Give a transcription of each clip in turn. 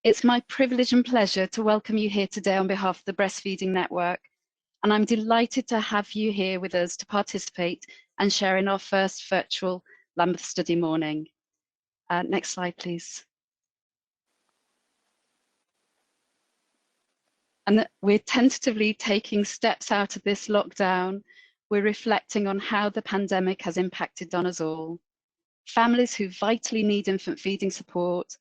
It's my privilege and pleasure to welcome you here today on behalf of the Breastfeeding Network, and I'm delighted to have you here with us to participate and share in our first virtual Lambeth study morning. Next slide, please. And we're tentatively taking steps out of this lockdown. We're reflecting on how the pandemic has impacted on us all. Families who vitally need infant feeding support,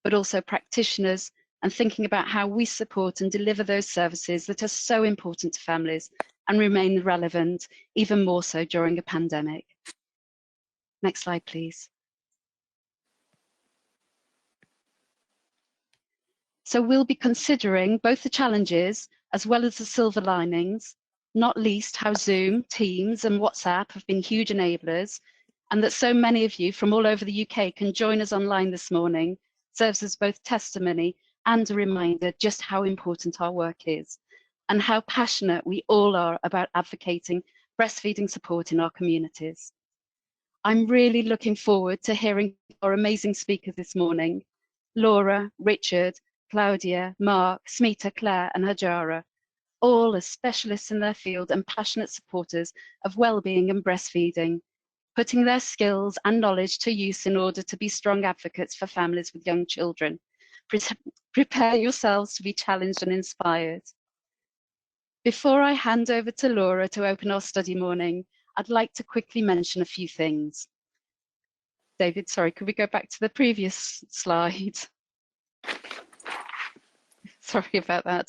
but also practitioners, and thinking about how we support and deliver those services that are so important to families and remain relevant, even more so during a pandemic. Next slide, please. So we'll be considering both the challenges as well as the silver linings, not least how Zoom, Teams and WhatsApp have been huge enablers, and that so many of you from all over the UK can join us online this morning serves as both testimony and a reminder just how important our work is and how passionate we all are about advocating breastfeeding support in our communities. I'm really looking forward to hearing our amazing speakers this morning, Laura, Richard, Claudia, Mark, Smita, Claire and Hajara, all as specialists in their field and passionate supporters of well-being and breastfeeding, putting their skills and knowledge to use in order to be strong advocates for families with young children. Prepare yourselves to be challenged and inspired. Before I hand over to Laura to open our study morning, I'd like to quickly mention a few things. David, sorry, could we go back to the previous slide? Sorry about that.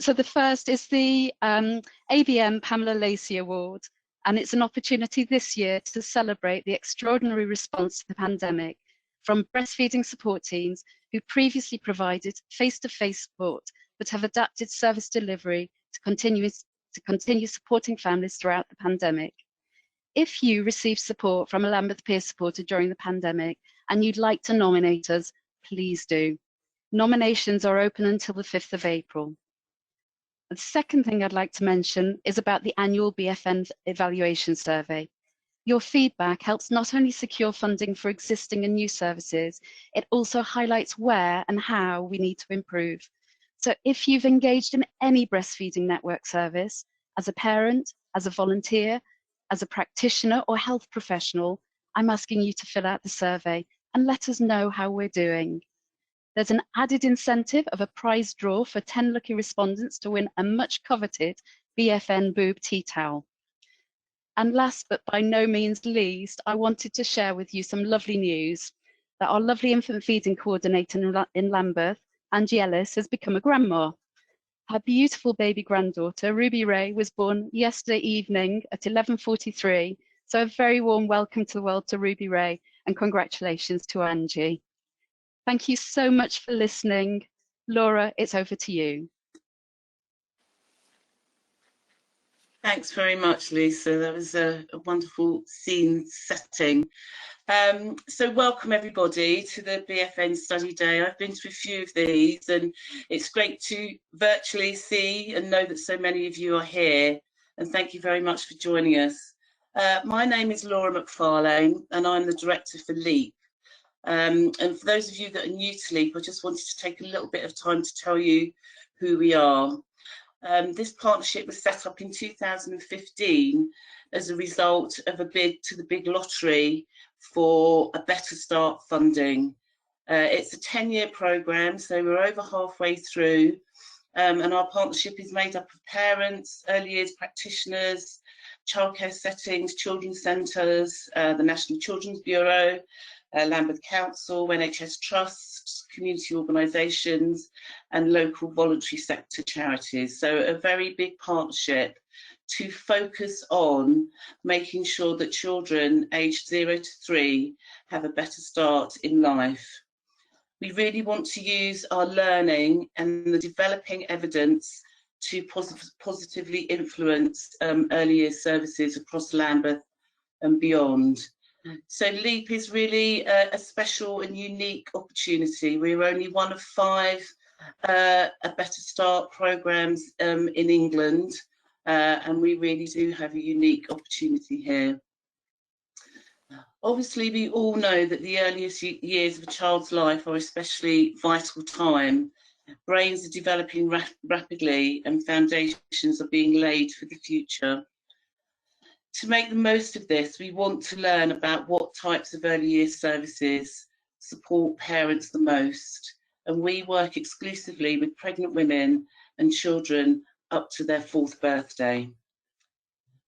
So the first is the ABM Pamela Lacey Award, and it's an opportunity this year to celebrate the extraordinary response to the pandemic from breastfeeding support teams who previously provided face-to-face support but have adapted service delivery to continue supporting families throughout the pandemic. If you received support from a Lambeth peer supporter during the pandemic and you'd like to nominate us, please do. Nominations are open until the 5th of April. The second thing I'd like to mention is about the annual BFN evaluation survey. Your feedback helps not only secure funding for existing and new services, it also highlights where and how we need to improve. So if you've engaged in any breastfeeding network service, as a parent, as a volunteer, as a practitioner or health professional, I'm asking you to fill out the survey and let us know how we're doing. There's an added incentive of a prize draw for 10 lucky respondents to win a much coveted BFN boob tea towel. And last but by no means least, I wanted to share with you some lovely news that our lovely infant feeding coordinator in Lambeth, Angie Ellis, has become a grandma. Her beautiful baby granddaughter, Ruby Ray, was born yesterday evening at 11:43. So a very warm welcome to the world to Ruby Ray and congratulations to Angie. Thank you so much for listening. Laura, it's over to you. Thanks very much, Lisa. That was a wonderful scene setting. So welcome everybody to the BFN Study Day. I've been to a few of these and it's great to virtually see and know that so many of you are here, and thank you very much for joining us. My name is Laura McFarlane and I'm the Director for LEAP. And for those of you that are new to LEAP, I just wanted to take a little bit of time to tell you who we are. This partnership was set up in 2015 as a result of a bid to the big lottery for a Better Start funding. It's a 10-year programme, so we're over halfway through, and our partnership is made up of parents, early years practitioners, childcare settings, children's centres, the National Children's Bureau, Lambeth Council, NHS trusts, community organisations and local voluntary sector charities. So a very big partnership to focus on making sure that children aged 0 to 3 have a better start in life. We really want to use our learning and the developing evidence to positively influence early years services across Lambeth and beyond. So LEAP is really a special and unique opportunity. We're only one of 5 a Better Start programmes in England, and we really do have a unique opportunity here. Obviously, we all know that the earliest years of a child's life are especially vital time. Brains are developing rapidly and foundations are being laid for the future. To make the most of this, we want to learn about what types of early years services support parents the most. And we work exclusively with pregnant women and children up to their 4th birthday.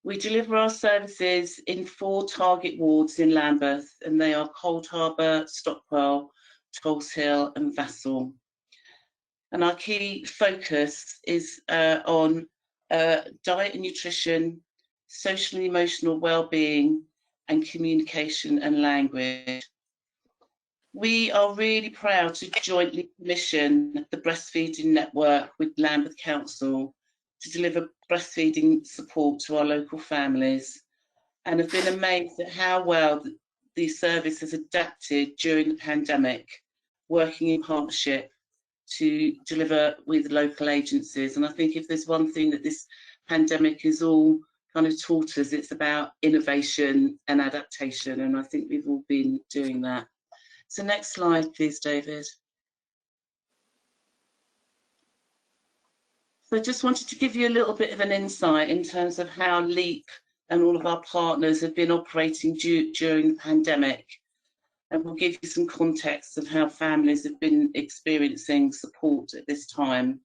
We deliver our services in 4 target wards in Lambeth, and they are Cold Harbour, Stockwell, Tulse Hill and Vassal. And our key focus is on diet and nutrition, social and emotional well-being, and communication and language. We are really proud to jointly commission the Breastfeeding Network with Lambeth Council to deliver breastfeeding support to our local families, and have been amazed at how well the service has adapted during the pandemic, working in partnership to deliver with local agencies. And I think if there's one thing that this pandemic has all kind of taught us, it's about innovation and adaptation, and I think we've all been doing that. So next slide, please, David. So I just wanted to give you a little bit of an insight in terms of how LEAP and all of our partners have been operating during the pandemic. And we'll give you some context of how families have been experiencing support at this time.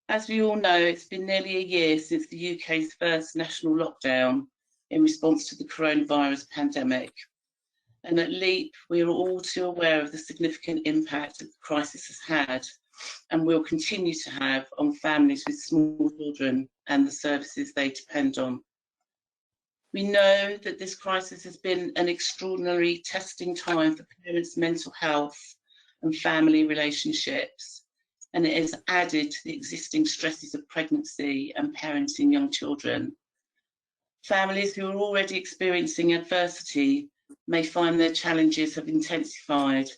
As we all know, it's been nearly a year since the UK's first national lockdown in response to the coronavirus pandemic. And at LEAP, we are all too aware of the significant impact that the crisis has had and will continue to have on families with small children and the services they depend on. We know that this crisis has been an extraordinary testing time for parents' mental health and family relationships, and it has added to the existing stresses of pregnancy and parenting young children. Families who are already experiencing adversity may find their challenges have intensified,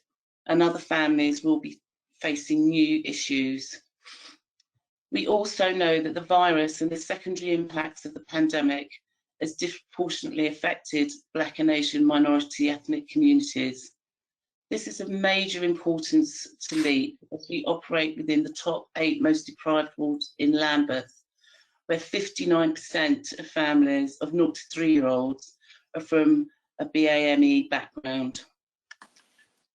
and other families will be facing new issues. We also know that the virus and the secondary impacts of the pandemic has disproportionately affected Black and Asian minority ethnic communities. This is of major importance to LEAP as we operate within the top 8 most deprived wards in Lambeth, where 59% of families of 0 to 3-year-olds are from a BAME background.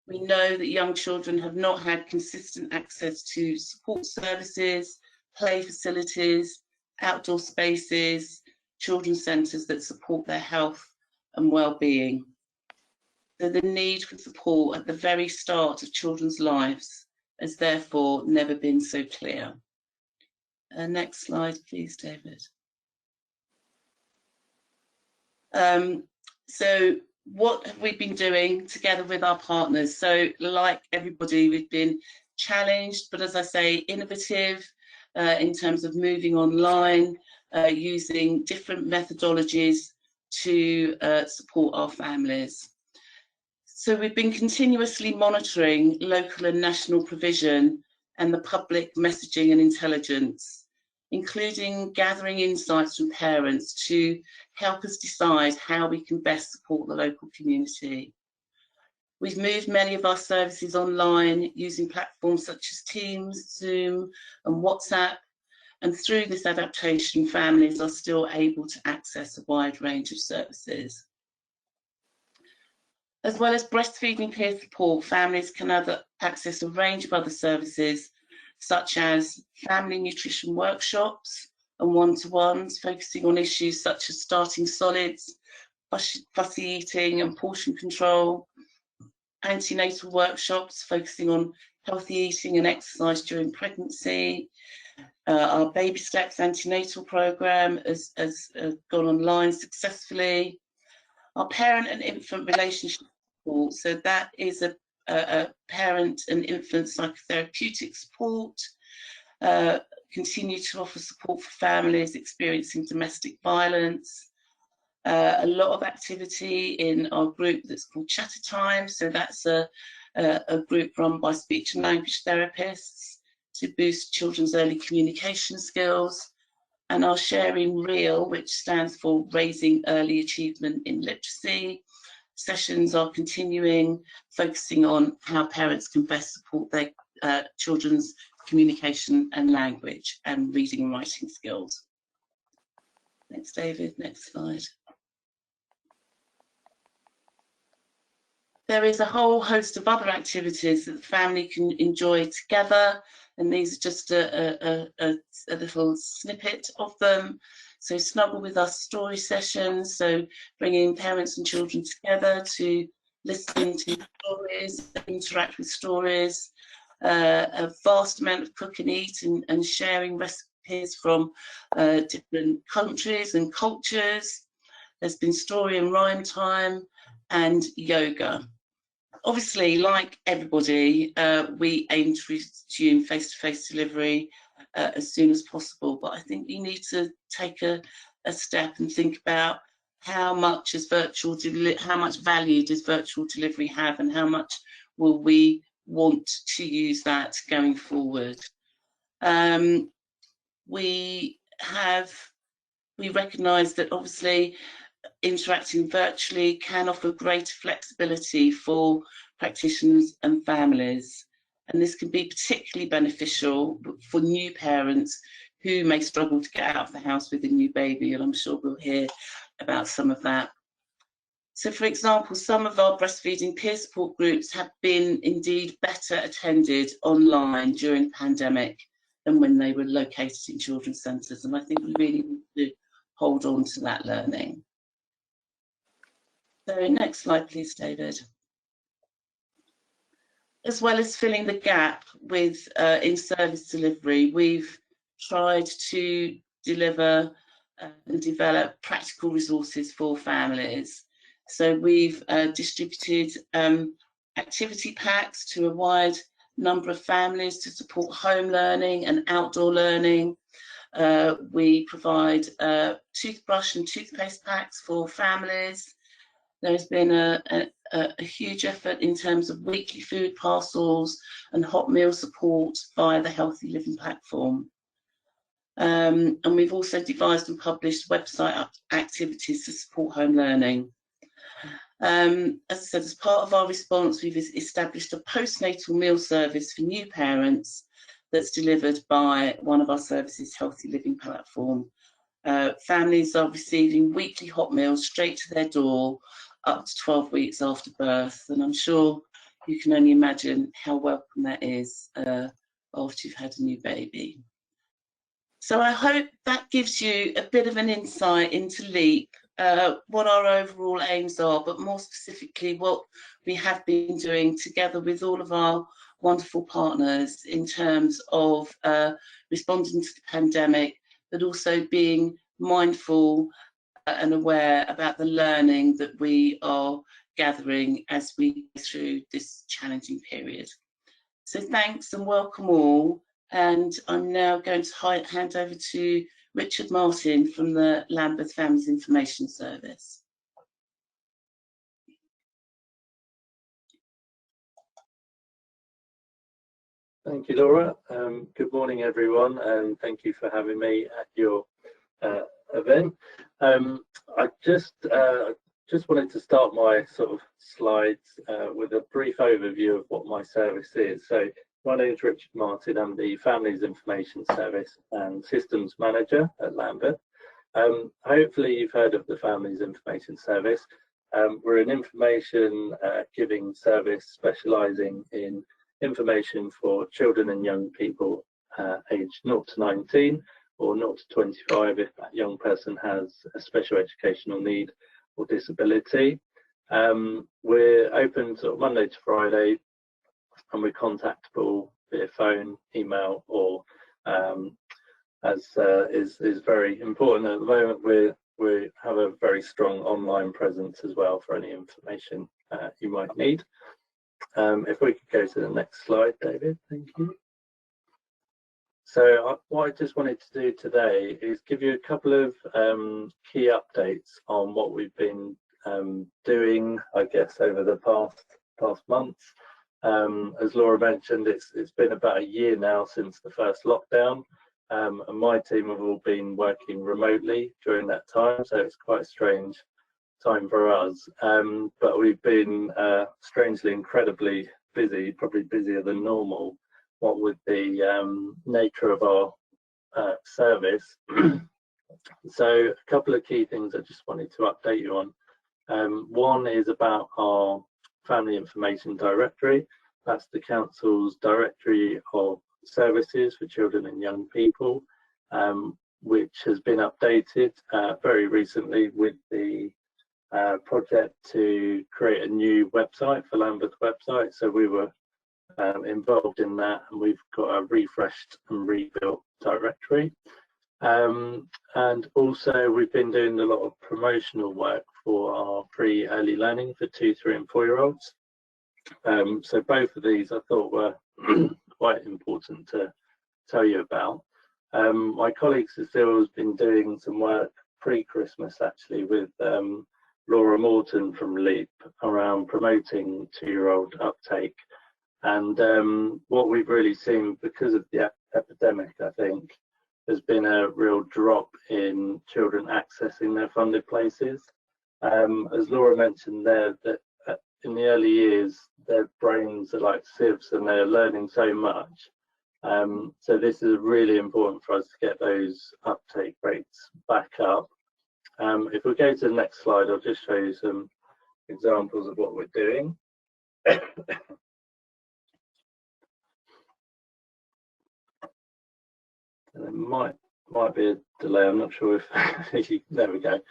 We know that young children have not had consistent access to support services, play facilities, outdoor spaces, children's centres that support their health and well-being. So the need for support at the very start of children's lives has therefore never been so clear. Next slide, please, David. So what have we been doing together with our partners? So like everybody, we've been challenged, but as I say, innovative in terms of moving online, using different methodologies to support our families. So we've been continuously monitoring local and national provision and the public messaging and intelligence, including gathering insights from parents to help us decide how we can best support the local community. We've moved many of our services online using platforms such as Teams, Zoom and WhatsApp, and through this adaptation, families are still able to access a wide range of services. As well as breastfeeding peer support, families can access a range of other services, such as family nutrition workshops and one-to-ones, focusing on issues such as starting solids, fussy eating and portion control, antenatal workshops focusing on healthy eating and exercise during pregnancy. Our Baby Steps antenatal programme has gone online successfully. Our parent and infant relationship support, so that is a parent and infant psychotherapeutic support, continue to offer support for families experiencing domestic violence. A lot of activity in our group that's called Chatter Time, so that's a group run by speech and language therapists to boost children's early communication skills, and our Sharing Real, which stands for Raising Early Achievement in Literacy, sessions are continuing, focusing on how parents can best support their children's communication and language and reading and writing skills. Next, David, next slide. There is a whole host of other activities that the family can enjoy together, and these are just a little snippet of them. So Snuggle With Us story sessions, so bringing parents and children together to listen to stories, interact with stories, a vast amount of cook and eat and sharing recipes from different countries and cultures. There's been story and rhyme time and yoga. Obviously, like everybody, we aim to resume face-to-face delivery as soon as possible, but I think you need to take a step and think about how much value does virtual delivery have, and how much will we want to use that going forward. We recognise that obviously interacting virtually can offer greater flexibility for practitioners and families, and this can be particularly beneficial for new parents who may struggle to get out of the house with a new baby, and I'm sure we'll hear about some of that. So, for example, some of our breastfeeding peer support groups have been indeed better attended online during the pandemic than when they were located in children's centres, and I think we really need to hold on to that learning. So next slide, please, David. As well as filling the gap with in-service delivery, we've tried to deliver and develop practical resources for families. So we've distributed activity packs to a wide number of families to support home learning and outdoor learning. We provide toothbrush and toothpaste packs for families. There's been a huge effort in terms of weekly food parcels and hot meal support via the Healthy Living platform. And we've also devised and published website activities to support home learning. As I said, as part of our response, we've established a postnatal meal service for new parents that's delivered by one of our services, Healthy Living platform. Families are receiving weekly hot meals straight to their door up to 12 weeks after birth, and I'm sure you can only imagine how welcome that is after you've had a new baby. So I hope that gives you a bit of an insight into LEAP, what our overall aims are, but more specifically what we have been doing together with all of our wonderful partners in terms of responding to the pandemic, but also being mindful and aware about the learning that we are gathering as we go through this challenging period. So thanks and welcome all, and I'm now going to hand over to Richard Martin from the Lambeth Families Information Service. Thank you, Laura. Good morning, everyone, and thank you for having me at your event. I just wanted to start my sort of slides with a brief overview of what my service is. So my name is Richard Martin. I'm the Families Information Service and Systems Manager at Lambeth. Hopefully you've heard of the Families Information Service. We're an information giving service specialising in information for children and young people aged 0 to 19 or 0 to 25 if that young person has a special educational need or disability. We're open sort of Monday to Friday, and we're contactable via phone, email, or as is very important at the moment, we have a very strong online presence as well for any information you might need. If we could go to the next slide, David, thank you. So what I just wanted to do today is give you a couple of key updates on what we've been doing, I guess, over the past months. As Laura mentioned, it's been about a year now since the first lockdown, and my team have all been working remotely during that time, so it's quite strange time for us, but we've been strangely incredibly busy, probably busier than normal, what with the nature of our service. So a couple of key things I just wanted to update you on. One is about our Family Information Directory. That's the Council's directory of services for children and young people, which has been updated very recently with the project to create a new website for Lambeth website. So we were involved in that, and we've got a refreshed and rebuilt directory. And also we've been doing a lot of promotional work for our pre-early learning for 2, 3 and 4-year-olds. So both of these I thought were quite important to tell you about. My colleague Cecile has been doing some work pre-Christmas actually with Laura Morton from LEAP around promoting 2-year-old uptake. And what we've really seen because of the epidemic, I think, there's been a real drop in children accessing their funded places. As Laura mentioned there, that in the early years, their brains are like sieves and they're learning so much. So this is really important for us to get those uptake rates back up. If we go to the next slide, I'll just show you some examples of what we're doing. And there might be a delay. I'm not sure if there we go.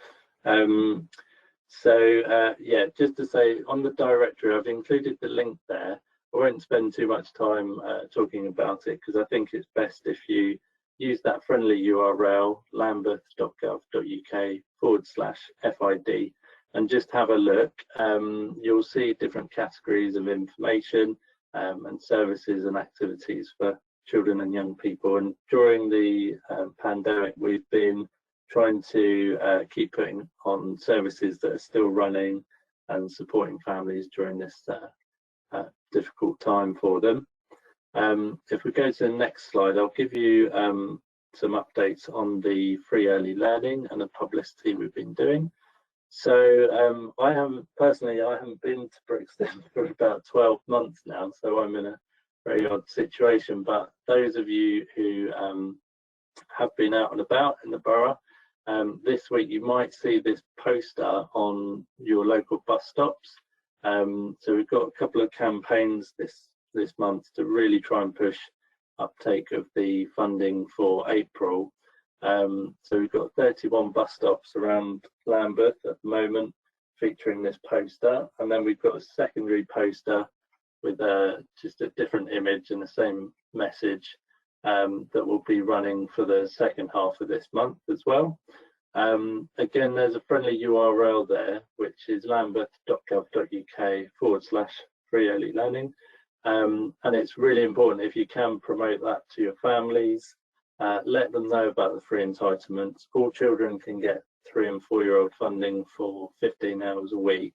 Yeah, just to say on the directory, I've included the link there. I won't spend too much time talking about it because I think it's best if you use that friendly URL, lambeth.gov.uk/FID, and just have a look. You'll see different categories of information and services and activities for children and young people. And during the pandemic, we've been trying to keep putting on services that are still running and supporting families during this difficult time for them. If we go to the next slide, I'll give you some updates on the free early learning and the publicity we've been doing. So I haven't been to Brixton for about 12 months now, so I'm in a very odd situation. But those of you who have been out and about in the borough, this week you might see this poster on your local bus stops. So we've got a couple of campaigns this month to really try and push uptake of the funding for April. So we've got 31 bus stops around Lambeth at the moment featuring this poster, and then we've got a secondary poster with just a different image and the same message that will be running for the second half of this month as well. Again, there's a friendly URL there, which is lambeth.gov.uk/free early learning. And it's really important if you can promote that to your families, let them know about the free entitlements. All children can get 3 and 4-year-old funding for 15 hours a week,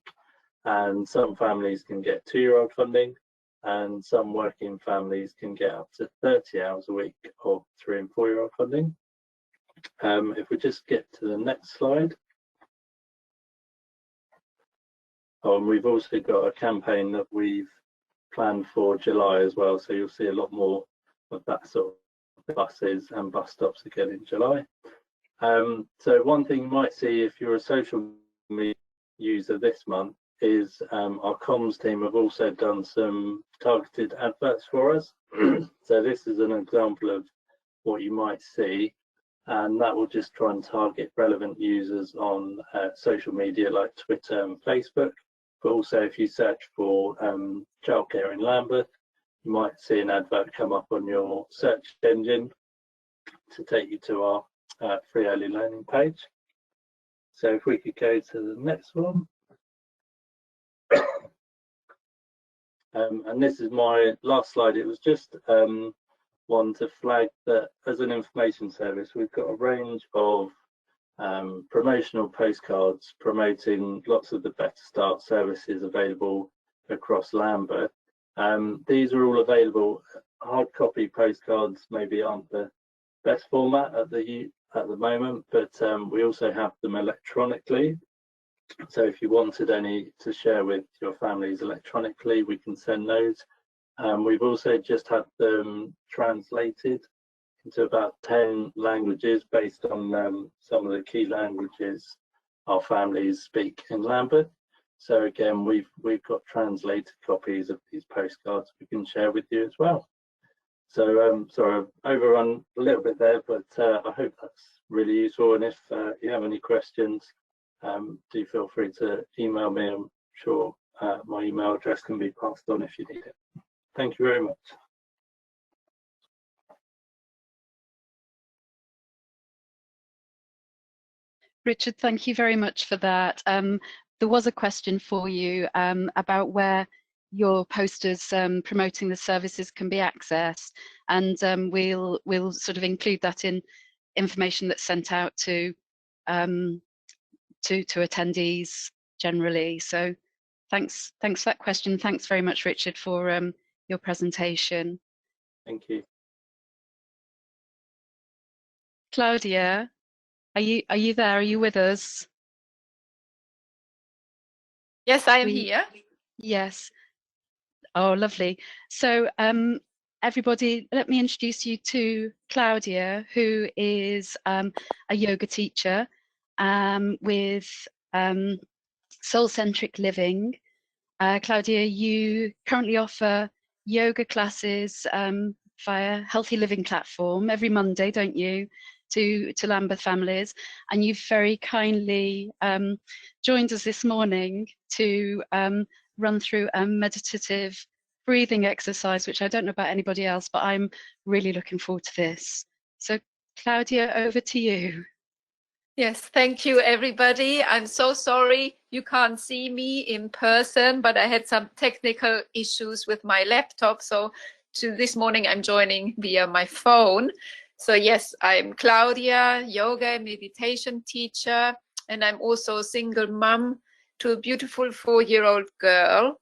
and some families can get 2-year-old funding, and some working families can get up to 30 hours a week of 3 and 4-year-old funding. If we just get to the next slide. And we've also got a campaign that we've planned for July as well, so you'll see a lot more of that sort of buses and bus stops again in July. So one thing you might see if you're a social media user this month is our comms team have also done some targeted adverts for us. So this is an example of what you might see, and that will just try and target relevant users on social media like Twitter and Facebook. But also if you search for childcare in Lambeth, you might see an advert come up on your search engine to take you to our free early learning page. So if we could go to the next one. And this is my last slide. It was just one to flag that as an information service, we've got a range of promotional postcards promoting lots of the Better Start services available across Lambeth. These are all available. Hard copy postcards maybe aren't the best format at the moment, but we also have them electronically. So if you wanted any to share with your families electronically, we can send those. We've also just had them translated into about 10 languages based on some of the key languages our families speak in Lambeth. So again, we've got translated copies of these postcards we can share with you as well. So sorry, I've overrun a little bit there, but I hope that's really useful. And if you have any questions, do feel free to email me. I'm sure my email address can be passed on if you need it. Thank you very much. Richard, thank you very much for that. There was a question for you about where your posters promoting the services can be accessed, and we'll sort of include that in information that's sent out to attendees generally. So thanks for that question. Thanks very much, Richard, for your presentation. Thank you. Claudia, are you there? Are you with us? Yes, I am here. Yes. Oh, lovely. So everybody, let me introduce you to Claudia, who is a yoga teacher with soul-centric living. Claudia, you currently offer yoga classes via Healthy Living platform every Monday, don't you, to Lambeth families, and you've very kindly joined us this morning to run through a meditative breathing exercise, which I don't know about anybody else, but I'm really looking forward to this. So Claudia, over to you. Yes, thank you, everybody. I'm so sorry you can't see me in person, but I had some technical issues with my laptop. So this morning I'm joining via my phone. So yes, I'm Claudia, yoga and meditation teacher, and I'm also a single mum to a beautiful 4-year-old girl.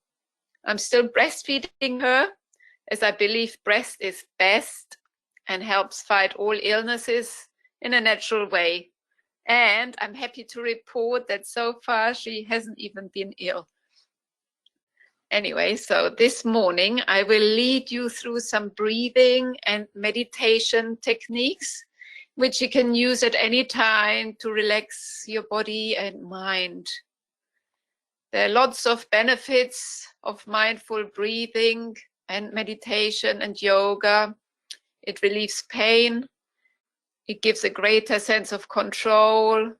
I'm still breastfeeding her, as I believe breast is best and helps fight all illnesses in a natural way. And I'm happy to report that so far she hasn't even been ill. Anyway, so this morning I will lead you through some breathing and meditation techniques, which you can use at any time to relax your body and mind. There are lots of benefits of mindful breathing and meditation and yoga. It relieves pain. It gives a greater sense of control.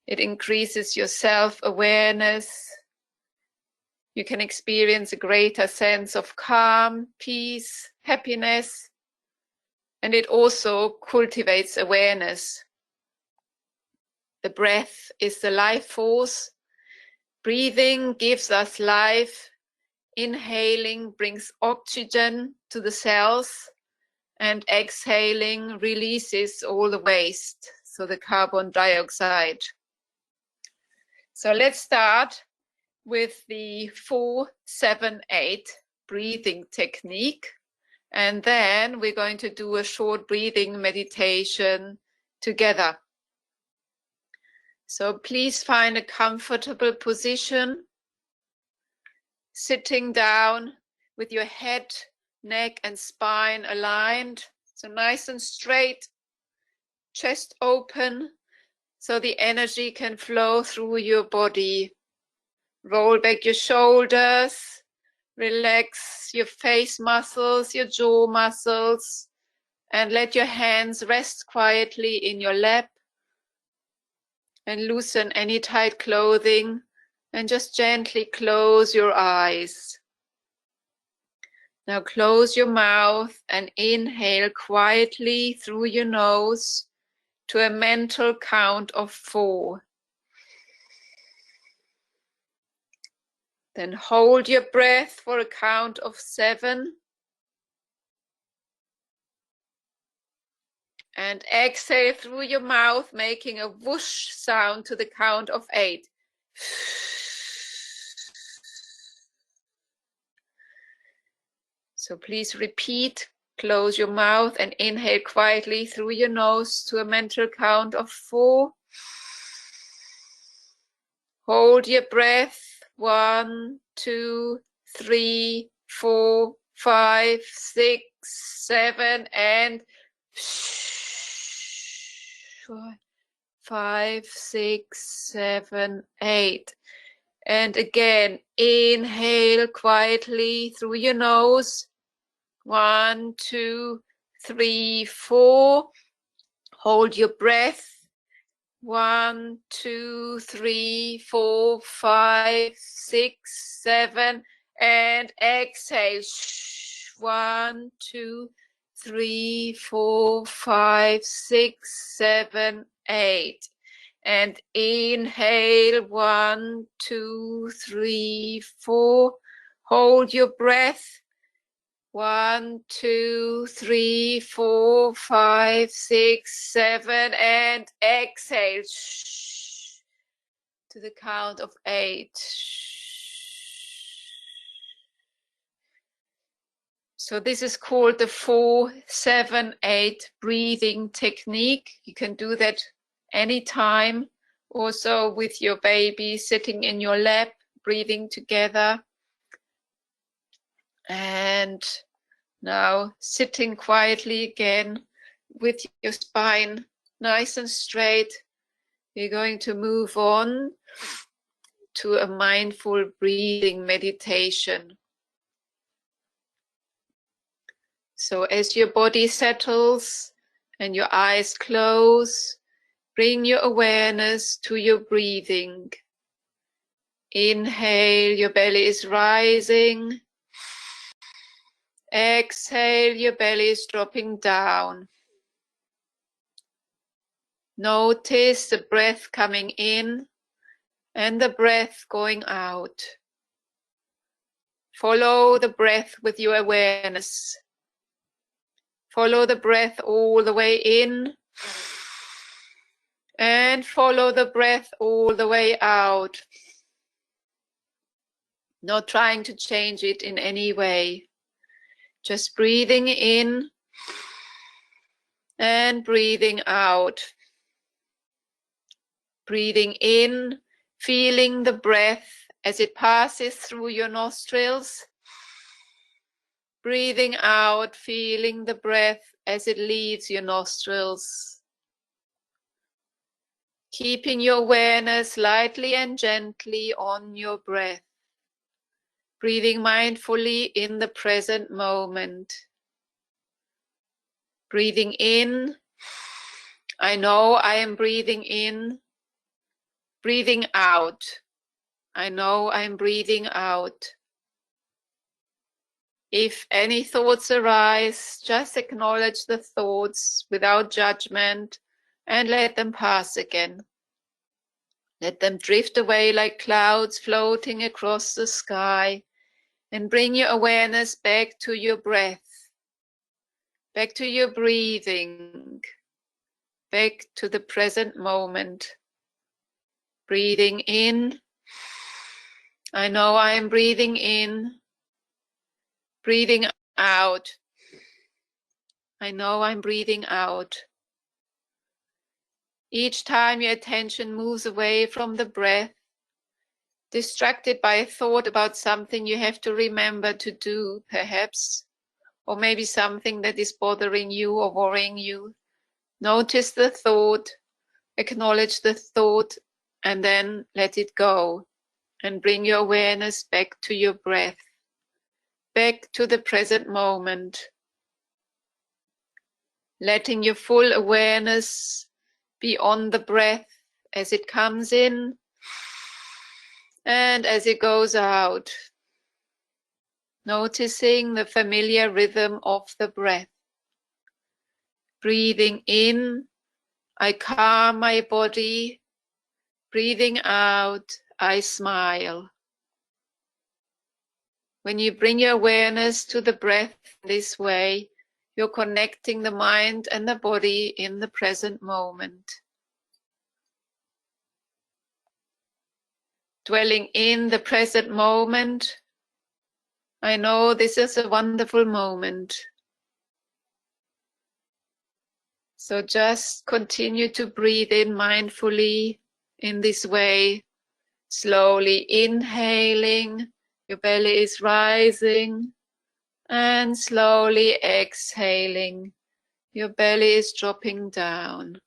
It increases your self-awareness. You can experience a greater sense of calm, peace, happiness, and it also cultivates awareness. The breath is the life force. Breathing gives us life. Inhaling brings oxygen to the cells, and exhaling releases all the waste, so the carbon dioxide. So let's start with the 4-7-8 breathing technique, and then we're going to do a short breathing meditation together. So please find a comfortable position, sitting down with your head, neck and spine aligned, so nice and straight, chest open, so the energy can flow through your body. Roll back your shoulders, relax your face muscles, your jaw muscles, and let your hands rest quietly in your lap, and loosen any tight clothing, and just gently close your eyes. Now close your mouth and inhale quietly through your nose to a mental count of 4. Then hold your breath for a count of 7. And exhale through your mouth, making a whoosh sound to the count of 8. So please repeat, close your mouth and inhale quietly through your nose to a mental count of 4. Hold your breath. 1, 2, 3, 4, 5, 6, 7, and 5, 6, 7, 8. And again, inhale quietly through your nose. 1, 2, 3, 4. Hold your breath. 1, 2, 3, 4, 5, 6, 7, and exhale. 1, 2, 3, 4, 5, 6, 7, 8. And inhale. 1, 2, 3, 4. Hold your breath. 1, 2, 3, 4, 5, 6, 7, and exhale to the count of 8. So this is called the 4-7-8 breathing technique. You can do that anytime, also with your baby sitting in your lap, breathing together. And now sitting quietly again with your spine nice and straight. We're going to move on to a mindful breathing meditation. So as your body settles and your eyes close, bring your awareness to your breathing. Inhale, your belly is rising. Exhale, your belly is dropping down. Notice the breath coming in and the breath going out. Follow the breath with your awareness. Follow the breath all the way in and follow the breath all the way out. Not trying to change it in any way. Just breathing in and breathing out. Breathing in, feeling the breath as it passes through your nostrils. Breathing out, feeling the breath as it leaves your nostrils. Keeping your awareness lightly and gently on your breath. Breathing mindfully in the present moment. Breathing in. I know I am breathing in. Breathing out. I know I'm breathing out. If any thoughts arise, just acknowledge the thoughts without judgment and let them pass again. Let them drift away like clouds floating across the sky, and bring your awareness back to your breath, back to your breathing, back to the present moment. Breathing in. I know I am breathing in. Breathing out. I know I'm breathing out. Each time your attention moves away from the breath, distracted by a thought about something you have to remember to do, perhaps, or maybe something that is bothering you or worrying you, notice the thought, acknowledge the thought, and then let it go, and bring your awareness back to your breath, back to the present moment, letting your full awareness be on the breath as it comes in and as it goes out, noticing the familiar rhythm of the breath. Breathing in, I calm my body. Breathing out, I smile. When you bring your awareness to the breath this way, you're connecting the mind and the body in the present moment. Dwelling in the present moment, I know this is a wonderful moment. So just continue to breathe in mindfully in this way, Slowly inhaling, your belly is rising, and slowly exhaling, your belly is dropping down.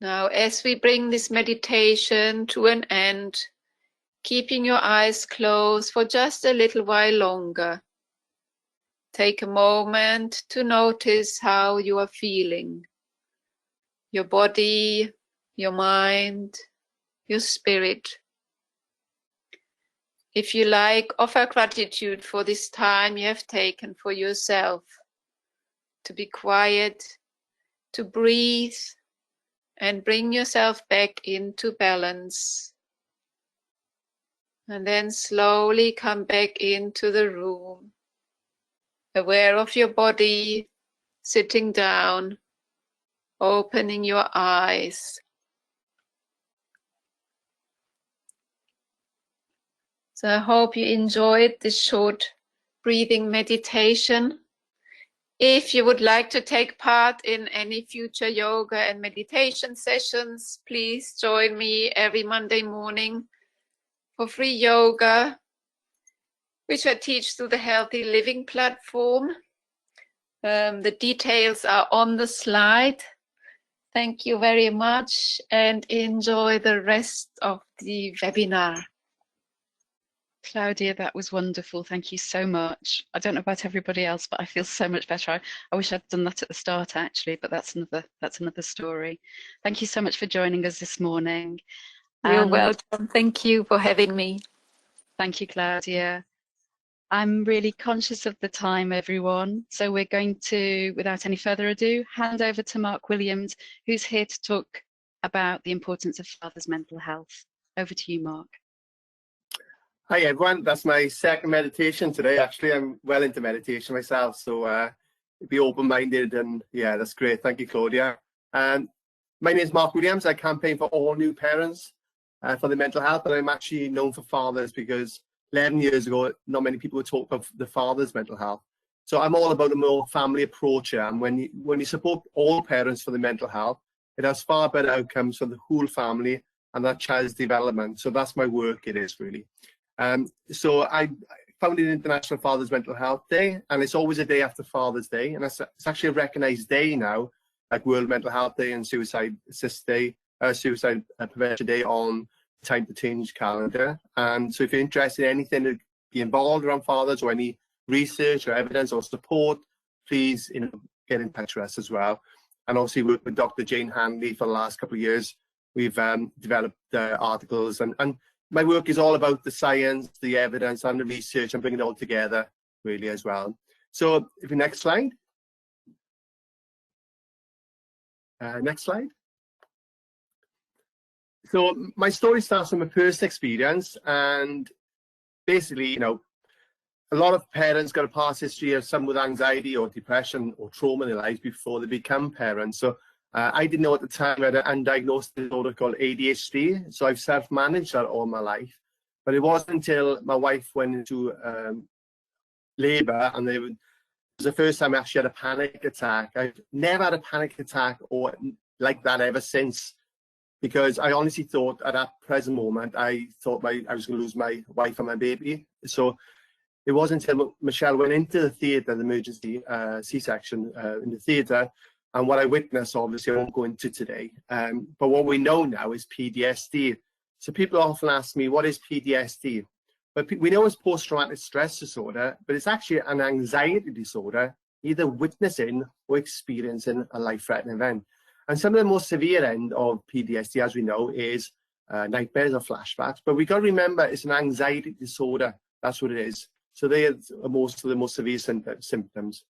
Now, as we bring this meditation to an end, keeping your eyes closed for just a little while longer, take a moment to notice how you are feeling. Your body, your mind, your spirit. If you like, offer gratitude for this time you have taken for yourself, to be quiet, to breathe, and bring yourself back into balance. And then slowly come back into the room, aware of your body, sitting down, opening your eyes. So I hope you enjoyed this short breathing meditation. If you would like to take part in any future yoga and meditation sessions, please join me every Monday morning for free yoga, which I teach through the Healthy Living platform. The details are on the slide. Thank you very much and enjoy the rest of the webinar. Claudia, that was wonderful. Thank you so much. I don't know about everybody else, but I feel so much better. I wish I'd done that at the start, actually, but that's another story. Thank you so much for joining us this morning. You're welcome. Thank you for having me. Thank you, Claudia. I'm really conscious of the time, everyone. So we're going to, without any further ado, hand over to Mark Williams, who's here to talk about the importance of fathers' mental health. Over to you, Mark. Hi everyone, that's my second meditation today. Actually, I'm well into meditation myself, so be open-minded, and yeah, that's great. Thank you, Claudia. My name is Mark Williams. I campaign for all new parents for their mental health, but I'm actually known for fathers because 11 years ago, not many people would talk about the father's mental health. So I'm all about a more family approach here, and when you support all parents for their mental health, it has far better outcomes for the whole family and that child's development. So that's my work, it is really. So I founded International Father's Mental Health Day, and it's always a day after Father's Day, and it's actually a recognised day now, like World Mental Health Day and Suicide Assist Day, Suicide Prevention Day on Time to Change calendar. And so if you're interested in anything to be involved around fathers, or any research or evidence or support, please get in touch with us as well. And obviously work with Dr. Jane Handley for the last couple of years. We've developed articles, and my work is all about the science, the evidence, and the research, and bringing it all together really as well. So if you next slide. Next slide. So my story starts from a personal experience, and basically, a lot of parents got a past history of some with anxiety or depression or trauma in their lives before they become parents. So I didn't know at the time I had an undiagnosed disorder called ADHD, so I've self-managed that all my life. But it wasn't until my wife went into labour, and it was the first time I actually had a panic attack. I've never had a panic attack or like that ever since, because I honestly thought at that present moment, I thought I was going to lose my wife and my baby. So it wasn't until Michelle went into the theatre, the emergency C-section in the theatre, and what I witnessed, obviously, I won't go into today. But what we know now is PTSD. So people often ask me, what is PTSD? But we know it's post-traumatic stress disorder, but it's actually an anxiety disorder, either witnessing or experiencing a life-threatening event. And some of the most severe end of PTSD, as we know, is nightmares or flashbacks. But we got to remember it's an anxiety disorder. That's what it is. So they are most of the most severe symptoms.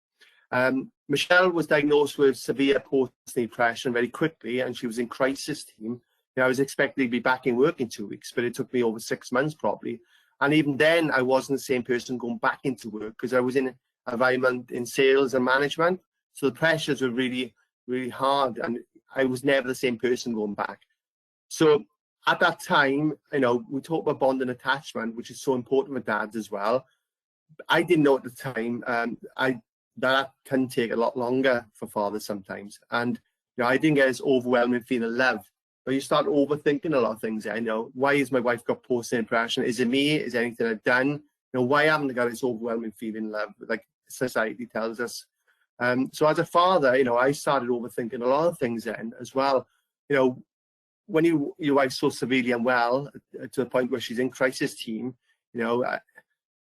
Michelle was diagnosed with severe postnatal depression very quickly, and she was in crisis team. I was expected to be back in work in 2 weeks, but it took me over 6 months probably. And even then, I wasn't the same person going back into work, because I was in an environment in sales and management. So the pressures were really, really hard, and I was never the same person going back. So at that time, we talk about bond and attachment, which is so important with dads as well. I didn't know at the time. that can take a lot longer for fathers sometimes. And you know, I didn't get this overwhelming feeling of love, but you start overthinking a lot of things. You know, why has my wife got postnatal depression? Is it me? Is there anything I've done? You know, why haven't I got this overwhelming feeling of love, like society tells us? So as a father, you know, I started overthinking a lot of things then as well. You know, when your wife's so severely unwell to the point where she's in crisis team, you know,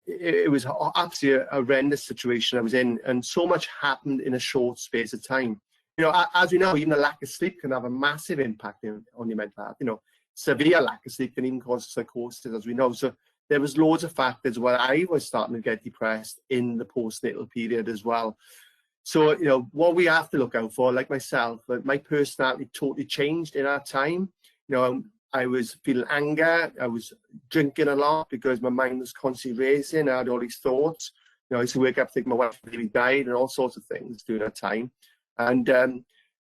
it was absolutely a horrendous situation I was in, and so much happened in a short space of time. You know, as we know, even a lack of sleep can have a massive impact on your mental health. You know, severe lack of sleep can even cause psychosis, as we know. So there was loads of factors where I was starting to get depressed in the postnatal period as well. So, you know, what we have to look out for, like myself, my personality totally changed in our time. You know, I was feeling anger, I was drinking a lot because my mind was constantly racing, I had all these thoughts. You know, I used to wake up thinking my wife really died and all sorts of things during that time. And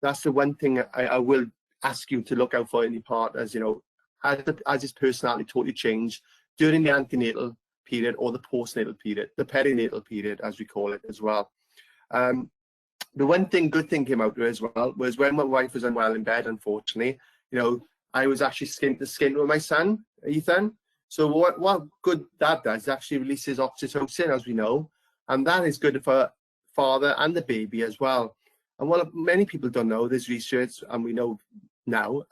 that's the one thing I will ask you to look out for in your partners, you know, as his personality totally changed during the antenatal period or the postnatal period, the perinatal period, as we call it as well. The one good thing came out of it as well was when my wife was unwell in bed, unfortunately, you know, I was actually skin to skin with my son, Ethan. So what good that does actually releases oxytocin, as we know, and that is good for father and the baby as well. And what many people don't know, there's research, and we know now,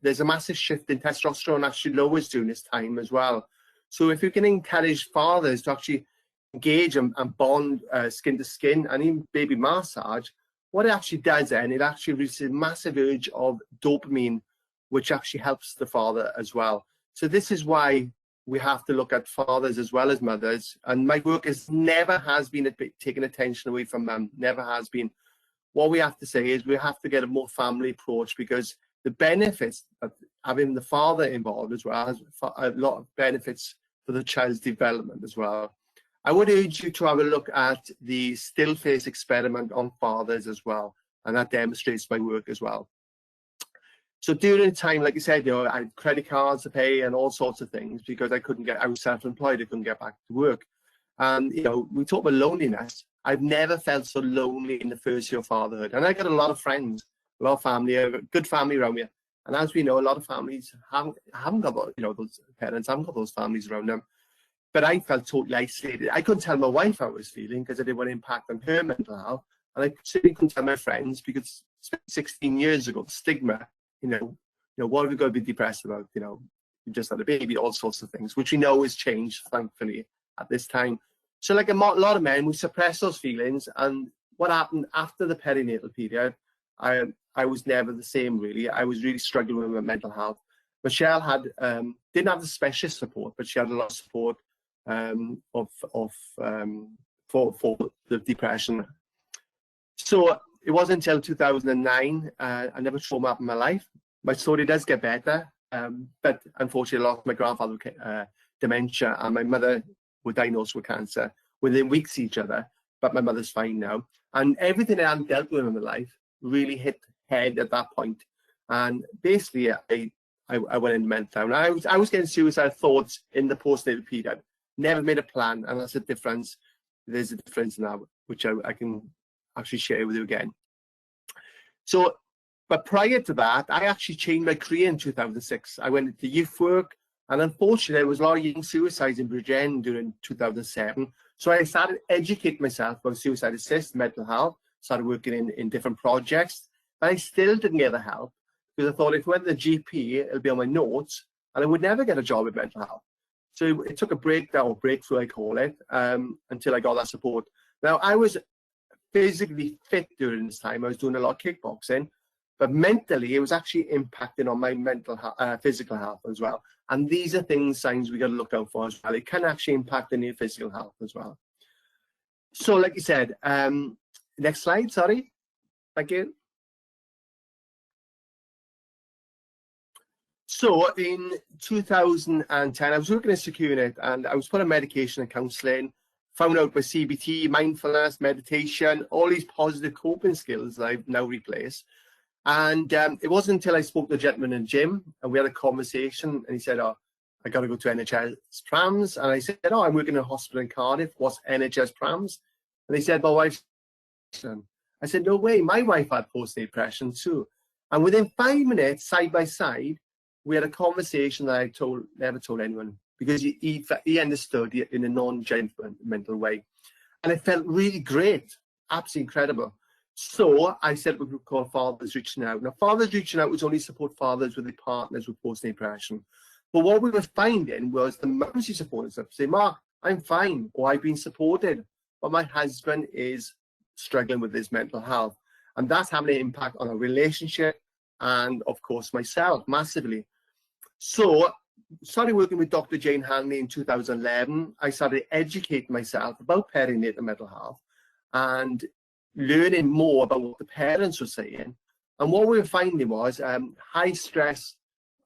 there's a massive shift in testosterone actually lowers during this time as well. So if you can encourage fathers to actually engage and bond skin to skin and even baby massage, what it actually does then, it actually releases a massive urge of dopamine, which actually helps the father as well. So this is why we have to look at fathers as well as mothers. And my work never has been taking attention away from them, never has been. What we have to say is we have to get a more family approach, because the benefits of having the father involved as well has a lot of benefits for the child's development as well. I would urge you to have a look at the still face experiment on fathers as well, and that demonstrates my work as well. So during the time, like I said, you know, I had credit cards to pay and all sorts of things because I was self-employed, I couldn't get back to work. And, you know, we talk about loneliness. I've never felt so lonely in the first year of fatherhood. And I got a lot of friends, a lot of family, a good family around me. And as we know, a lot of families haven't got, you know, those parents haven't got those families around them. But I felt totally isolated. I couldn't tell my wife how I was feeling because I didn't want to impact on her mental health. And I certainly couldn't tell my friends because 16 years ago, the stigma, you know, what have we got to be depressed about? You know, you just had a baby, all sorts of things, which we know has changed, thankfully, at this time. So like a lot of men, we suppress those feelings. And what happened after the perinatal period, I was never the same, really. I was really struggling with my mental health. Michelle had didn't have the specialist support, but she had a lot of support for the depression. So it wasn't until 2009, I never trauma up in my life. My story does get better, but unfortunately I lost my grandfather with dementia, and my mother were diagnosed with cancer within weeks of each other, but my mother's fine now. And everything I hadn't dealt with in my life really hit head at that point. And basically I went into mental health. I was getting suicidal thoughts in the postnatal period. Never made a plan, and that's a difference. There's a difference now, which I can actually share with you again. So, but prior to that, I actually changed my career in 2006. I went into youth work, and unfortunately, there was a lot of young suicides in Bridgend during 2007. So I started educating myself about suicide assist, mental health, started working in different projects, but I still didn't get the help because I thought if I went to the GP, it'll be on my notes, and I would never get a job in mental health. So it took a breakthrough, I call it, until I got that support. Now, I was physically fit during this time. I was doing a lot of kickboxing, but mentally, it was actually impacting on my physical health as well. And these are signs we got to look out for as well. It can actually impact on your physical health as well. So, like you said, next slide, sorry. Thank you. So in 2010, I was working in Keynote, and I was put on medication and counselling, found out by CBT, mindfulness, meditation, all these positive coping skills that I've now replaced. And it wasn't until I spoke to a gentleman in the gym, and we had a conversation, and he said, oh, I got to go to NHS prams. And I said, oh, I'm working in a hospital in Cardiff. What's NHS prams? And he said, my wife's I said, no way, my wife had postnatal depression too. And within 5 minutes, side by side, we had a conversation that I never told anyone, because he understood it in a non-judgmental way. And it felt really great, absolutely incredible. So I said we could call Fathers Reaching Out. Now, Fathers Reaching Out was only support fathers with their partners with postnatal depression. But what we were finding was the mums who supported us say, Mark, I'm fine, or I've been supported, but my husband is struggling with his mental health. And that's having an impact on our relationship and, of course, myself massively. So started working with Dr. Jane Hanley in 2011. I started educating myself about perinatal mental health and learning more about what the parents were saying. And what we were finding was high stress,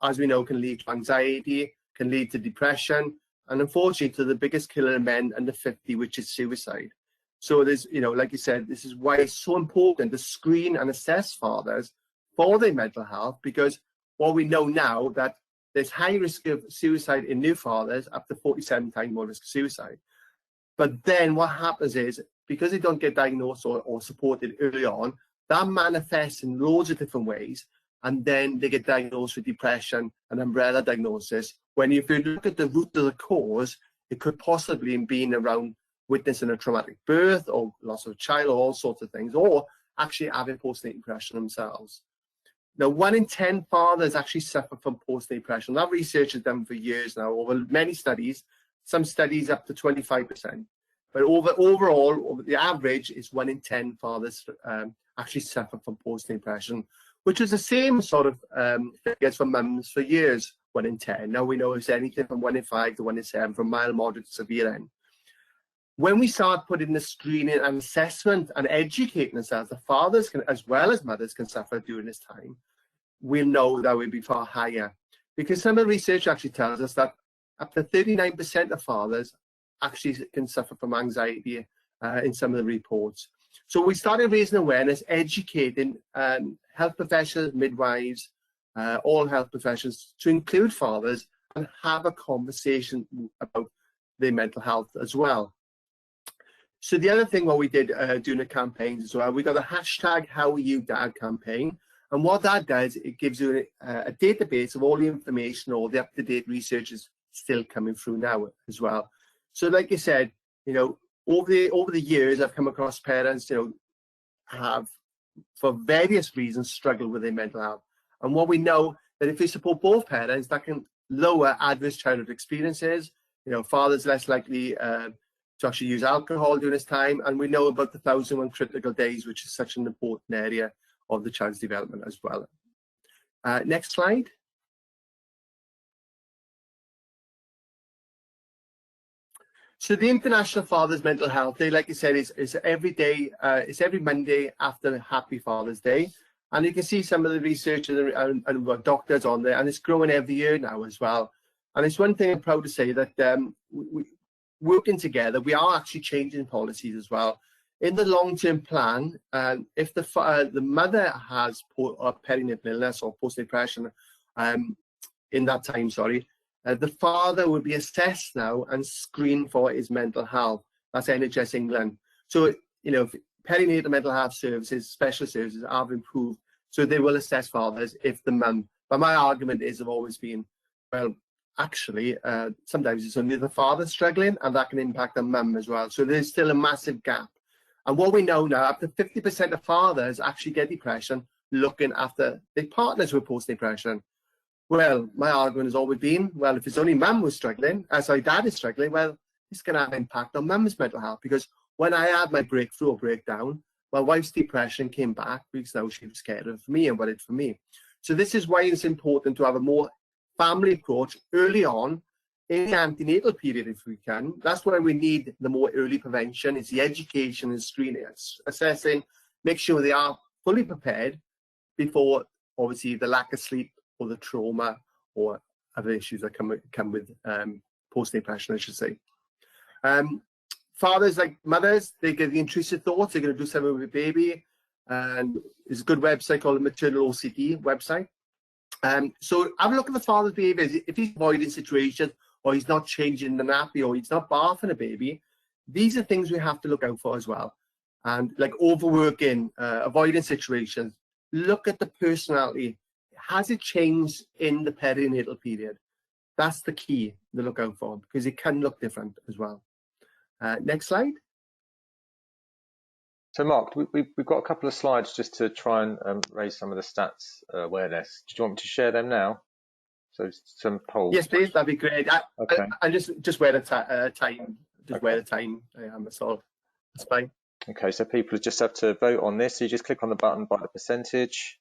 as we know, can lead to anxiety, can lead to depression, and unfortunately to the biggest killer in men under 50, which is suicide. So there's, you know, like you said, this is why it's so important to screen and assess fathers for their mental health, because what we know now that there's high risk of suicide in new fathers, up to 47 times more risk of suicide. But then what happens is, because they don't get diagnosed or supported early on, that manifests in loads of different ways. And then they get diagnosed with depression, an umbrella diagnosis. When if you look at the root of the cause, it could possibly have been around witnessing a traumatic birth or loss of a child or all sorts of things, or actually having postnatal depression themselves. Now, 1 in 10 fathers actually suffer from postnatal depression. That research is done for years now, over many studies, some studies up to 25%. But overall, the average is 1 in 10 fathers actually suffer from postnatal depression, which is the same sort of figures for mums for years, 1 in 10. Now we know it's anything from 1 in 5 to 1 in 7, from mild, moderate to severe end. When we start putting the screening and assessment and educating ourselves, the fathers can, as well as mothers, can suffer during this time, we'll know that we'll be far higher. Because some of the research actually tells us that up to 39% of fathers actually can suffer from anxiety in some of the reports. So we started raising awareness, educating health professionals, midwives, all health professionals, to include fathers and have a conversation about their mental health as well. So the other thing what we did during the campaigns as well, we got a hashtag #HowAreYouDad campaign. And what that does, it gives you a database of all the information, all the up-to-date research is still coming through now as well. So like you said, you know, over the years, I've come across parents, you know, have, for various reasons, struggled with their mental health. And what we know, that if we support both parents, that can lower adverse childhood experiences. You know, fathers less likely to actually use alcohol during this time. And we know about the 1,001 critical days, which is such an important area of the child's development as well. Next slide. So the International Father's Mental Health Day, like you said, is every day, it's every Monday after Happy Father's Day. And you can see some of the research and doctors on there, and it's growing every year now as well. And it's one thing I'm proud to say that we working together, we are actually changing policies as well. In the long-term plan, if the mother has perinatal illness or postnatal depression in that time, the father will be assessed now and screened for his mental health. That's NHS England. So, you know, perinatal mental health services, special services have improved. So they will assess fathers if the mum. But my argument is, have always been, well, actually, sometimes it's only the father struggling, and that can impact the mum as well. So there's still a massive gap. And what we know now, up to 50% of fathers actually get depression looking after their partners with postnatal depression. Well, my argument has always been, well, if it's only mum who's struggling, dad is struggling, well, it's going to have an impact on mum's mental health. Because when I had my breakthrough or breakdown, my wife's depression came back because now she was scared of me and worried for me. So this is why it's important to have a more family approach early on in the antenatal period if we can. That's why we need the more early prevention. It's the education and screening, assessing, make sure they are fully prepared before, obviously, the lack of sleep or the trauma or other issues that come with postnatal depression, I should say. Fathers, like mothers, they get the intrusive thoughts, they're going to do something with a baby. And there's a good website called the Maternal OCD website. So have a look at the father's behaviors. If he's avoiding situations, or he's not changing the nappy, or he's not bathing a baby, these are things we have to look out for as well. and like overworking, avoiding situations. Look at the personality. Has it changed in the perinatal period? That's the key to look out for, because it can look different as well. Next slide. So Mark, we've got a couple of slides just to try and raise some of the stats awareness. Do you want me to share them now? So some polls. Yes, please. That'd be great. Okay. I just wear the time. Just wear the time. That's all. That's fine. Okay. So people just have to vote on this. So you just click on the button by the percentage.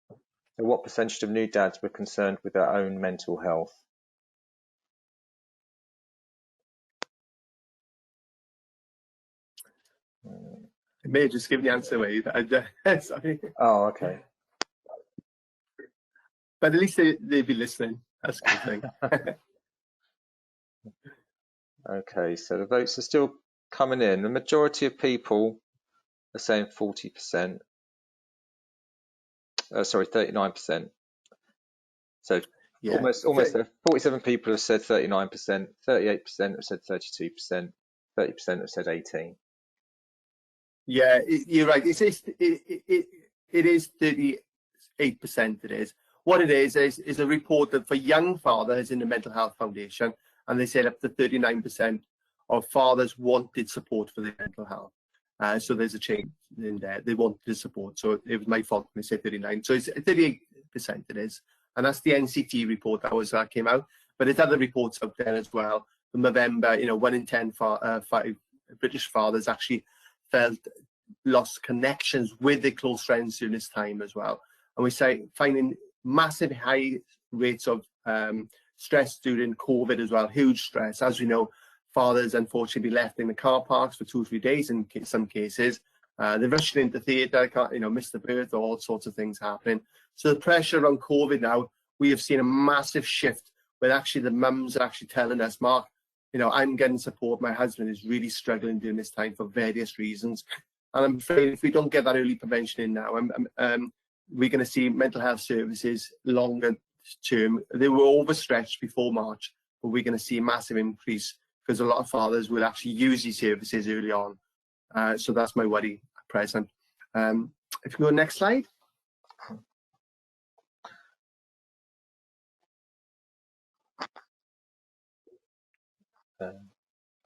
So what percentage of new dads were concerned with their own mental health? I may have just given the answer away. Sorry. Oh, okay. But at least they'd be listening. That's a good thing. Okay, so the votes are still coming in. The majority of people are saying 40%. Sorry, 39%. So yeah, almost 47 people have said 39%, 38% have said 32%, 30% have said 18%. Yeah, you're right. It is 38%. It is. What it is a report that for young fathers in the Mental Health Foundation, and they said up to 39% of fathers wanted support for their mental health. So there's a change in there. They wanted the support. So it was my fault when I said 39. So it's 38% it is. And that's the NCT report that came out. But there's other reports out there as well. From November, 1 in 10 British fathers actually lost connections with their close friends during this time as well. And we say finding massive high rates of stress during COVID as well, huge stress. As we know, fathers unfortunately be left in the car parks for 2 or 3 days in some cases. They're rushing into theatre, miss the birth, all sorts of things happening. So the pressure around COVID now, we have seen a massive shift where actually the mums are actually telling us, Mark, I'm getting support. My husband is really struggling during this time for various reasons. And I'm afraid if we don't get that early prevention in now, we're going to see mental health services longer term. They were overstretched before March, but we're going to see a massive increase because a lot of fathers will actually use these services early on. So that's my worry at present. If you go next slide.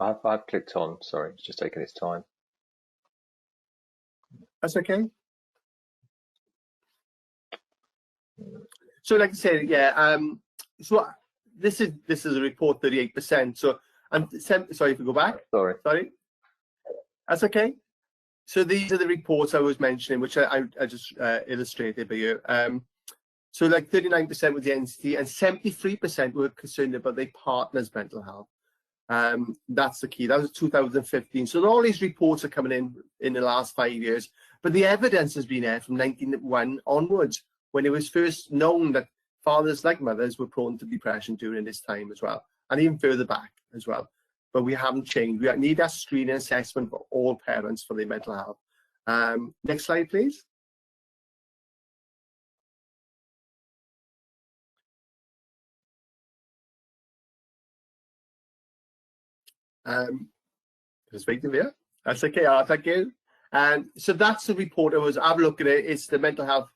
I've clicked on, sorry, it's just taking its time. That's okay. So like I said, yeah, so this is a report 38%. So sorry if we go back. Sorry. That's okay. So these are the reports I was mentioning, which I just illustrated by you. So like 39% with the NCT and 73% were concerned about their partner's mental health. That's the key. That was 2015. So all these reports are coming in the last 5 years, but the evidence has been there from 1991 onwards, when it was first known that fathers like mothers were prone to depression during this time as well, and even further back as well. But we haven't changed. We need that screening assessment for all parents for their mental health. Next slide, please. Just wait to hear. That's okay. Thank you. And so that's the report. I've looked at it. It's the Mental Health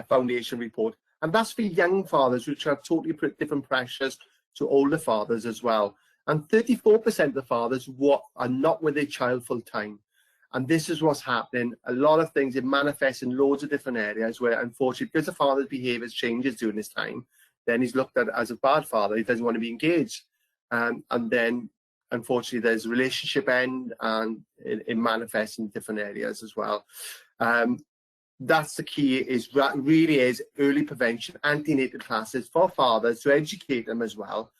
Foundation report, and that's for young fathers, which have totally different pressures to older fathers as well. And 34% of the fathers are not with their child full time, and this is what's happening. A lot of things, it manifests in loads of different areas where, unfortunately, because the father's behaviour changes during this time, then he's looked at as a bad father. He doesn't want to be engaged, and then unfortunately there's a relationship end, and it manifests in different areas as well. That's the key, really is early prevention, antenatal classes for fathers to educate them as well,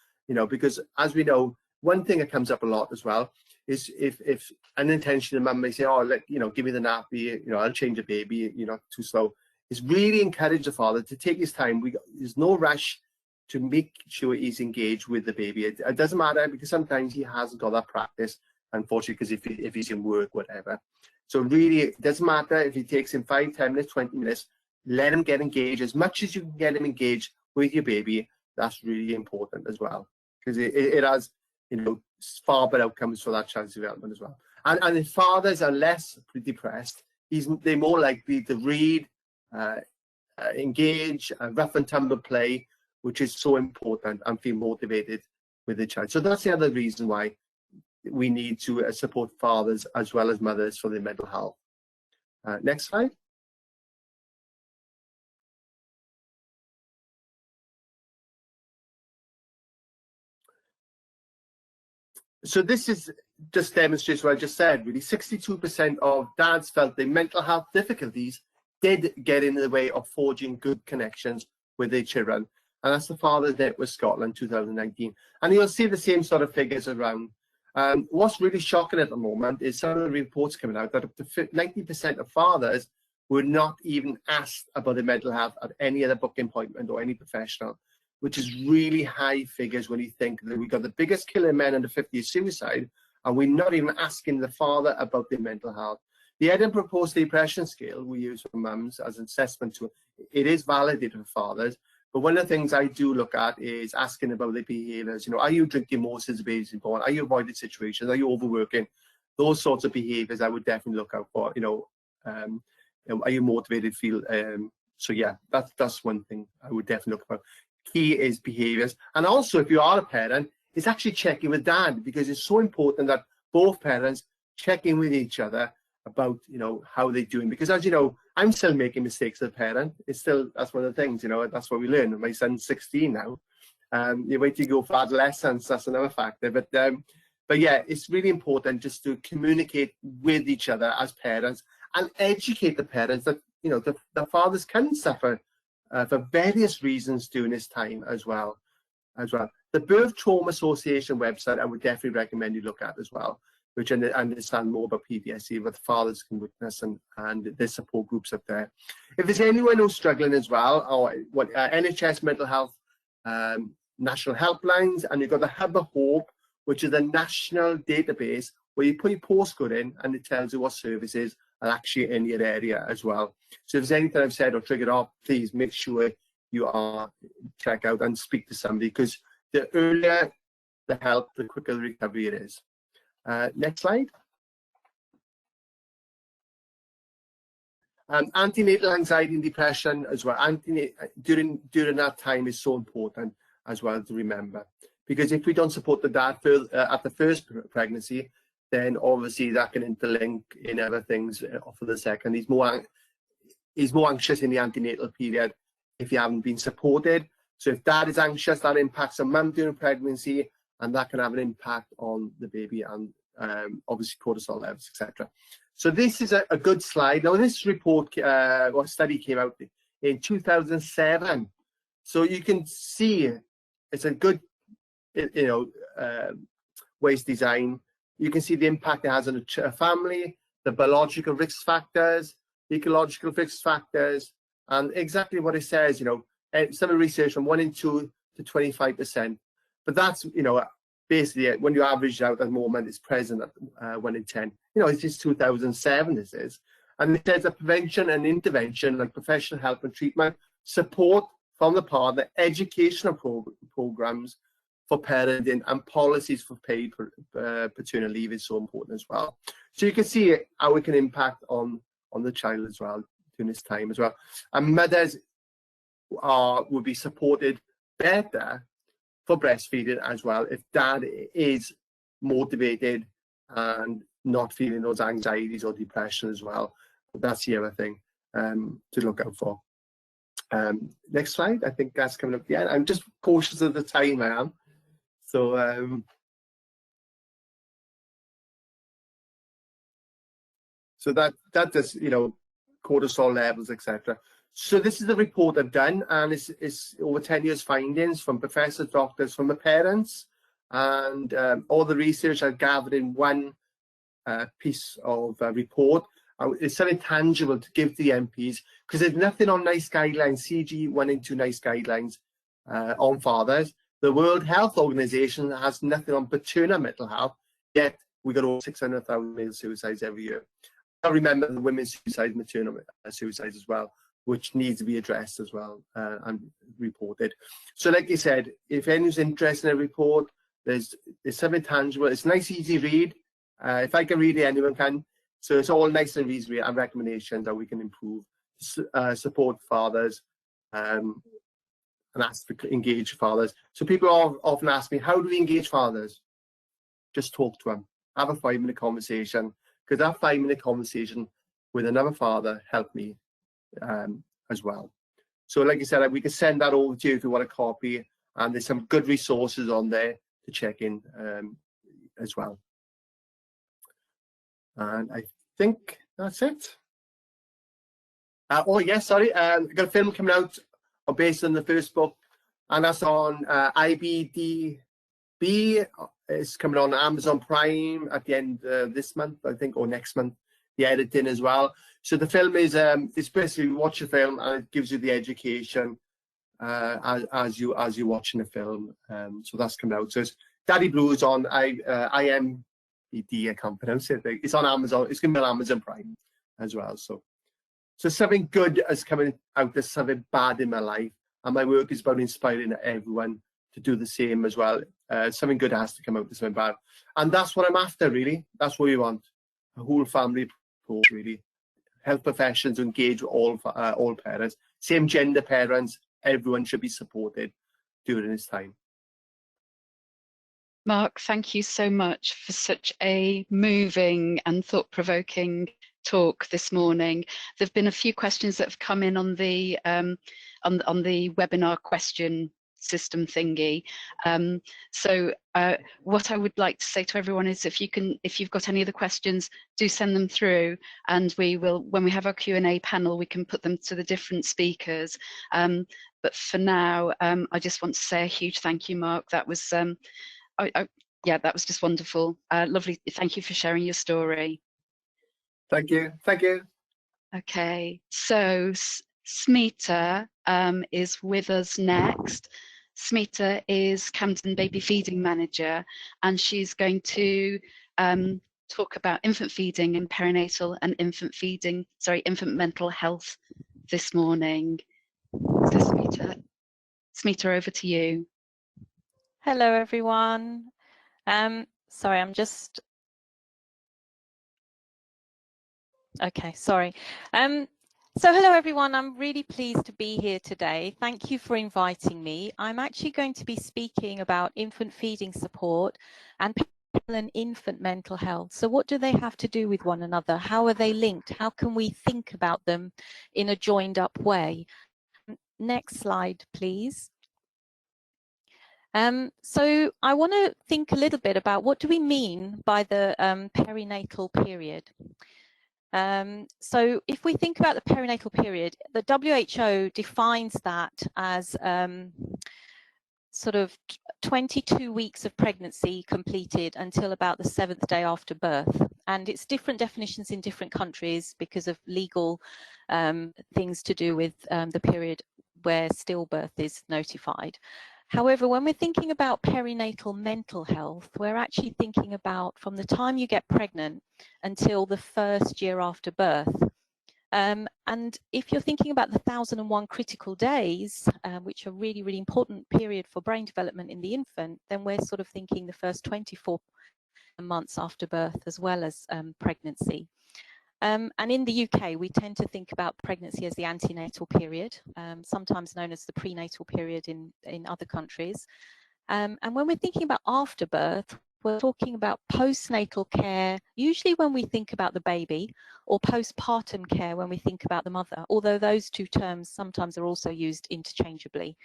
because as we know, one thing that comes up a lot as well is if unintentionally the mum may say, oh, give me the nappy, I'll change the baby, too slow. It's really encourage the father to take his time. There's no rush to make sure he's engaged with the baby. It doesn't matter, because sometimes he hasn't got that practice, unfortunately, because if he's in work, whatever. So really, it doesn't matter if it takes him 5, 10 minutes, 20 minutes, let him get engaged. As much as you can get him engaged with your baby, that's really important as well, because it has, far better outcomes for that child's development as well. And if fathers are less depressed, they're more likely to read, engage, rough and tumble play, which is so important, and feel motivated with the child. So that's the other reason why we need to support fathers as well as mothers for their mental health. Next slide. So this is just demonstrates what I just said, really. 62% of dads felt their mental health difficulties did get in the way of forging good connections with their children. And that's the Father's Network Scotland 2019. And you'll see the same sort of figures around. What's really shocking at the moment is some of the reports coming out that up to 90% of fathers were not even asked about their mental health at any other booking appointment or any professional, which is really high figures when you think that we've got the biggest killer in men under 50 is suicide, and we're not even asking the father about their mental health. The Edinburgh Post-Depression Scale we use for mums as an assessment tool, it is validated for fathers, but one of the things I do look at is asking about their behaviours. You know, are you drinking more since the baby's born? Are you avoiding situations? Are you overworking? Those sorts of behaviours I would definitely look out for. You know, are you motivated? So yeah, that's one thing I would definitely look for. Key is behaviours, and also if you are a parent, it's actually checking with dad, because it's so important that both parents check in with each other about, you know, how they're doing, because as you know, I'm still making mistakes as a parent. It's still, that's one of the things, you know, that's what we learn. My son's 16 now. You wait to go for adolescence, that's another factor, but yeah, it's really important just to communicate with each other as parents and educate the parents that, you know, the fathers can suffer for various reasons during this time as well. The Birth Trauma Association website I would definitely recommend you look at as well, which understand more about PTSD, what the fathers can witness, and there's support groups up there. If there's anyone who's struggling as well, or what NHS mental health national helplines, and you've got the Hub of Hope, which is a national database where you put your postcode in and it tells you what services are actually in your area as well. So if there's anything I've said or triggered off, please make sure you are check out and speak to somebody, because the earlier the help, the quicker the recovery it is. Next slide. Antenatal anxiety and depression as well. During that time is so important as well to remember, because if we don't support the dad at the first pregnancy, then obviously that can interlink in other things for the second. He's more anxious in the antenatal period if you haven't been supported. So if dad is anxious, that impacts a mum during pregnancy, and that can have an impact on the baby and obviously cortisol levels, etc. So this is a good slide. Now this report or study came out in 2007. So you can see it's a good, you know, waste design. You can see the impact it has on a family, the biological risk factors, ecological risk factors, and exactly what it says, you know, some research from 1 in 2 to 25%. But that's, you know, basically when you average out at the moment, it's present at 1 in 10. You know, it's just 2007, this is. And it says that prevention and intervention, like professional help and treatment, support from the partner, educational programs for parenting, and policies for paid paternal leave is so important as well. So you can see how it can impact on the child as well during this time as well. And mothers will be supported better for breastfeeding as well if dad is motivated and not feeling those anxieties or depression as well. That's the other thing to look out for. Next slide. I think that's coming up at the end. I'm just cautious of the time, I am. So so that does, you know, cortisol levels, etc. So this is the report I've done, and it's over 10 years findings from professors, doctors, from the parents, and all the research I've gathered in one piece of report. It's something tangible to give to the MPs, because there's nothing on NICE guidelines, CG 1 and 2 NICE guidelines on fathers. The World Health Organization has nothing on paternal mental health, yet we got over 600,000 male suicides every year. I remember the women's suicides, maternal suicides as well, which needs to be addressed as well and reported. So like you said, if anyone's interested in a report, there's something tangible. It's nice, easy read. If I can read it, anyone can. So it's all nice and easy and recommendations that we can improve, support fathers, and ask for engage fathers. So people often ask me, how do we engage fathers? Just talk to them. Have a 5-minute conversation, because that 5-minute conversation with another father helped me as well. So like I said, we can send that over to you if you want a copy, and there's some good resources on there to check in as well. And I think that's it. Oh yes, sorry, I've got a film coming out based on the first book, and that's on IBDB. It's coming on Amazon Prime at the end of this month, I think, or next month. The editing as well. So the film is it's basically you watch the film and it gives you the education as you're watching the film. So that's coming out. So it's Daddy Blues on IMDb. I can't pronounce it. It's on Amazon. It's going to be on Amazon Prime as well. So something good is coming out. There's something bad in my life, and my work is about inspiring everyone to do the same as well. Something good has to come out of something bad, and that's what I'm after. Really, that's what we want. A whole family approach, really. Health professions engage all parents, same gender parents. Everyone should be supported during this time. Mark, thank you so much for such a moving and thought-provoking talk this morning. There have been a few questions that have come in on the webinar question system thingy. So what I would like to say to everyone is, if you've got any other questions, do send them through, and we will, when we have our Q&A panel, we can put them to the different speakers. But for now, I just want to say a huge thank you, Mark. That was yeah, that was just wonderful. Lovely. Thank you for sharing your story. Thank you. Thank you. Okay, so Smita is with us next. Smita is Camden Baby Feeding Manager, and she's going to talk about infant feeding and perinatal and infant mental health this morning. So Smita, over to you. Hello, everyone. Sorry, I'm just... Okay, sorry. So hello, everyone. I'm really pleased to be here today. Thank you for inviting me. I'm actually going to be speaking about infant feeding support and infant mental health. So what do they have to do with one another? How are they linked? How can we think about them in a joined up way? Next slide, please. So I want to think a little bit about what do we mean by the perinatal period. So if we think about the perinatal period, the WHO defines that as sort of 22 weeks of pregnancy completed until about the 7th day after birth. And it's different definitions in different countries because of legal things to do with the period where stillbirth is notified. However, when we're thinking about perinatal mental health, we're actually thinking about from the time you get pregnant until the 1st year after birth. And if you're thinking about the 1001 critical days, which are really, really important period for brain development in the infant, then we're sort of thinking the first 24 months after birth as well as pregnancy. And in the UK, we tend to think about pregnancy as the antenatal period, sometimes known as the prenatal period in other countries. And when we're thinking about after birth, we're talking about postnatal care, usually when we think about the baby, or postpartum care when we think about the mother, although those two terms sometimes are also used interchangeably.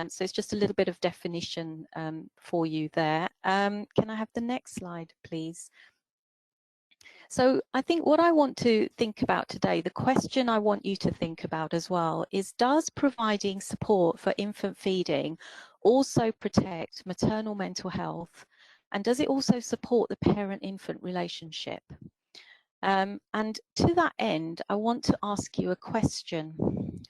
So it's just a little bit of definition for you there. Can I have the next slide, please? So I think what I want to think about today, the question I want you to think about as well, is does providing support for infant feeding also protect maternal mental health? And does it also support the parent-infant relationship? And to that end, I want to ask you a question,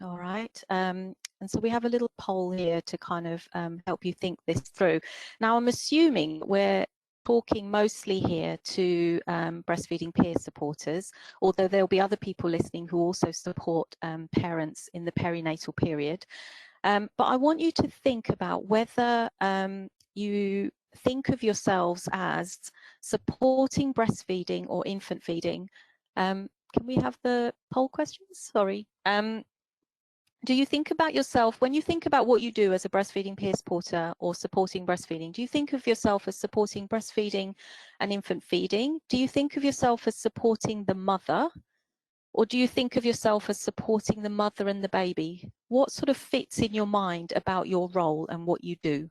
all right? And so we have a little poll here to kind of help you think this through. Now, I'm assuming we're talking mostly here to breastfeeding peer supporters, although there'll be other people listening who also support parents in the perinatal period. But I want you to think about whether you think think of yourselves as supporting breastfeeding or infant feeding? Can we have the poll questions? Sorry. Do you think about yourself, when you think about what you do as a breastfeeding peer supporter or supporting breastfeeding, do you think of yourself as supporting breastfeeding and infant feeding? Do you think of yourself as supporting the mother? Or do you think of yourself as supporting the mother and the baby? What sort of fits in your mind about your role and what you do?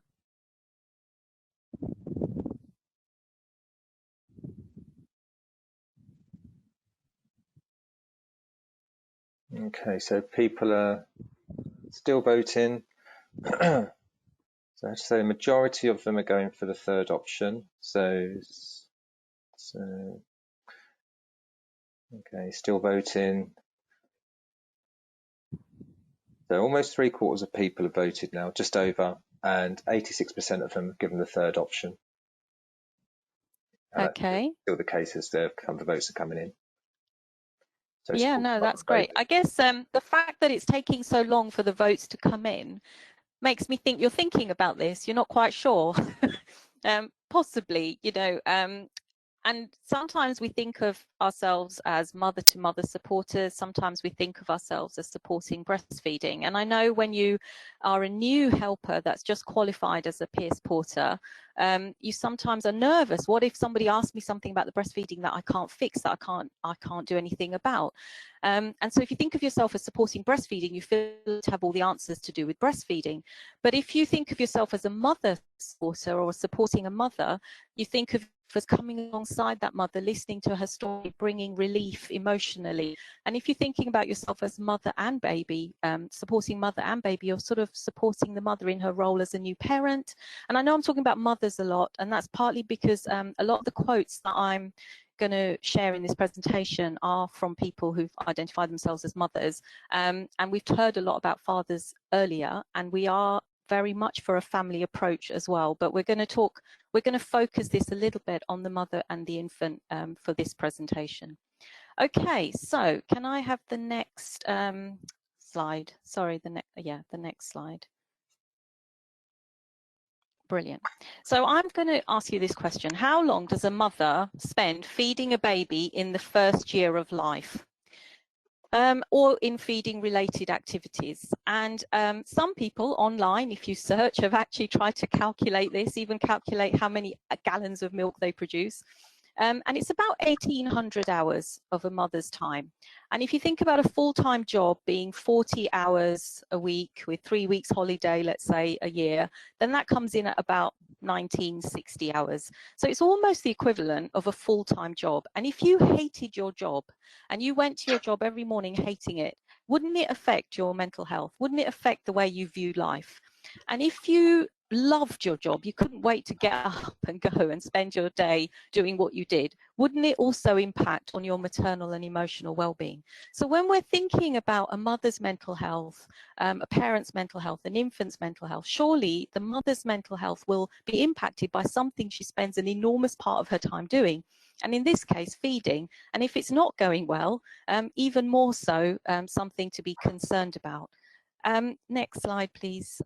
Okay, so people are still voting. So I'd say the majority of them are going for the third option. So okay, still voting. So almost 3/4 of people have voted now, just over, and 86% of them have given the third option. And okay. that's still the case as the votes are coming in. So yeah, no, that's great. I guess the fact that it's taking so long for the votes to come in makes me think you're thinking about this. You're not quite sure. Possibly, you know, and sometimes we think of ourselves as mother-to-mother supporters. Sometimes we think of ourselves as supporting breastfeeding. And I know when you are a new helper that's just qualified as a peer supporter, you sometimes are nervous. What if somebody asks me something about the breastfeeding that I can't fix, that I can't do anything about? And so if you think of yourself as supporting breastfeeding, you feel to have all the answers to do with breastfeeding. But if you think of yourself as a mother supporter or supporting a mother, you think of as coming alongside that mother, listening to her story, bringing relief emotionally. And if you're thinking about yourself as mother and baby, supporting mother and baby, you're sort of supporting the mother in her role as a new parent. And I know I'm talking about mothers a lot, and that's partly because a lot of the quotes that I'm going to share in this presentation are from people who've identified themselves as mothers. And we've heard a lot about fathers earlier, and we are very much for a family approach as well, but we're going to focus this a little bit on the mother and the infant for this presentation. Okay, so can I have the next slide? Sorry, the next slide. Brilliant. So I'm going to ask you this question. How long does a mother spend feeding a baby in the first year of life? Or in feeding related activities? And some people online, if you search, have actually tried to calculate this, even calculate how many gallons of milk they produce. And it's about 1,800 hours of a mother's time. And if you think about a full-time job being 40 hours a week with 3 weeks holiday, let's say a year, then that comes in at about 1960 hours. So it's almost the equivalent of a full-time job. And if you hated your job and you went to your job every morning hating it, wouldn't it affect your mental health? Wouldn't it affect the way you view life? And if you loved your job, you couldn't wait to get up and go and spend your day doing what you did, wouldn't it also impact on your maternal and emotional well-being? So when we're thinking about a mother's mental health, a parent's mental health, an infant's mental health, surely the mother's mental health will be impacted by something she spends an enormous part of her time doing, and in this case feeding. And if it's not going well, even more so, something to be concerned about. Next slide, please.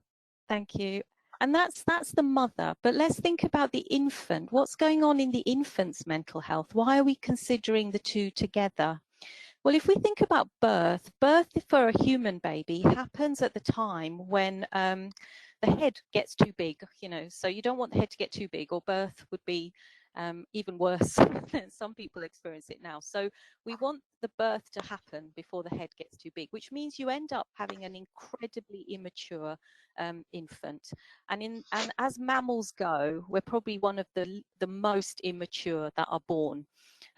Thank you. And that's the mother, but let's think about the infant. What's going on in the infant's mental health? Why are we considering the two together? Well, if we think about birth for a human baby happens at the time when the head gets too big, you know, so you don't want the head to get too big, or birth would be even worse. Some people experience it now. So we want the birth to happen before the head gets too big, which means you end up having an incredibly immature infant. And as mammals go, we're probably one of the most immature that are born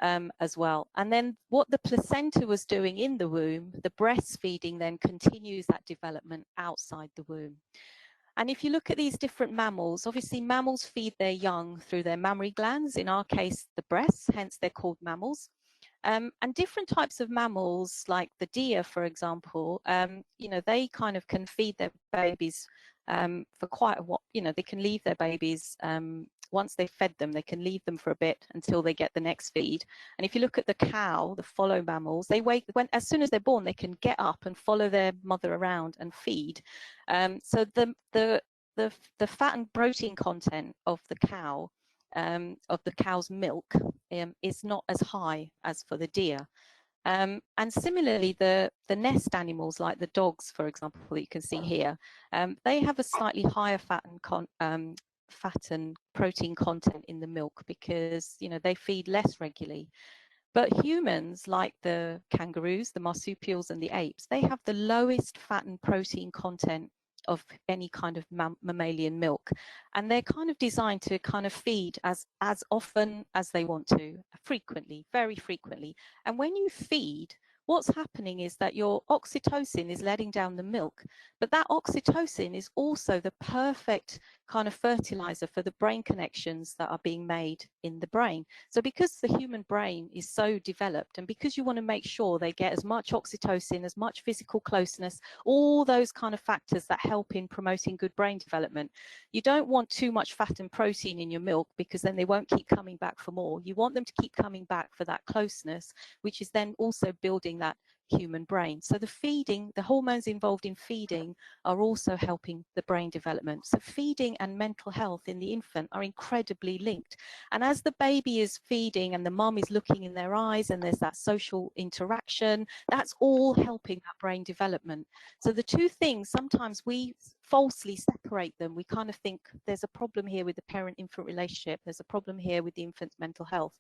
as well. And then what the placenta was doing in the womb, the breastfeeding then continues that development outside the womb. And if you look at these different mammals, obviously mammals feed their young through their mammary glands, in our case the breasts, hence they're called mammals. And different types of mammals, like the deer, for example, you know, they kind of can feed their babies for quite a while. You know, they can leave their babies, once they've fed them, they can leave them for a bit until they get the next feed. And if you look at the cow, the follow mammals, they wait, as soon as they're born, they can get up and follow their mother around and feed. So the fat and protein content of the cow of the cow's milk is not as high as for the deer. And similarly, the nest animals, like the dogs, for example, that you can see here, they have a slightly higher fat and protein content in the milk because, you know, they feed less regularly. But humans, like the kangaroos, the marsupials, and the apes, they have the lowest fat and protein content of any kind of mammalian milk, and they're kind of designed to kind of feed as often as they want to, frequently, very frequently. And when you feed, what's happening is that your oxytocin is letting down the milk, but that oxytocin is also the perfect kind of fertilizer for the brain connections that are being made in the brain. So because the human brain is so developed, and because you want to make sure they get as much oxytocin, as much physical closeness, all those kind of factors that help in promoting good brain development, you don't want too much fat and protein in your milk, because then they won't keep coming back for more. You want them to keep coming back for that closeness, which is then also building that human brain. So the feeding, the hormones involved in feeding are also helping the brain development. So feeding and mental health in the infant are incredibly linked. And as the baby is feeding and the mum is looking in their eyes and there's that social interaction, that's all helping that brain development. So the two things, sometimes we falsely separate them. We kind of think there's a problem here with the parent-infant relationship, there's a problem here with the infant's mental health.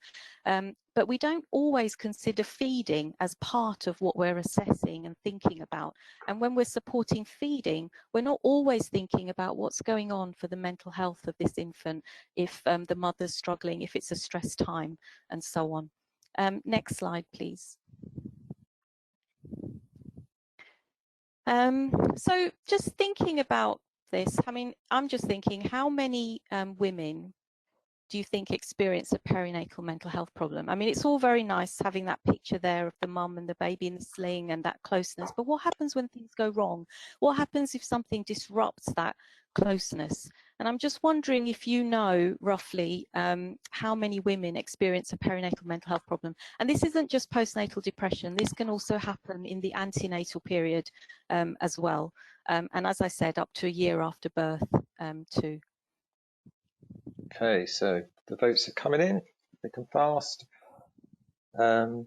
But we don't always consider feeding as part of what we're assessing and thinking about. And when we're supporting feeding, we're not always thinking about what's going on for the mental health of this infant, if the mother's struggling, if it's a stress time, and so on. Next slide, please. So just thinking about this, I mean, I'm just thinking, how many women do you think experience a perinatal mental health problem? I mean, it's all very nice having that picture there of the mum and the baby in the sling and that closeness, but what happens when things go wrong? What happens if something disrupts that closeness? And I'm just wondering if you know roughly how many women experience a perinatal mental health problem. And this isn't just postnatal depression, this can also happen in the antenatal period as well. And as I said, up to a year after birth too. Okay, so the votes are coming in thick and fast. Okay,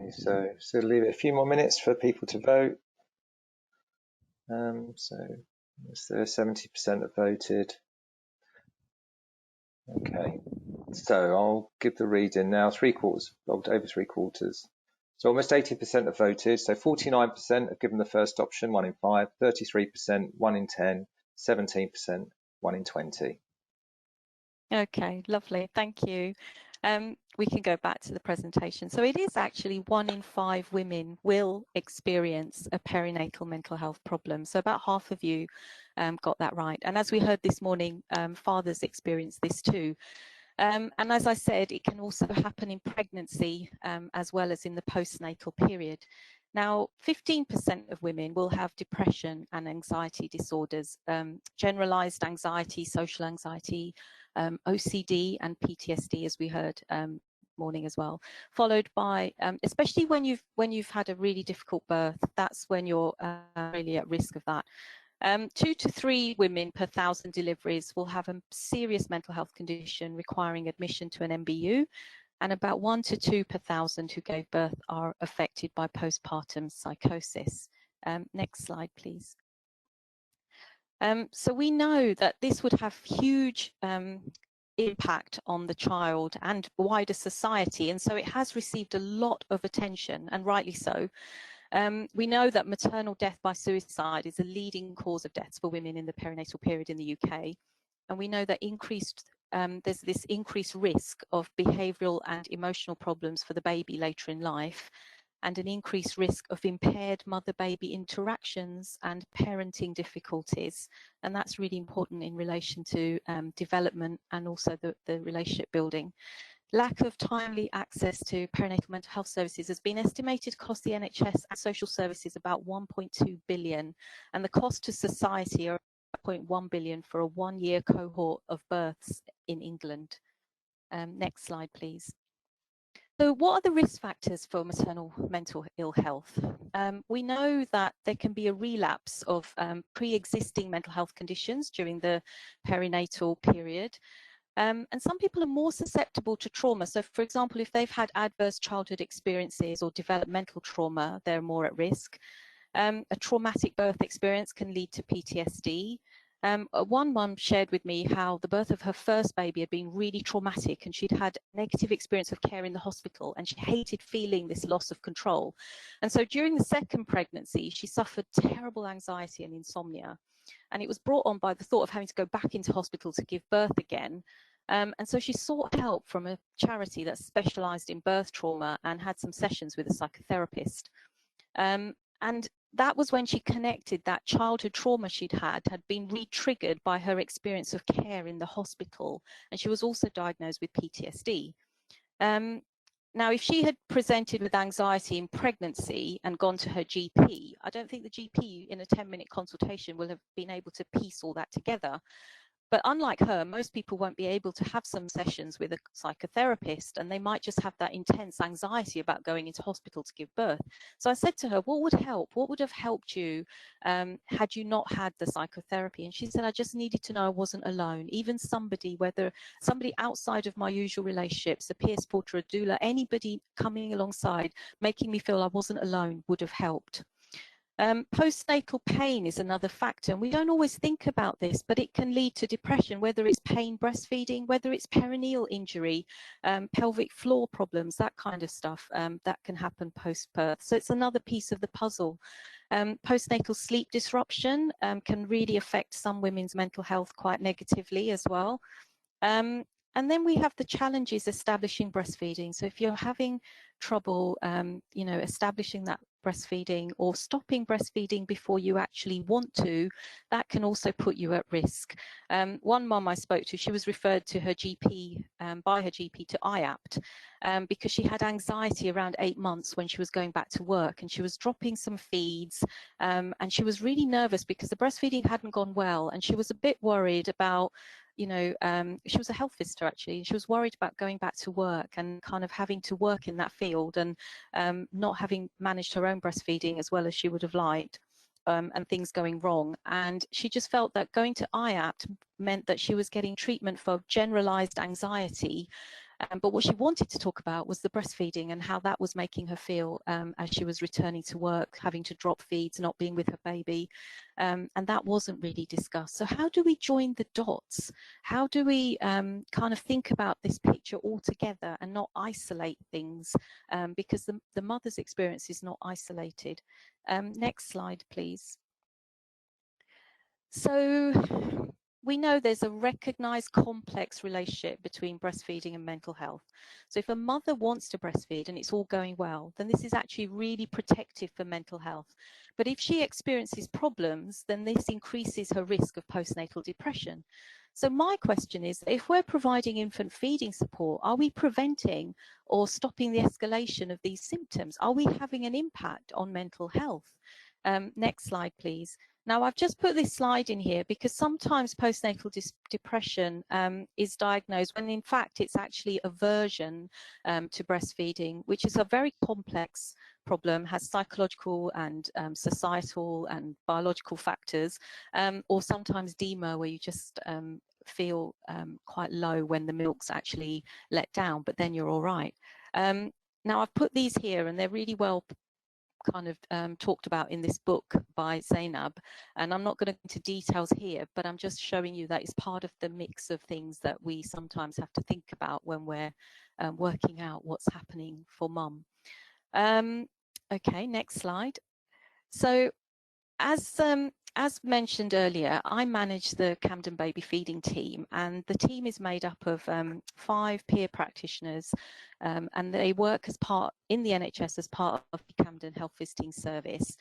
so leave it a few more minutes for people to vote. So 70% have voted. Okay, so I'll give the reading now. Over three quarters. So almost 80% have voted. So 49% have given the first option, 1 in 5, 33%, 1 in 10, 17%, 1 in 20. Okay, lovely, thank you. We can go back to the presentation. So it is actually 1 in 5 women will experience a perinatal mental health problem. So about half of you got that right. And as we heard this morning, fathers experience this too. And as I said, it can also happen in pregnancy as well as in the postnatal period. Now, 15% of women will have depression and anxiety disorders, generalized anxiety, social anxiety, OCD and PTSD, as we heard morning as well, followed by, especially when you've had a really difficult birth, that's when you're really at risk of that. 2 to 3 women per 1,000 deliveries will have a serious mental health condition requiring admission to an MBU, and about 1 to 2 per 1,000 who gave birth are affected by postpartum psychosis. Next slide, please. So we know that this would have huge impact on the child and wider society, and so it has received a lot of attention, and rightly so. We know that maternal death by suicide is a leading cause of deaths for women in the perinatal period in the UK, and we know that there's this increased risk of behavioural and emotional problems for the baby later in life, and an increased risk of impaired mother-baby interactions and parenting difficulties. And that's really important in relation to development and also the relationship building. Lack of timely access to perinatal mental health services has been estimated to cost the NHS and social services about 1.2 billion, and the cost to society are 0.1 billion for a 1-year cohort of births in England. Next slide, please. So what are the risk factors for maternal mental ill health? We know that there can be a relapse of pre-existing mental health conditions during the perinatal period. And some people are more susceptible to trauma. So, for example, if they've had adverse childhood experiences or developmental trauma, they're more at risk. A traumatic birth experience can lead to PTSD. One mum shared with me how the birth of her first baby had been really traumatic, and she'd had a negative experience of care in the hospital, and she hated feeling this loss of control. And so during the second pregnancy, she suffered terrible anxiety and insomnia. And it was brought on by the thought of having to go back into hospital to give birth again. And so she sought help from a charity that specialised in birth trauma and had some sessions with a psychotherapist. And that was when she connected that childhood trauma she'd had been re-triggered by her experience of care in the hospital. And she was also diagnosed with PTSD. Now, if she had presented with anxiety in pregnancy and gone to her GP, I don't think the GP in a 10-minute consultation will have been able to piece all that together. But unlike her, most people won't be able to have some sessions with a psychotherapist, and they might just have that intense anxiety about going into hospital to give birth. So I said to her, what would help? What would have helped you had you not had the psychotherapy? And she said, I just needed to know I wasn't alone. Even somebody, whether somebody outside of my usual relationships, a peer supporter, a doula, anybody coming alongside, making me feel I wasn't alone would have helped. Postnatal pain is another factor, and we don't always think about this, but it can lead to depression, whether it's pain breastfeeding, whether it's perineal injury, pelvic floor problems, that kind of stuff that can happen post-birth. So it's another piece of the puzzle. Postnatal sleep disruption can really affect some women's mental health quite negatively as well. And then we have the challenges establishing breastfeeding. So if you're having trouble, establishing that breastfeeding or stopping breastfeeding before you actually want to, that can also put you at risk. One mum I spoke to, she was referred to her GP, by her GP to IAPT, because she had anxiety around 8 months when she was going back to work, and she was dropping some feeds, and she was really nervous because the breastfeeding hadn't gone well, and she was a bit worried about, she was a health visitor actually. She was worried about going back to work and kind of having to work in that field, and not having managed her own breastfeeding as well as she would have liked, and things going wrong. And she just felt that going to IAPT meant that she was getting treatment for generalized anxiety. But what she wanted to talk about was the breastfeeding and how that was making her feel as she was returning to work, having to drop feeds, not being with her baby. And that wasn't really discussed. So how do we join the dots? How do we kind of think about this picture all together and not isolate things? Because the mother's experience is not isolated. Next slide, please. So we know there's a recognized complex relationship between breastfeeding and mental health. So if a mother wants to breastfeed and it's all going well, then this is actually really protective for mental health. But if she experiences problems, then this increases her risk of postnatal depression. So my question is, if we're providing infant feeding support, are we preventing or stopping the escalation of these symptoms? Are we having an impact on mental health? Next slide, please. Now, I've just put this slide in here because sometimes postnatal depression is diagnosed when in fact it's actually aversion to breastfeeding, which is a very complex problem, has psychological and societal and biological factors, or sometimes DEMA, where you just feel quite low when the milk's actually let down, but then you're all right. Now, I've put these here and they're really well kind of talked about in this book by Zainab, and I'm not going to go into details here, but I'm just showing you that it's part of the mix of things that we sometimes have to think about when we're working out what's happening for mum. Okay, next slide. So as mentioned earlier, I manage the Camden Baby Feeding team, and the team is made up of 5 peer practitioners, and they work as part in the NHS as part of the Camden Health Visiting Service.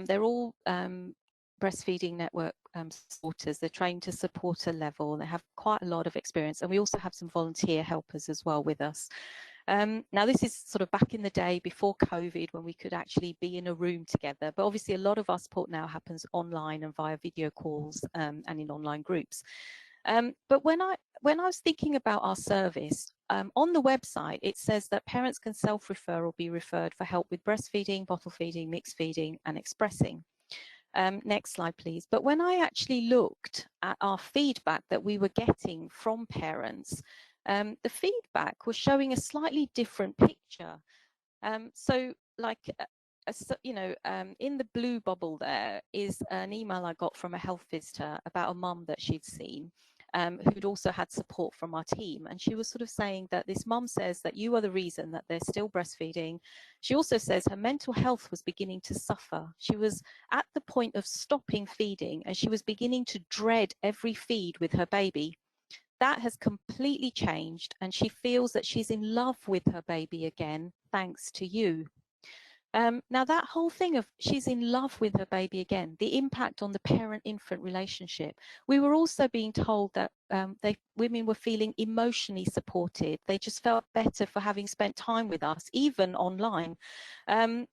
They're all Breastfeeding Network supporters. They're trained to supporter level. They have quite a lot of experience, and we also have some volunteer helpers as well with us. Now, this is sort of back in the day before COVID, when we could actually be in a room together. But obviously, a lot of our support now happens online and via video calls and in online groups. But when I was thinking about our service, on the website, it says that parents can self-refer or be referred for help with breastfeeding, bottle feeding, mixed feeding, and expressing. Next slide, please. But when I actually looked at our feedback that we were getting from parents, the feedback was showing a slightly different picture. So like, in the blue bubble there is an email I got from a health visitor about a mum that she'd seen, who'd also had support from our team. And she was sort of saying that this mum says that you are the reason that they're still breastfeeding. She also says her mental health was beginning to suffer. She was at the point of stopping feeding and she was beginning to dread every feed with her baby. That has completely changed and she feels that she's in love with her baby again, thanks to you. Now that whole thing of she's in love with her baby again, the impact on the parent-infant relationship. We were also being told that women were feeling emotionally supported. They just felt better for having spent time with us, even online. And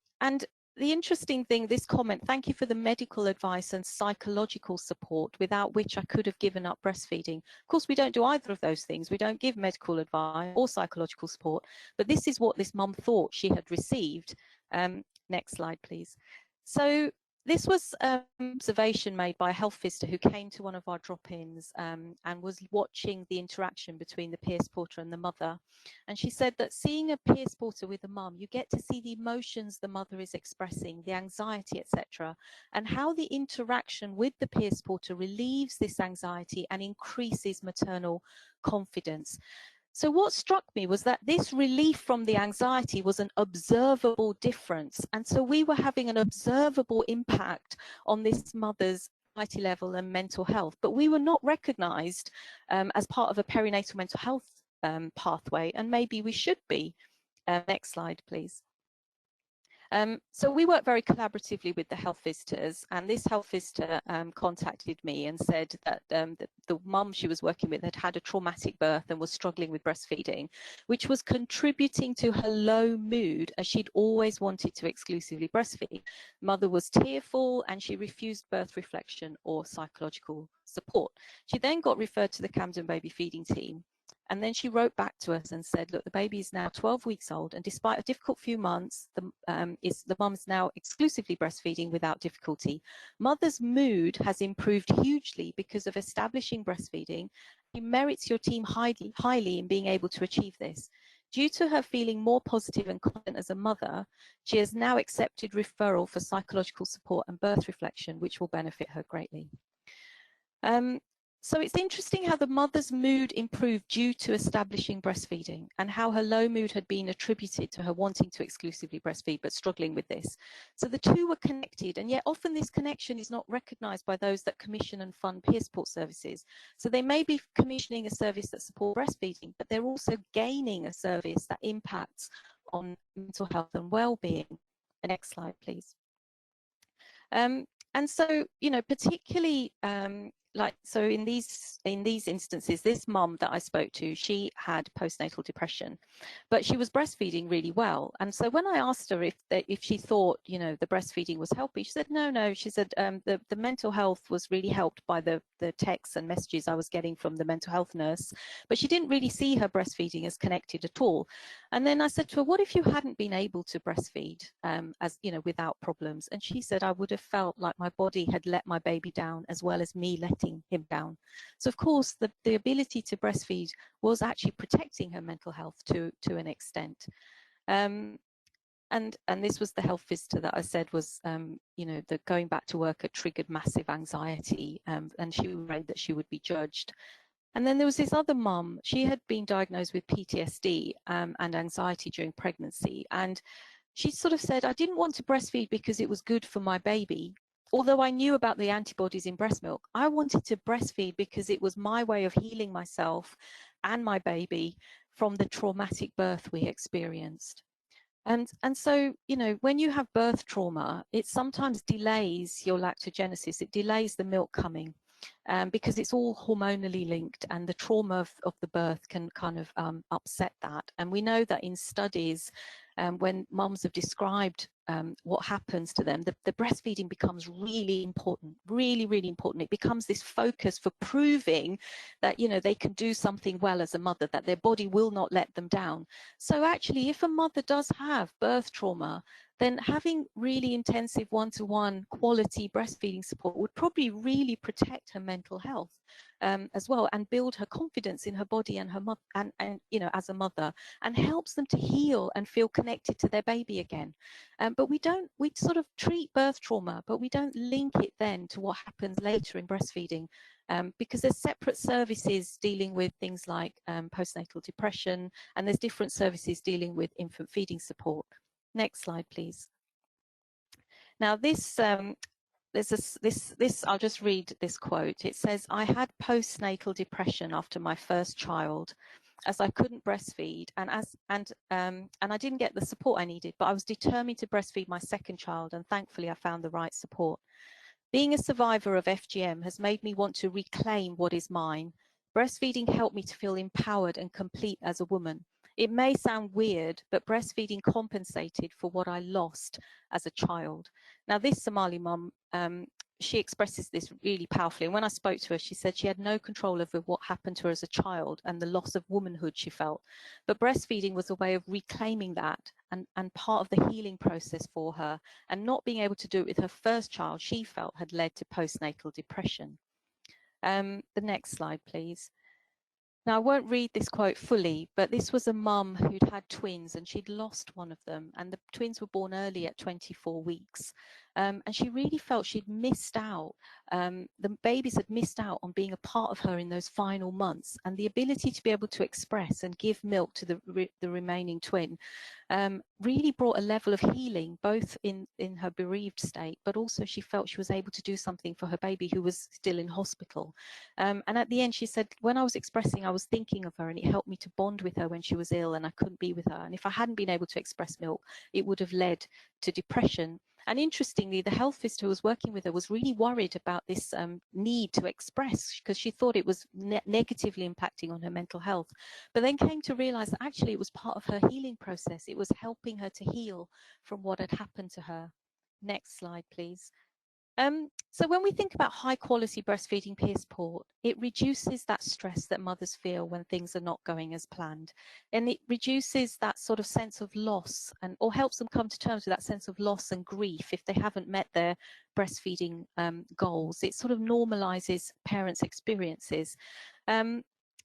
the interesting thing, this comment, thank you for the medical advice and psychological support without which I could have given up breastfeeding. Of course, we don't do either of those things. We don't give medical advice or psychological support, but this is what this mum thought she had received. Next slide, please. So this was an observation made by a health visitor who came to one of our drop-ins and was watching the interaction between the peer supporter and the mother. And she said that seeing a peer supporter with a mum, you get to see the emotions the mother is expressing, the anxiety, etc., and how the interaction with the peer supporter relieves this anxiety and increases maternal confidence. So what struck me was that this relief from the anxiety was an observable difference. And so we were having an observable impact on this mother's anxiety level and mental health, but we were not recognized as part of a perinatal mental health pathway, and maybe we should be. Next slide, please. So we work very collaboratively with the health visitors, and this health visitor contacted me and said that the mum she was working with had had a traumatic birth and was struggling with breastfeeding, which was contributing to her low mood, as she'd always wanted to exclusively breastfeed. Mother was tearful and she refused birth reflection or psychological support. She then got referred to the Camden Baby Feeding team. And then she wrote back to us and said, look, the baby is now 12 weeks old, and despite a difficult few months, the mum is now exclusively breastfeeding without difficulty. Mother's mood has improved hugely because of establishing breastfeeding. She merits your team highly in being able to achieve this. Due to her feeling more positive and confident as a mother, she has now accepted referral for psychological support and birth reflection, which will benefit her greatly. So it's interesting how the mother's mood improved due to establishing breastfeeding, and how her low mood had been attributed to her wanting to exclusively breastfeed but struggling with this. So the two were connected, and yet often this connection is not recognised by those that commission and fund peer support services. So they may be commissioning a service that supports breastfeeding, but they're also gaining a service that impacts on mental health and well-being. The next slide, please. And so, you know, particularly so in these instances, this mum that I spoke to, she had postnatal depression, but she was breastfeeding really well. And so when I asked her if she thought, you know, the breastfeeding was helping, she said no. She said the mental health was really helped by the texts and messages I was getting from the mental health nurse, but she didn't really see her breastfeeding as connected at all. And then I said to her, what if you hadn't been able to breastfeed as you know, without problems? And she said, I would have felt like my body had let my baby down as well as me letting him down. So of course the ability to breastfeed was actually protecting her mental health to an extent. And this was the health visitor that I said was you know, that going back to work had triggered massive anxiety, and she was worried that she would be judged. And then there was this other mum. She had been diagnosed with PTSD and anxiety during pregnancy, and she sort of said, I didn't want to breastfeed because it was good for my baby. Although I knew about the antibodies in breast milk, I wanted to breastfeed because it was my way of healing myself and my baby from the traumatic birth we experienced. And so, you know, when you have birth trauma, it sometimes delays your lactogenesis. It delays the milk coming because it's all hormonally linked, and the trauma of the birth can kind of upset that. And we know that in studies, when mums have described what happens to them, the breastfeeding becomes really important, really important. It becomes this focus for proving that, you know, they can do something well as a mother, that their body will not let them down. So actually, if a mother does have birth trauma, then having really intensive one-to-one quality breastfeeding support would probably really protect her mental health as well, and build her confidence in her body and her mother, and you know, as a mother, and helps them to heal and feel connected to their baby again. But we sort of treat birth trauma, but we don't link it then to what happens later in breastfeeding, because there's separate services dealing with things like postnatal depression, and there's different services dealing with infant feeding support. Next slide, please. Now this I'll just read this quote. It says, "I had postnatal depression after my first child, as I couldn't breastfeed, and I didn't get the support I needed, but I was determined to breastfeed my second child, and thankfully I found the right support. Being a survivor of FGM has made me want to reclaim what is mine. Breastfeeding helped me to feel empowered and complete as a woman. It may sound weird, but breastfeeding compensated for what I lost as a child." Now, this Somali mum, she expresses this really powerfully. And when I spoke to her, she said she had no control over what happened to her as a child and the loss of womanhood she felt. But breastfeeding was a way of reclaiming that, and part of the healing process for her. And not being able to do it with her first child, she felt had led to postnatal depression. The next slide, please. Now, I won't read this quote fully, but this was a mum who'd had twins, and she'd lost one of them, and the twins were born early at 24 weeks. And she really felt she'd missed out. The babies had missed out on being a part of her in those final months, and the ability to be able to express and give milk to the remaining twin really brought a level of healing, both in her bereaved state, but also she felt she was able to do something for her baby who was still in hospital. And at the end, she said, when I was expressing, I was thinking of her, and it helped me to bond with her when she was ill and I couldn't be with her. And if I hadn't been able to express milk, it would have led to depression. And interestingly, the health visitor who was working with her was really worried about this need to express, because she thought it was negatively impacting on her mental health. But then came to realize that actually it was part of her healing process. It was helping her to heal from what had happened to her. Next slide, please. So when we think about high quality breastfeeding peer support, it reduces that stress that mothers feel when things are not going as planned. And it reduces that sort of sense of loss, or helps them come to terms with that sense of loss and grief if they haven't met their breastfeeding goals. It sort of normalizes parents' experiences.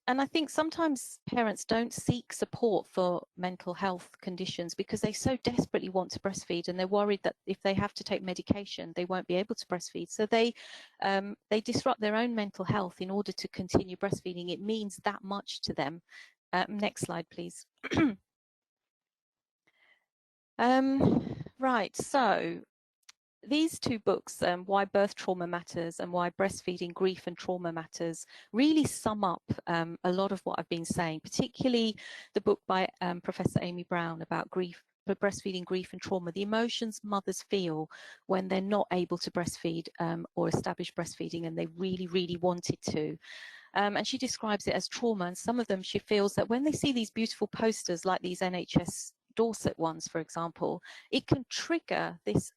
And I think sometimes parents don't seek support for mental health conditions because they so desperately want to breastfeed, and they're worried that if they have to take medication, they won't be able to breastfeed. So they disrupt their own mental health in order to continue breastfeeding. It means that much to them. Next slide, please. Right, so these two books, Why Birth Trauma Matters and Why Breastfeeding Grief and Trauma Matters, really sum up a lot of what I've been saying, particularly the book by Professor Amy Brown about breastfeeding grief and trauma, the emotions mothers feel when they're not able to breastfeed or establish breastfeeding and they really, really wanted to. And she describes it as trauma, and some of them she feels that when they see these beautiful posters like these NHS Dorset ones, for example, it can trigger this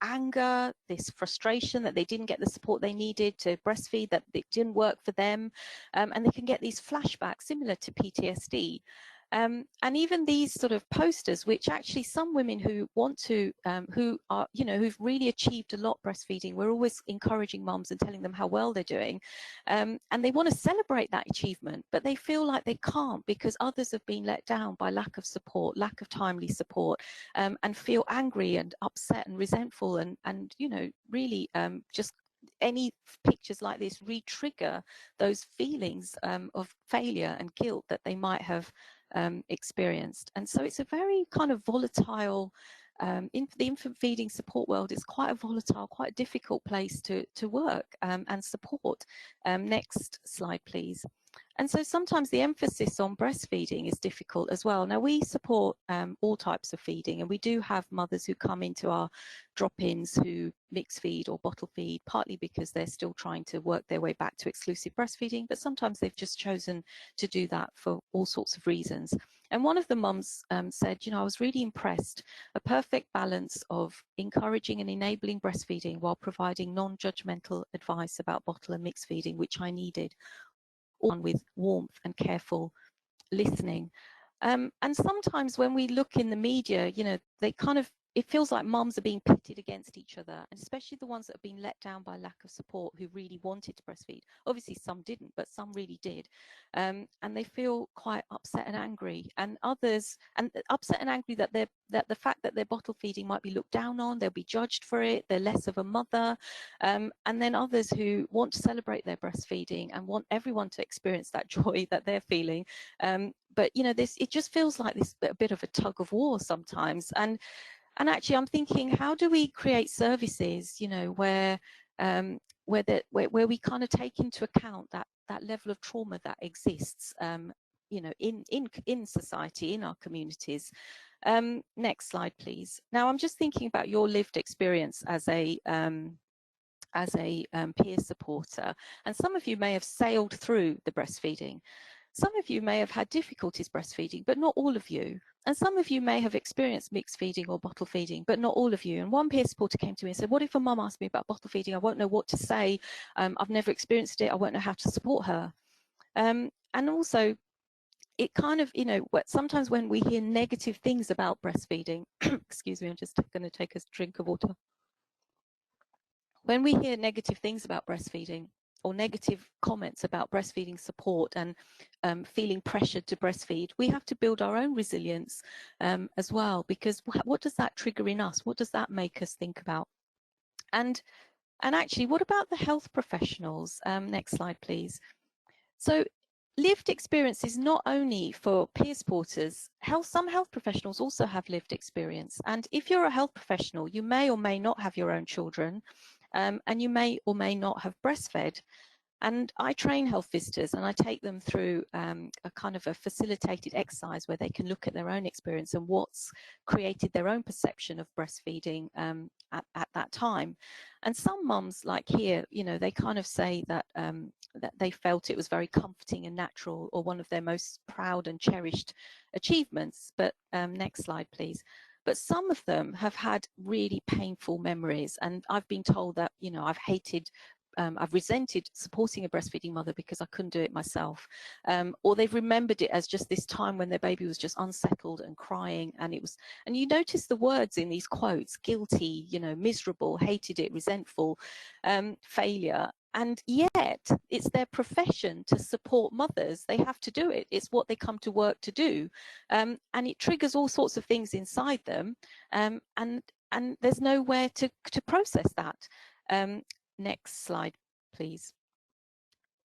anger, this frustration that they didn't get the support they needed to breastfeed, that it didn't work for them, and they can get these flashbacks similar to PTSD. And even these sort of posters, which actually some women who want to, who are, you know, who've really achieved a lot breastfeeding, we're always encouraging mums and telling them how well they're doing. And they want to celebrate that achievement, but they feel like they can't because others have been let down by lack of support, lack of timely support, and feel angry and upset and resentful and you know, really just any pictures like this re-trigger those feelings of failure and guilt that they might have experienced. And so it's a very kind of volatile, in the infant feeding support world, it's quite a volatile, quite a difficult place to work and support. Next slide, please. And so sometimes the emphasis on breastfeeding is difficult as well. Now, we support all types of feeding, and we do have mothers who come into our drop-ins who mix feed or bottle feed, partly because they're still trying to work their way back to exclusive breastfeeding, but sometimes they've just chosen to do that for all sorts of reasons. And one of the mums said, you know, I was really impressed, a perfect balance of encouraging and enabling breastfeeding while providing non-judgmental advice about bottle and mix feeding, which I needed, on with warmth and careful listening. And sometimes when we look in the media, you know, they kind of it feels like mums are being pitted against each other, and especially the ones that have been let down by lack of support, who really wanted to breastfeed. Obviously some didn't, but some really did, and they feel quite upset and angry, and others, and upset and angry that the fact that their bottle feeding might be looked down on, they'll be judged for it, they're less of a mother, and then others who want to celebrate their breastfeeding and want everyone to experience that joy that they're feeling. But you know, it just feels like this a bit of a tug of war sometimes. And actually, I'm thinking, how do we create services, you know, where we kind of take into account that level of trauma that exists, you know, in society, in our communities. Next slide, please. Now, I'm just thinking about your lived experience as a peer supporter, and some of you may have sailed through the breastfeeding. Some of you may have had difficulties breastfeeding, but not all of you. And some of you may have experienced mixed feeding or bottle feeding, but not all of you. And one peer supporter came to me and said, what if a mum asked me about bottle feeding? I won't know what to say. I've never experienced it. I won't know how to support her. And also, it kind of, you know, sometimes when we hear negative things about breastfeeding, excuse me, I'm just going to take a drink of water. When we hear negative things about breastfeeding, or negative comments about breastfeeding support and feeling pressured to breastfeed, we have to build our own resilience as well, because what does that trigger in us? What does that make us think about? And actually, what about the health professionals? Next slide, please. So lived experience is not only for peer supporters. Some health professionals also have lived experience. And if you're a health professional, you may or may not have your own children, and you may or may not have breastfed. And I train health visitors, and I take them through a kind of a facilitated exercise where they can look at their own experience and what's created their own perception of breastfeeding at that time. And some mums, like here, you know, they kind of say that that they felt it was very comforting and natural, or one of their most proud and cherished achievements. But next slide, please. But some of them have had really painful memories, and I've been told that, you know, I've resented supporting a breastfeeding mother because I couldn't do it myself, or they've remembered it as just this time when their baby was just unsettled and crying, and you notice the words in these quotes: guilty, you know, miserable, hated it, resentful, failure. And yet it's their profession to support mothers. They have to do it. It's what they come to work to do, and it triggers all sorts of things inside them, and there's nowhere to process that. Next slide, please.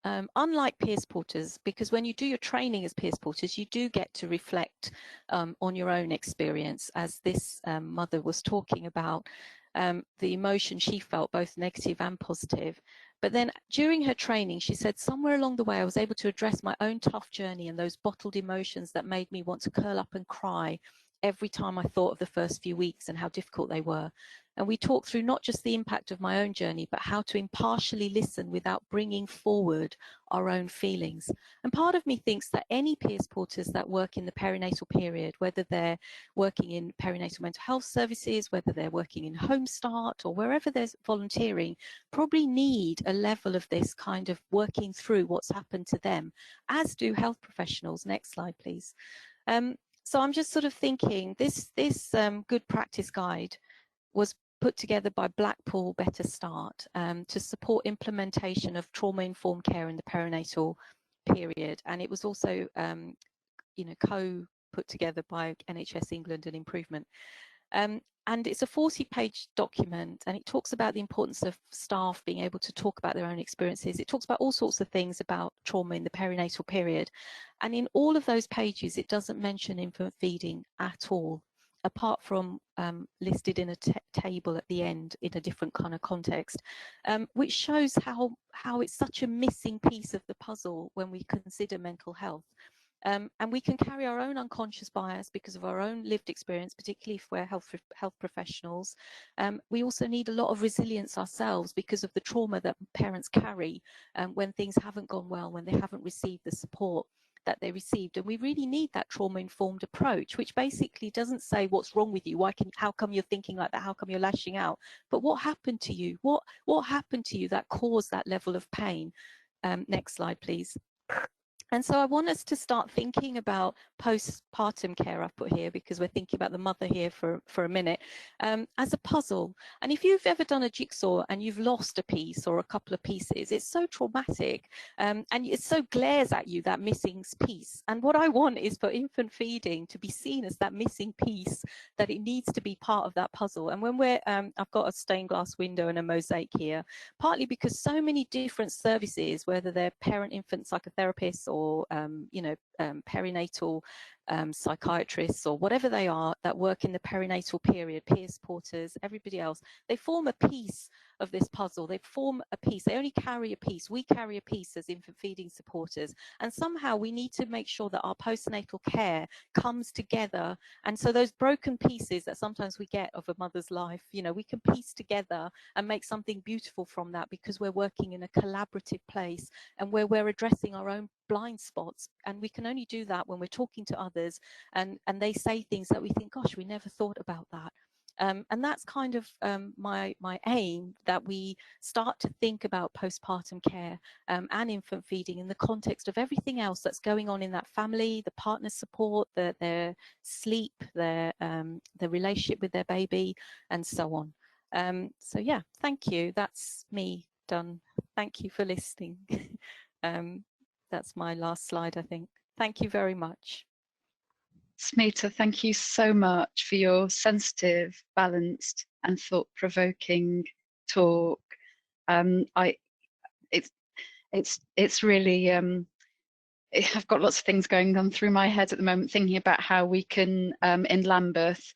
Unlike peer supporters, because when you do your training as peer supporters, you do get to reflect on your own experience, as this mother was talking about, the emotion she felt, both negative and positive. But then during her training, she said, somewhere along the way, I was able to address my own tough journey and those bottled emotions that made me want to curl up and cry every time I thought of the first few weeks and how difficult they were. And we talked through not just the impact of my own journey, but how to impartially listen without bringing forward our own feelings. And part of me thinks that any peer supporters that work in the perinatal period, whether they're working in perinatal mental health services, whether they're working in Home Start, or wherever there's volunteering, probably need a level of this kind of working through what's happened to them, as do health professionals. Next slide, please. So I'm just sort of thinking, this good practice guide was put together by Blackpool Better Start to support implementation of trauma-informed care in the perinatal period, and it was also, you know, co-put together by NHS England and Improvement. And it's a 40-page document, and it talks about the importance of staff being able to talk about their own experiences. It talks about all sorts of things about trauma in the perinatal period. And in all of those pages, it doesn't mention infant feeding at all, apart from listed in a table at the end in a different kind of context, which shows how it's such a missing piece of the puzzle when we consider mental health. And we can carry our own unconscious bias because of our own lived experience, particularly if we're health professionals. We also need a lot of resilience ourselves because of the trauma that parents carry when things haven't gone well, when they haven't received the support that they received. And we really need that trauma-informed approach, which basically doesn't say what's wrong with you, how come you're thinking like that, how come you're lashing out, but what happened to you, what happened to you that caused that level of pain. Next slide, please. And so I want us to start thinking about postpartum care, I've put here because we're thinking about the mother here for a minute, as a puzzle. And if you've ever done a jigsaw and you've lost a piece or a couple of pieces, it's so traumatic, and it so glares at you, that missing piece. And what I want is for infant feeding to be seen as that missing piece, that it needs to be part of that puzzle. And when we're, I've got a stained glass window and a mosaic here, partly because so many different services, whether they're parent-infant psychotherapists or perinatal psychiatrists or whatever they are that work in the perinatal period, peer supporters, everybody else, they form a piece of this puzzle. They form a piece. They only carry a piece. We carry a piece as infant feeding supporters. And somehow we need to make sure that our postnatal care comes together. And so those broken pieces that sometimes we get of a mother's life, we can piece together and make something beautiful from that, because we're working in a collaborative place and where we're addressing our own blind spots. And we can only do that when we're talking to others and they say things that we think, gosh, we never thought about that. And that's kind of my aim, that we start to think about postpartum care and infant feeding in the context of everything else that's going on in that family, the partner support, their sleep, their relationship with their baby, and so on. So yeah, thank you. That's me done. Thank you for listening. That's my last slide, I think. Thank you very much. Smita, thank you so much for your sensitive, balanced, and thought-provoking talk. It's really I've got lots of things going on through my head at the moment, thinking about how we can in Lambeth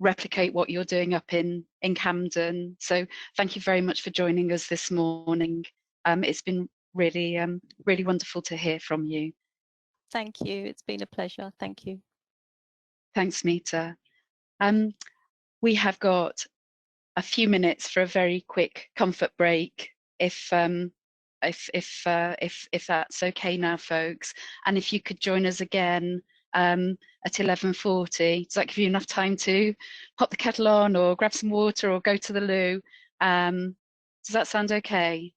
replicate what you're doing up in Camden. So thank you very much for joining us this morning. It's been really really wonderful to hear from you. Thank you. It's been a pleasure. Thank you. Thanks, Smita. We have got a few minutes for a very quick comfort break, if that's okay now, folks. And if you could join us again at 11:40, does that give you enough time to pop the kettle on or grab some water or go to the loo? Does that sound okay?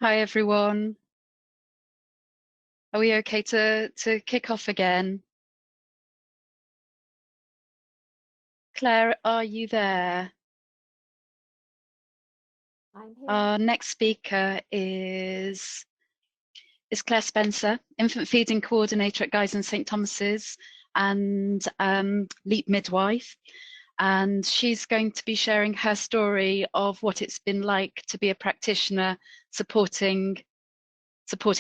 Hi everyone. Are we okay to kick off again? Claire, are you there? I'm here. Our next speaker is Claire Spencer, Infant Feeding Coordinator at Guy's and St Thomas's and Leap Midwife. And she's going to be sharing her story of what it's been like to be a practitioner supporting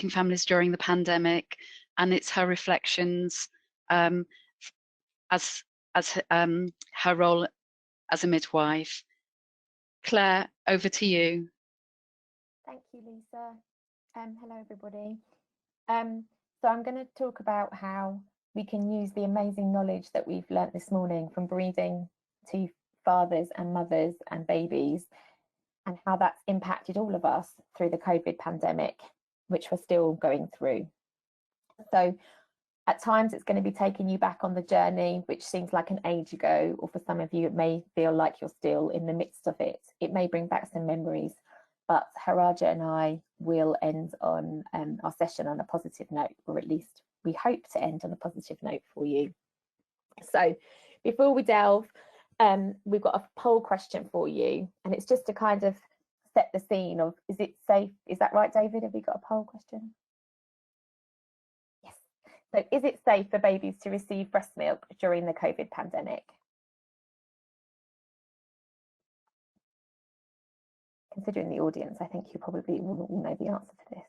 families during the pandemic, and it's her reflections as her role as a midwife. Claire, over to you. Thank you, Lisa. Hello, everybody. So I'm going to talk about how we can use the amazing knowledge that we've learnt this morning from breathing to fathers and mothers and babies, and how that's impacted all of us through the COVID pandemic, which we're still going through. So at times it's going to be taking you back on the journey, which seems like an age ago, or for some of you it may feel like you're still in the midst of it. It may bring back some memories, but Haraja and I will end on our session on a positive note, or at least we hope to end on a positive note for you. So before we delve, we've got a poll question for you, and it's just to kind of set the scene of, is it safe? Is that right, David? Have we got a poll question? Yes. So is it safe for babies to receive breast milk during the COVID pandemic? Considering the audience, I think you probably will all know the answer to this.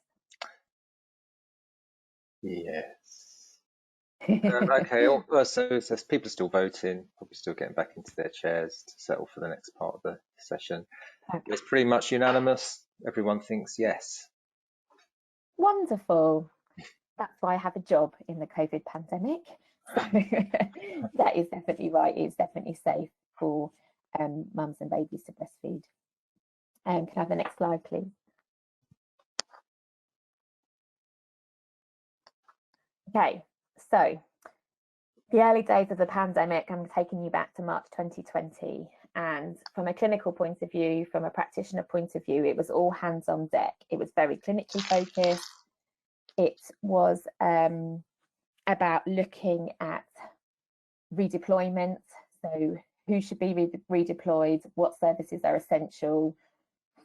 Yes. Okay, so people are still voting, probably still getting back into their chairs to settle for the next part of the session. Okay. It's pretty much unanimous. Everyone thinks yes. Wonderful. That's why I have a job in the COVID pandemic. So that is definitely right. It's definitely safe for mums and babies to breastfeed. Can I have the next slide, please? Okay, so the early days of the pandemic, I'm taking you back to March 2020. And from a clinical point of view, from a practitioner point of view, it was all hands on deck. It was very clinically focused. It was about looking at redeployment. So who should be redeployed? What services are essential?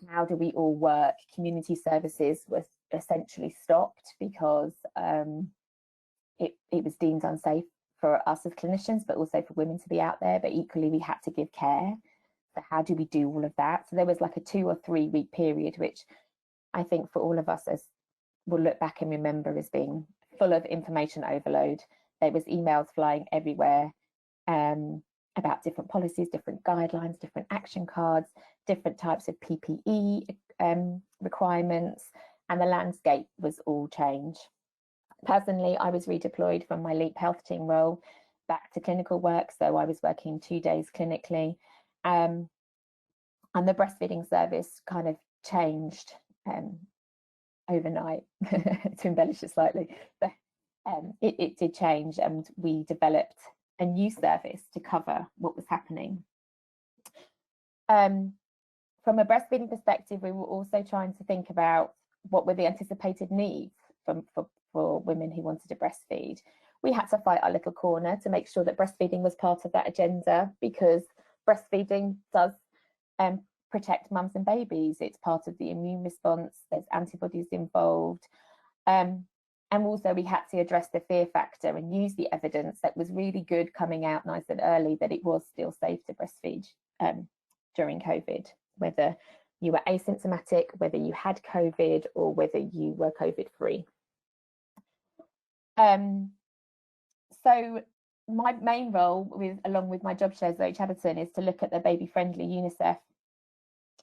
How do we all work? Community services was essentially stopped because it was deemed unsafe for us as clinicians, but also for women to be out there. But equally, we had to give care. So how do we do all of that? So there was like a 2 or 3 week period, which I think for all of us as we'll look back and remember as being full of information overload. There was emails flying everywhere about different policies, different guidelines, different action cards, different types of PPE requirements, and the landscape was all change. Personally, I was redeployed from my Leap Health Team role back to clinical work, so I was working 2 days clinically, and the breastfeeding service kind of changed overnight, to embellish it slightly, but it did change, and we developed a new service to cover what was happening. From a breastfeeding perspective, we were also trying to think about what were the anticipated needs for women who wanted to breastfeed. We had to fight our little corner to make sure that breastfeeding was part of that agenda, because breastfeeding does protect mums and babies. It's part of the immune response. There's antibodies involved. And also we had to address the fear factor and use the evidence that was really good coming out nice and early that it was still safe to breastfeed during COVID, whether you were asymptomatic, whether you had COVID, or whether you were COVID free. So my main role, along with my job share Zoe Chatterton, is to look at the baby-friendly UNICEF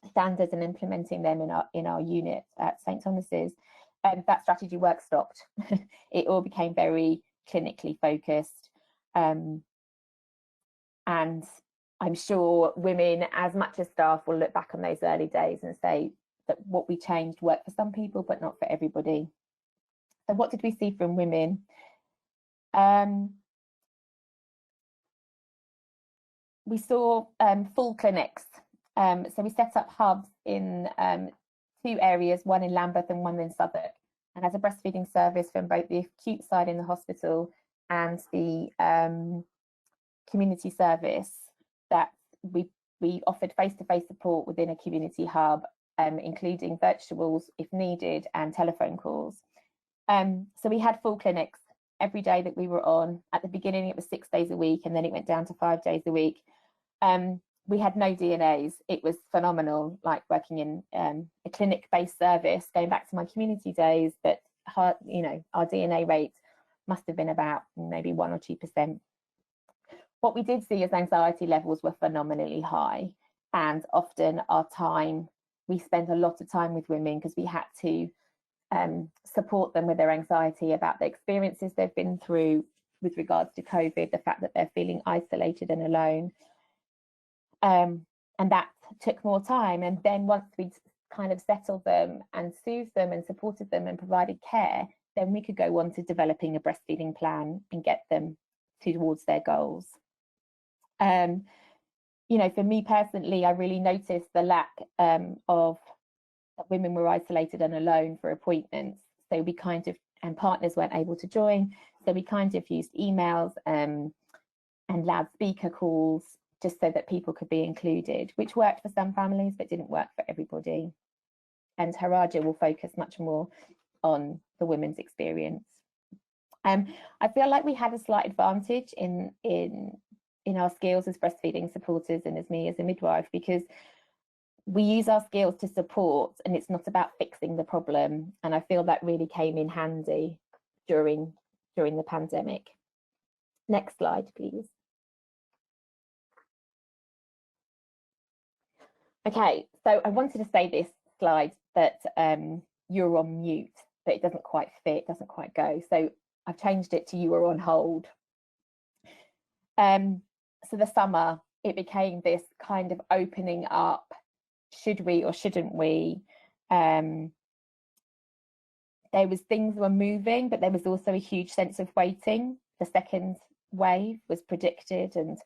standards and implementing them in our unit at St Thomas's. That strategy work stopped. It all became very clinically focused, and I'm sure women, as much as staff, will look back on those early days and say that what we changed worked for some people, but not for everybody. So what did we see from women? We saw full clinics. So we set up hubs in 2 areas, one in Lambeth and one in Southwark, and has a breastfeeding service from both the acute side in the hospital and the community service. That we offered face-to-face support within a community hub, including virtuals if needed and telephone calls. So we had full clinics every day that we were on. At the beginning it was 6 days a week, and then it went down to 5 days a week. We had no DNAs. It was phenomenal, like working in a clinic-based service, going back to my community days, but our DNA rate must have been about maybe 1 or 2%. What we did see is anxiety levels were phenomenally high, and often we spent a lot of time with women because we had to support them with their anxiety about the experiences they've been through with regards to COVID, the fact that they're feeling isolated and alone. And that took more time. And then once we'd kind of settled them and soothed them and supported them and provided care, then we could go on to developing a breastfeeding plan and get them towards their goals. For me personally, I really noticed the lack of women were isolated and alone for appointments. So we and partners weren't able to join. So we kind of used emails and loudspeaker calls just so that people could be included, which worked for some families but didn't work for everybody. And Haraja will focus much more on the women's experience. I feel like we had a slight advantage in our skills as breastfeeding supporters and as me as a midwife, because we use our skills to support, and it's not about fixing the problem. And I feel that really came in handy during the pandemic. Next slide, please. Okay, so I wanted to say this slide that you're on mute, but it doesn't quite fit, doesn't quite go. So I've changed it to you are on hold. So the summer, it became this kind of opening up. Should we or shouldn't we? There was things were moving, but there was also a huge sense of waiting. The second wave was predicted, and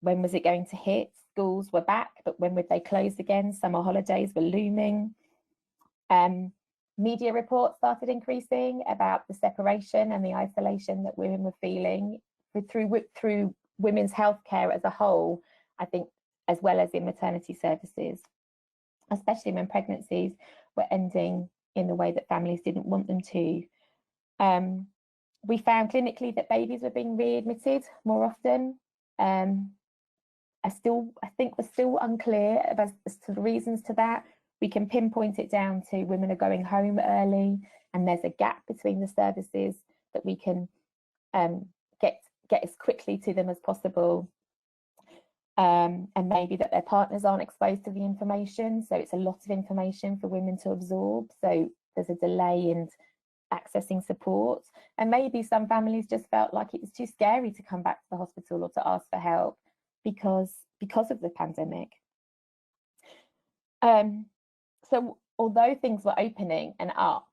when was it going to hit? Schools were back, but when would they close again? Summer holidays were looming. Media reports started increasing about the separation and the isolation that women were feeling through women's healthcare as a whole, I think, as well as in maternity services, especially when pregnancies were ending in the way that families didn't want them to. We found clinically that babies were being readmitted more often. I think we're still unclear as to the reasons to that. We can pinpoint it down to women are going home early, and there's a gap between the services that we can get as quickly to them as possible. And maybe that their partners aren't exposed to the information. So it's a lot of information for women to absorb. So there's a delay in accessing support. And maybe some families just felt like it was too scary to come back to the hospital or to ask for help because of the pandemic. So although things were opening and up,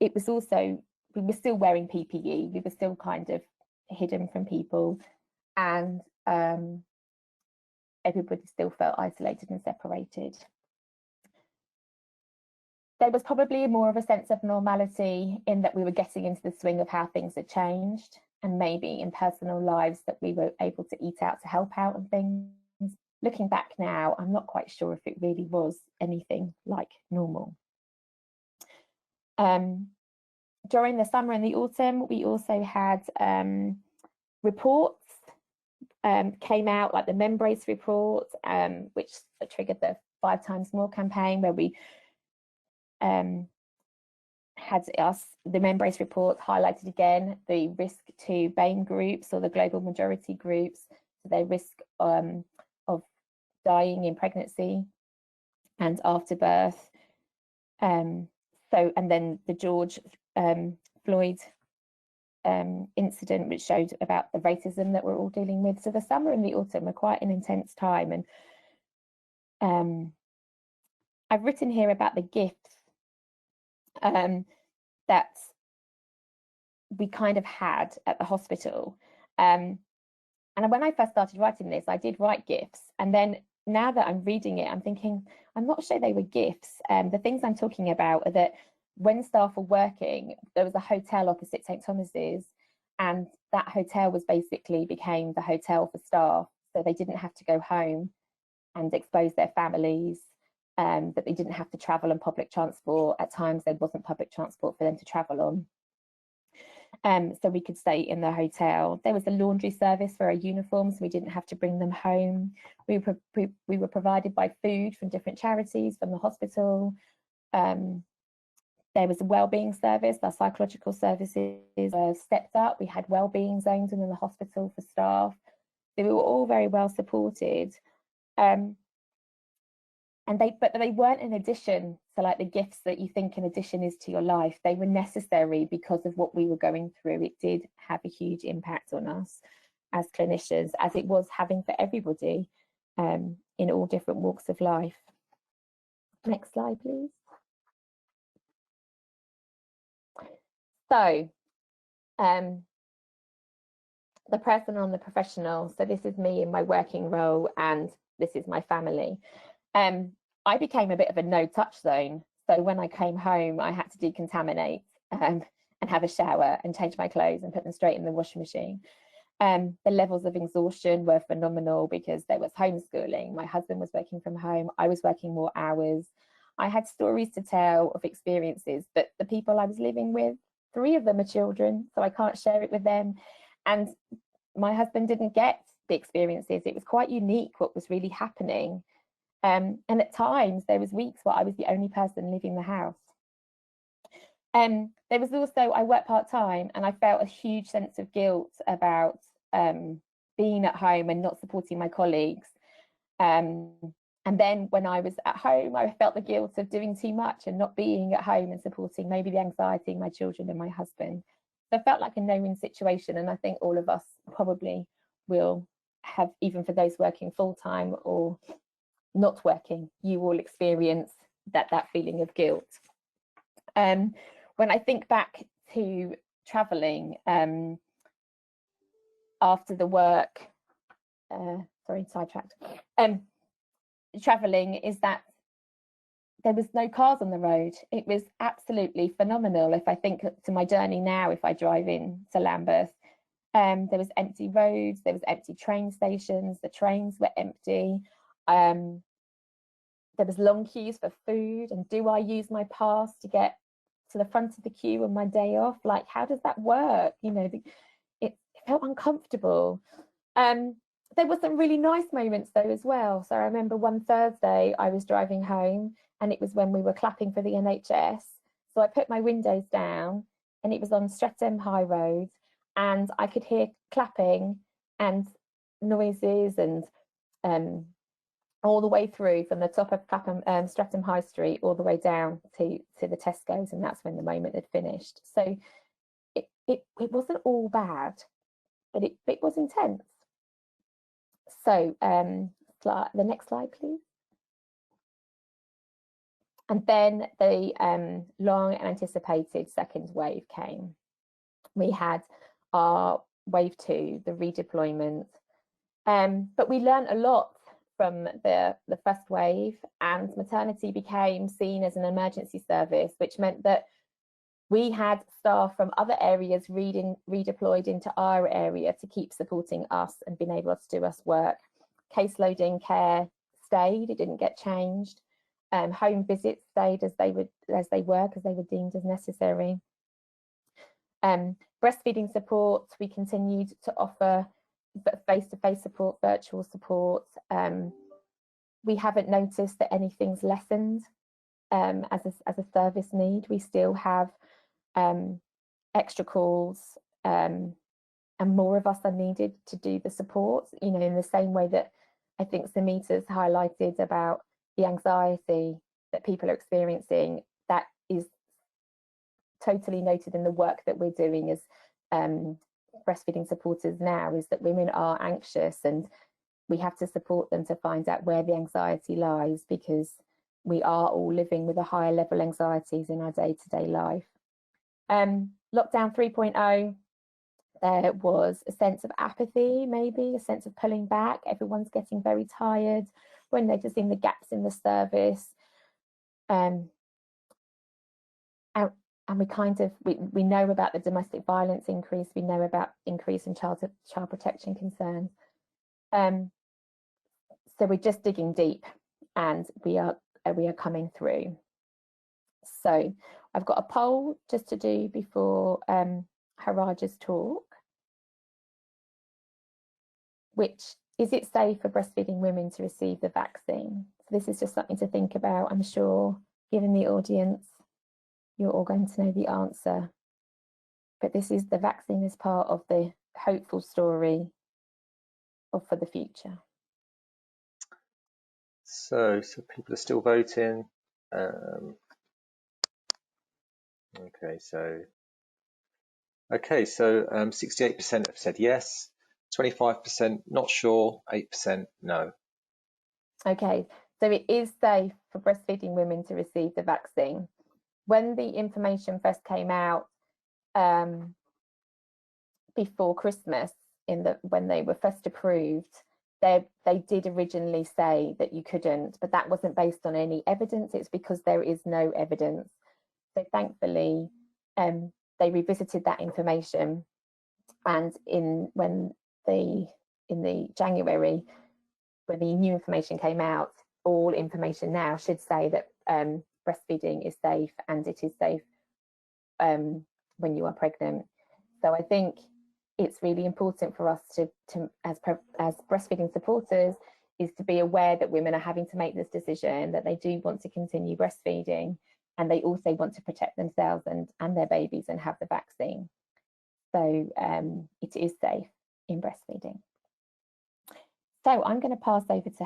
it was also, we were still wearing PPE, we were still kind of hidden from people, and everybody still felt isolated and separated. There was probably more of a sense of normality in that we were getting into the swing of how things had changed, and maybe in personal lives that we were able to eat out to help out and things. Looking back now, I'm not quite sure if it really was anything like normal. During the summer and the autumn, we also had reports came out, like the Membrace report, which triggered the 5 times more campaign, where we had the Membrace report highlighted again the risk to BAME groups, or the global majority groups, so their risk of dying in pregnancy and after birth. And then the George Floyd incident, which showed about the racism that we're all dealing with. So the summer and the autumn were quite an intense time. And I've written here about the gifts that we kind of had at the hospital. And when I first started writing this, I did write gifts, and then now that I'm reading it, I'm thinking, I'm not sure they were gifts. The things I'm talking about are that when staff were working, there was a hotel opposite St Thomas's, and that hotel was basically became the hotel for staff, so they didn't have to go home and expose their families, that they didn't have to travel on public transport. At times there wasn't public transport for them to travel on. So we could stay in the hotel. There was a laundry service for our uniforms, so we didn't have to bring them home. We were provided by food from different charities, from the hospital. There was a wellbeing service. Our psychological services stepped up. We had wellbeing zones within the hospital for staff. They were all very well supported. But they weren't an addition to like the gifts that you think an addition is to your life. They were necessary because of what we were going through. It did have a huge impact on us as clinicians, as it was having for everybody in all different walks of life. Next slide, please. So the personal and the professional. So this is me in my working role, and this is my family. I became a bit of a no-touch zone. So when I came home, I had to decontaminate and have a shower and change my clothes and put them straight in the washing machine. The levels of exhaustion were phenomenal because there was homeschooling. My husband was working from home. I was working more hours. I had stories to tell of experiences, but the people I was living with, 3 of them are children, so I can't share it with them. And my husband didn't get the experiences. It was quite unique what was really happening. And at times there was weeks where I was the only person leaving the house. There was also, I worked part-time, and I felt a huge sense of guilt about being at home and not supporting my colleagues. And then when I was at home, I felt the guilt of doing too much and not being at home and supporting maybe the anxiety in my children and my husband. So I felt like a no-win situation, and I think all of us probably will have, even for those working full-time or not working, you will experience that feeling of guilt. When I think back to traveling after the work, sorry, sidetracked. Traveling is that there was no cars on the road. It was absolutely phenomenal. If I think to my journey now, if I drive in to Lambeth, there was empty roads, there was empty train stations, the trains were empty. There was long queues for food, and do I use my pass to get to the front of the queue on my day off? Like, how does that work? You know, it felt uncomfortable. There were some really nice moments though as well. So I remember one Thursday I was driving home, and it was when we were clapping for the NHS. So I put my windows down, and it was on Streatham High Road, and I could hear clapping and noises and all the way through from the top of Clapham, Streatham High Street all the way down to the Tesco's, and that's when the moment had finished. So it wasn't all bad, but it was intense. So the next slide, please. And then the long anticipated second wave came. We had our wave 2, the redeployment, but we learned a lot from the first wave, and maternity became seen as an emergency service, which meant that we had staff from other areas redeployed into our area to keep supporting us and being able to do us work. Caseloading care stayed, it didn't get changed. Home visits stayed as they were, because they were deemed as necessary. Breastfeeding support, we continued to offer face-to-face support, virtual support. We haven't noticed that anything's lessened as a service need. We still have extra calls, and more of us are needed to do the support, you know, in the same way that I think Smita's highlighted about the anxiety that people are experiencing. That is totally noted in the work that we're doing as breastfeeding supporters now, is that women are anxious, and we have to support them to find out where the anxiety lies, because we are all living with a higher level anxieties in our day-to-day life. Lockdown 3.0, there was a sense of apathy, maybe a sense of pulling back. Everyone's getting very tired. We're noticing the gaps in the service, and we we know about the domestic violence increase. We know about increase in child protection concerns. So we're just digging deep, and we are coming through. So I've got a poll just to do before Haraja's talk, which is it safe for breastfeeding women to receive the vaccine? So this is just something to think about. I'm sure, given the audience, you're all going to know the answer. But this is the vaccine as part of the hopeful story for the future. So people are still voting. Okay, so 68% have said yes, 25% not sure, 8% no. Okay, so it is safe for breastfeeding women to receive the vaccine. When the information first came out before Christmas, when they were first approved, they did originally say that you couldn't, but that wasn't based on any evidence. It's because there is no evidence. So thankfully, they revisited that information, and in January, when the new information came out, all information now should say that breastfeeding is safe, and it is safe when you are pregnant. So I think it's really important for us to as breastfeeding supporters, is to be aware that women are having to make this decision, that they do want to continue breastfeeding, and they also want to protect themselves and their babies and have the vaccine. So it is safe in breastfeeding. So I'm going to pass over to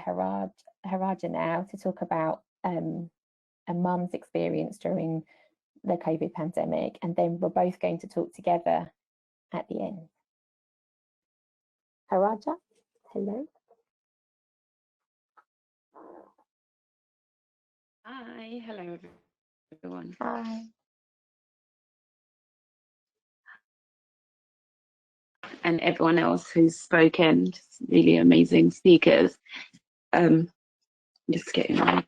Haraja now to talk about a mum's experience during the COVID pandemic, and then we're both going to talk together at the end. Haraja, hello. Hi, hello everyone. Hi. And everyone else who's spoken, just really amazing speakers. Just getting my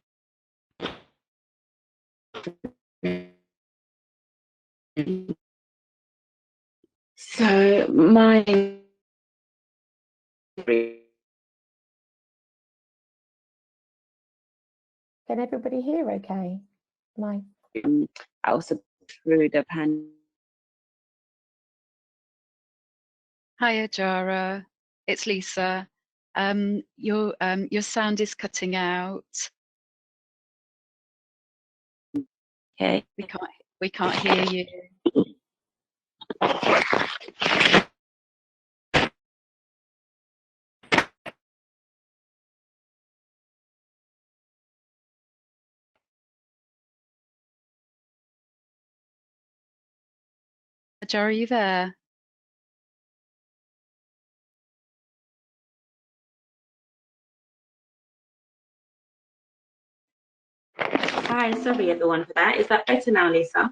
so my Can everybody hear okay? also through the pandemic. Hi, Jara. It's Lisa. Your sound is cutting out. Okay. We can't hear you. Jara, are you there? Hi, sorry everyone for that. Is that better now, Lisa?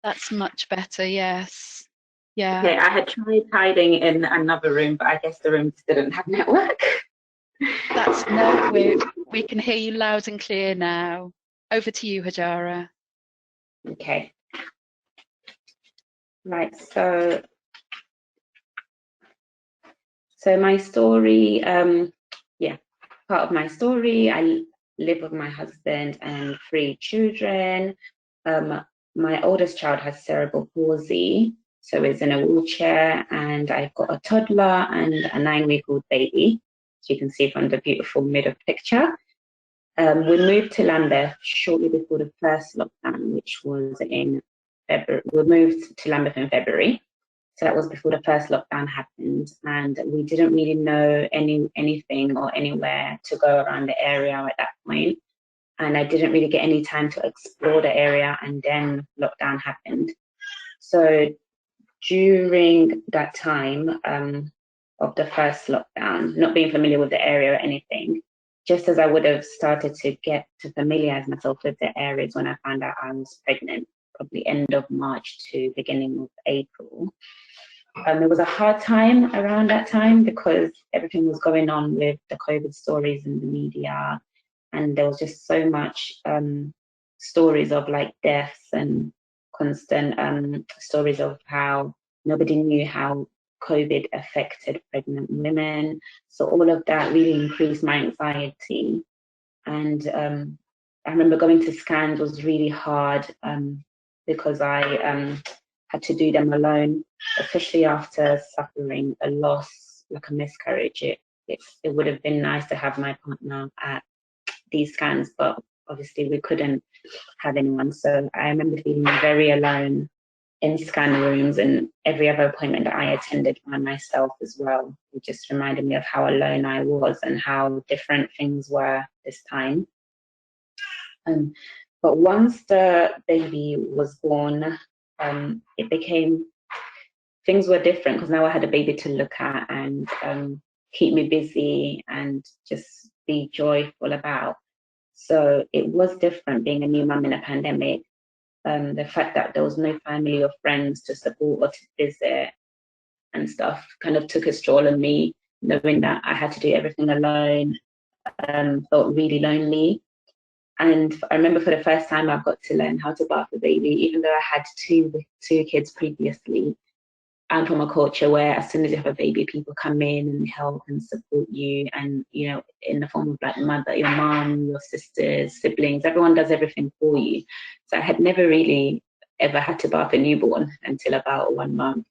That's much better, yes. Yeah. Okay, I had tried hiding in another room, but I guess the room didn't have network. No, we can hear you loud and clear now. Over to you, Hajara. Okay. Right, so my story, part of my story, I live with my husband and 3 children. My oldest child has cerebral palsy, so is in a wheelchair, and I've got a toddler and a 9-week-old baby, as you can see from the beautiful middle picture. We moved to Lambeth shortly before the first lockdown, which was in February. We moved to Lambeth in February. So that was before the first lockdown happened, and we didn't really know anything or anywhere to go around the area at that point. And I didn't really get any time to explore the area, and then lockdown happened. So during that time of the first lockdown, not being familiar with the area or anything, just as I would have started to get to familiarize myself with the areas when I found out I was pregnant, probably end of March to beginning of April. It was a hard time around that time because everything was going on with the COVID stories in the media. and there was just so much stories of like deaths and constant stories of how nobody knew how COVID affected pregnant women. So all of that really increased my anxiety. And I remember going to scans was really hard because I had to do them alone, especially after suffering a loss, like a miscarriage. It would have been nice to have my partner at these scans, but obviously we couldn't have anyone. So I remember feeling very alone in scan rooms, and every other appointment that I attended by myself as well. It just reminded me of how alone I was and how different things were this time. But once the baby was born, things were different, because now I had a baby to look at and keep me busy and just be joyful about. So it was different being a new mum in a pandemic. The fact that there was no family or friends to support or to visit and stuff kind of took its toll on me, knowing that I had to do everything alone, felt really lonely. And I remember for the first time I got to learn how to bath a baby, even though I had two kids previously. I'm from a culture where as soon as you have a baby, people come in and help and support you, and you know, in the form of like your mom, your sisters, siblings, everyone does everything for you. So I had never really ever had to bath a newborn until about 1 month.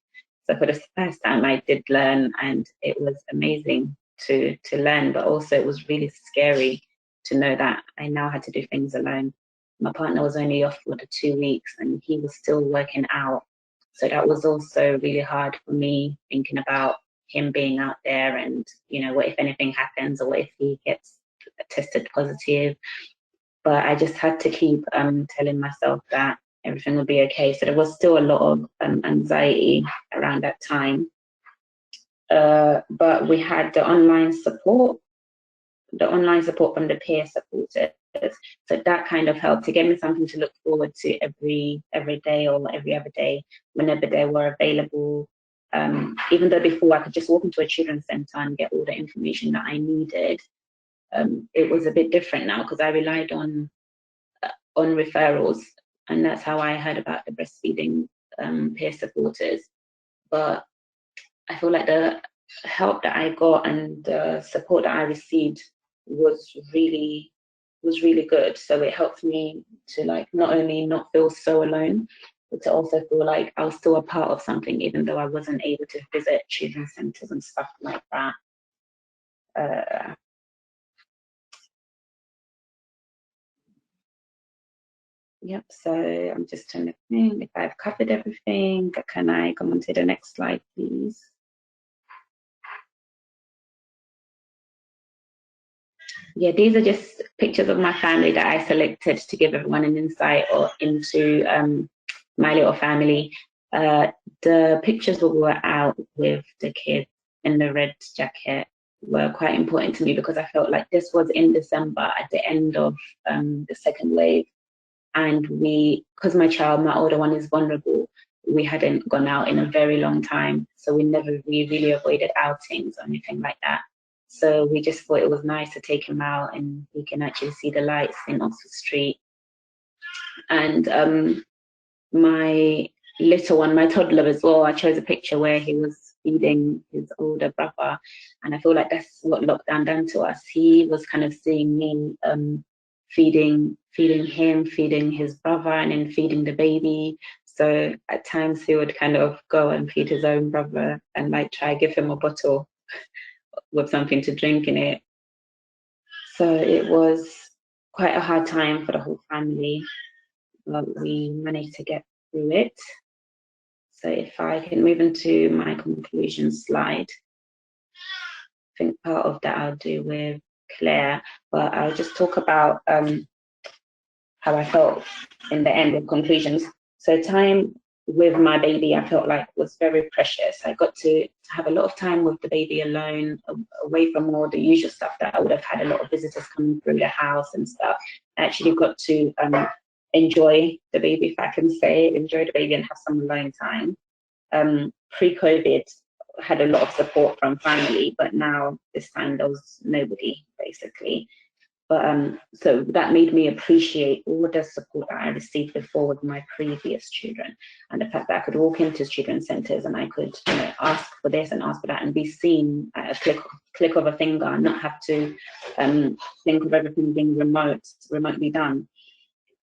So for the first time I did learn, and it was amazing to learn, but also it was really scary to know that I now had to do things alone. My partner was only off for the 2 weeks and he was still working out. So that was also really hard for me, thinking about him being out there and, you know, what if anything happens, or what if he gets tested positive. But I just had to keep telling myself that everything would be okay. So there was still a lot of anxiety around that time. But we had the online support from the peer supporters. So that kind of helped to give me something to look forward to every day or every other day, whenever they were available. Even though before I could just walk into a children's centre and get all the information that I needed, it was a bit different now, because I relied on referrals, and that's how I heard about the breastfeeding peer supporters. But I feel like the help that I got and the support that I received was really good. So it helped me to like not only not feel so alone, but to also feel like I was still a part of something, even though I wasn't able to visit children's centres and stuff like that. Yep, so I'm just trying to think if I've covered everything. Can I come on to the next slide, please? Yeah, these are just pictures of my family that I selected to give everyone an insight into my little family. The pictures we were out with the kids in the red jacket were quite important to me, because I felt like this was in December at the end of the second wave. And because my older one is vulnerable, we hadn't gone out in a very long time. So we really avoided outings or anything like that. So we just thought it was nice to take him out and he can actually see the lights in Oxford Street. And my little one, my toddler as well, I chose a picture where he was feeding his older brother. And I feel like that's what lockdown done to us. He was kind of seeing me feeding him, feeding his brother, and then feeding the baby. So at times he would kind of go and feed his own brother and like try to give him a bottle with something to drink in it. So it was quite a hard time for the whole family, but we managed to get through it. So if I can move into my conclusion slide, I think part of that I'll do with Claire, but I'll just talk about how I felt in the end with conclusions. So time with my baby, I felt like was very precious. I got to have a lot of time with the baby alone, away from all the usual stuff that I would have had a lot of visitors coming through the house and stuff. I actually got to enjoy the baby, if I can say, enjoy the baby and have some alone time. Pre-COVID, had a lot of support from family, but now this time there was nobody, basically. But so that made me appreciate all the support that I received before with my previous children, and the fact that I could walk into children's centres and I could, you know, ask for this and ask for that and be seen at a click of a finger, and not have to think of everything being remotely done.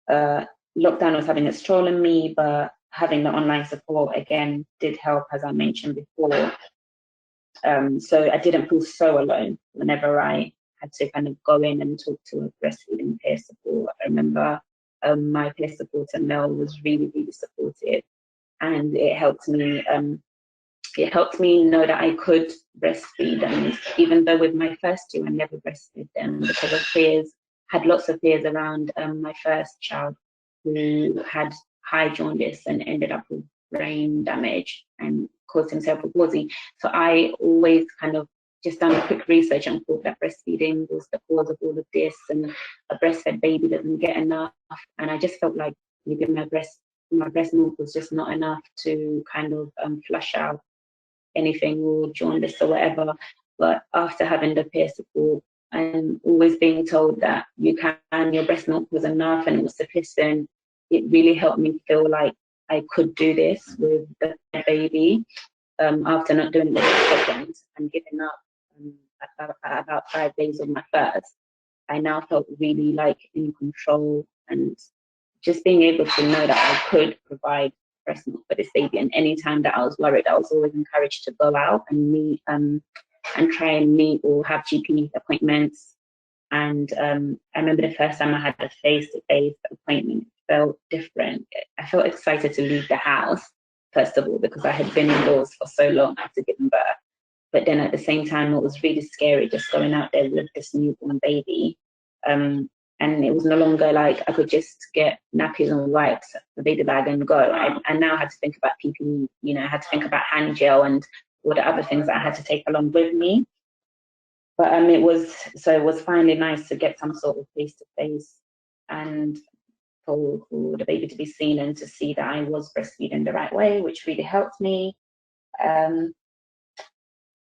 Lockdown was having its toll on me, but having the online support again did help, as I mentioned before. So I didn't feel so alone whenever I had to kind of go in and talk to a breastfeeding peer support. I remember my peer supporter Mel was really, really supportive, and it helped me. It helped me know that I could breastfeed, and even though with my first two I never breastfed them because of fears, had lots of fears around my first child, who had high jaundice and ended up with brain damage and caused himself a palsy. So I always kind of just done a quick research and thought that breastfeeding was the cause of all of this, and a breastfed baby doesn't get enough. And I just felt like maybe my breast milk was just not enough to kind of flush out anything, or jaundice or whatever. But after having the peer support and always being told that you can, your breast milk was enough and it was sufficient, it really helped me feel like I could do this with the baby. After not doing the second and giving up at about 5 days of my first, I now felt really like in control, and just being able to know that I could provide breast milk for this baby. And any time that I was worried, I was always encouraged to go out and meet and try and meet or have GP appointments. And I remember the first time I had a face-to-face appointment, it felt different. I felt excited to leave the house, first of all, because I had been indoors for so long after giving birth. But then at the same time, it was really scary just going out there with this newborn baby. And it was no longer like I could just get nappies and wipes, the baby bag, and go. I now had to think about PPE, you know, I had to think about hand gel and all the other things that I had to take along with me. But it was finally nice to get some sort of face-to-face, and for the baby to be seen and to see that I was breastfeeding the right way, which really helped me.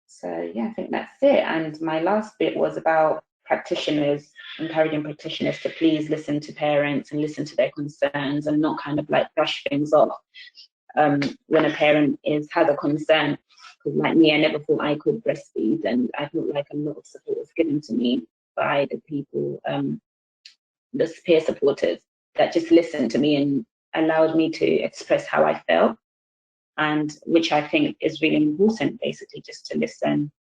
So yeah, I think that's it. And my last bit was about practitioners, encouraging practitioners to please listen to parents and listen to their concerns, and not kind of like brush things off when a parent has a concern. Because like me, I never thought I could breastfeed, and I felt like a lot of support was given to me by the people, the peer supporters that just listened to me and allowed me to express how I felt, and which I think is really important, basically, just to listen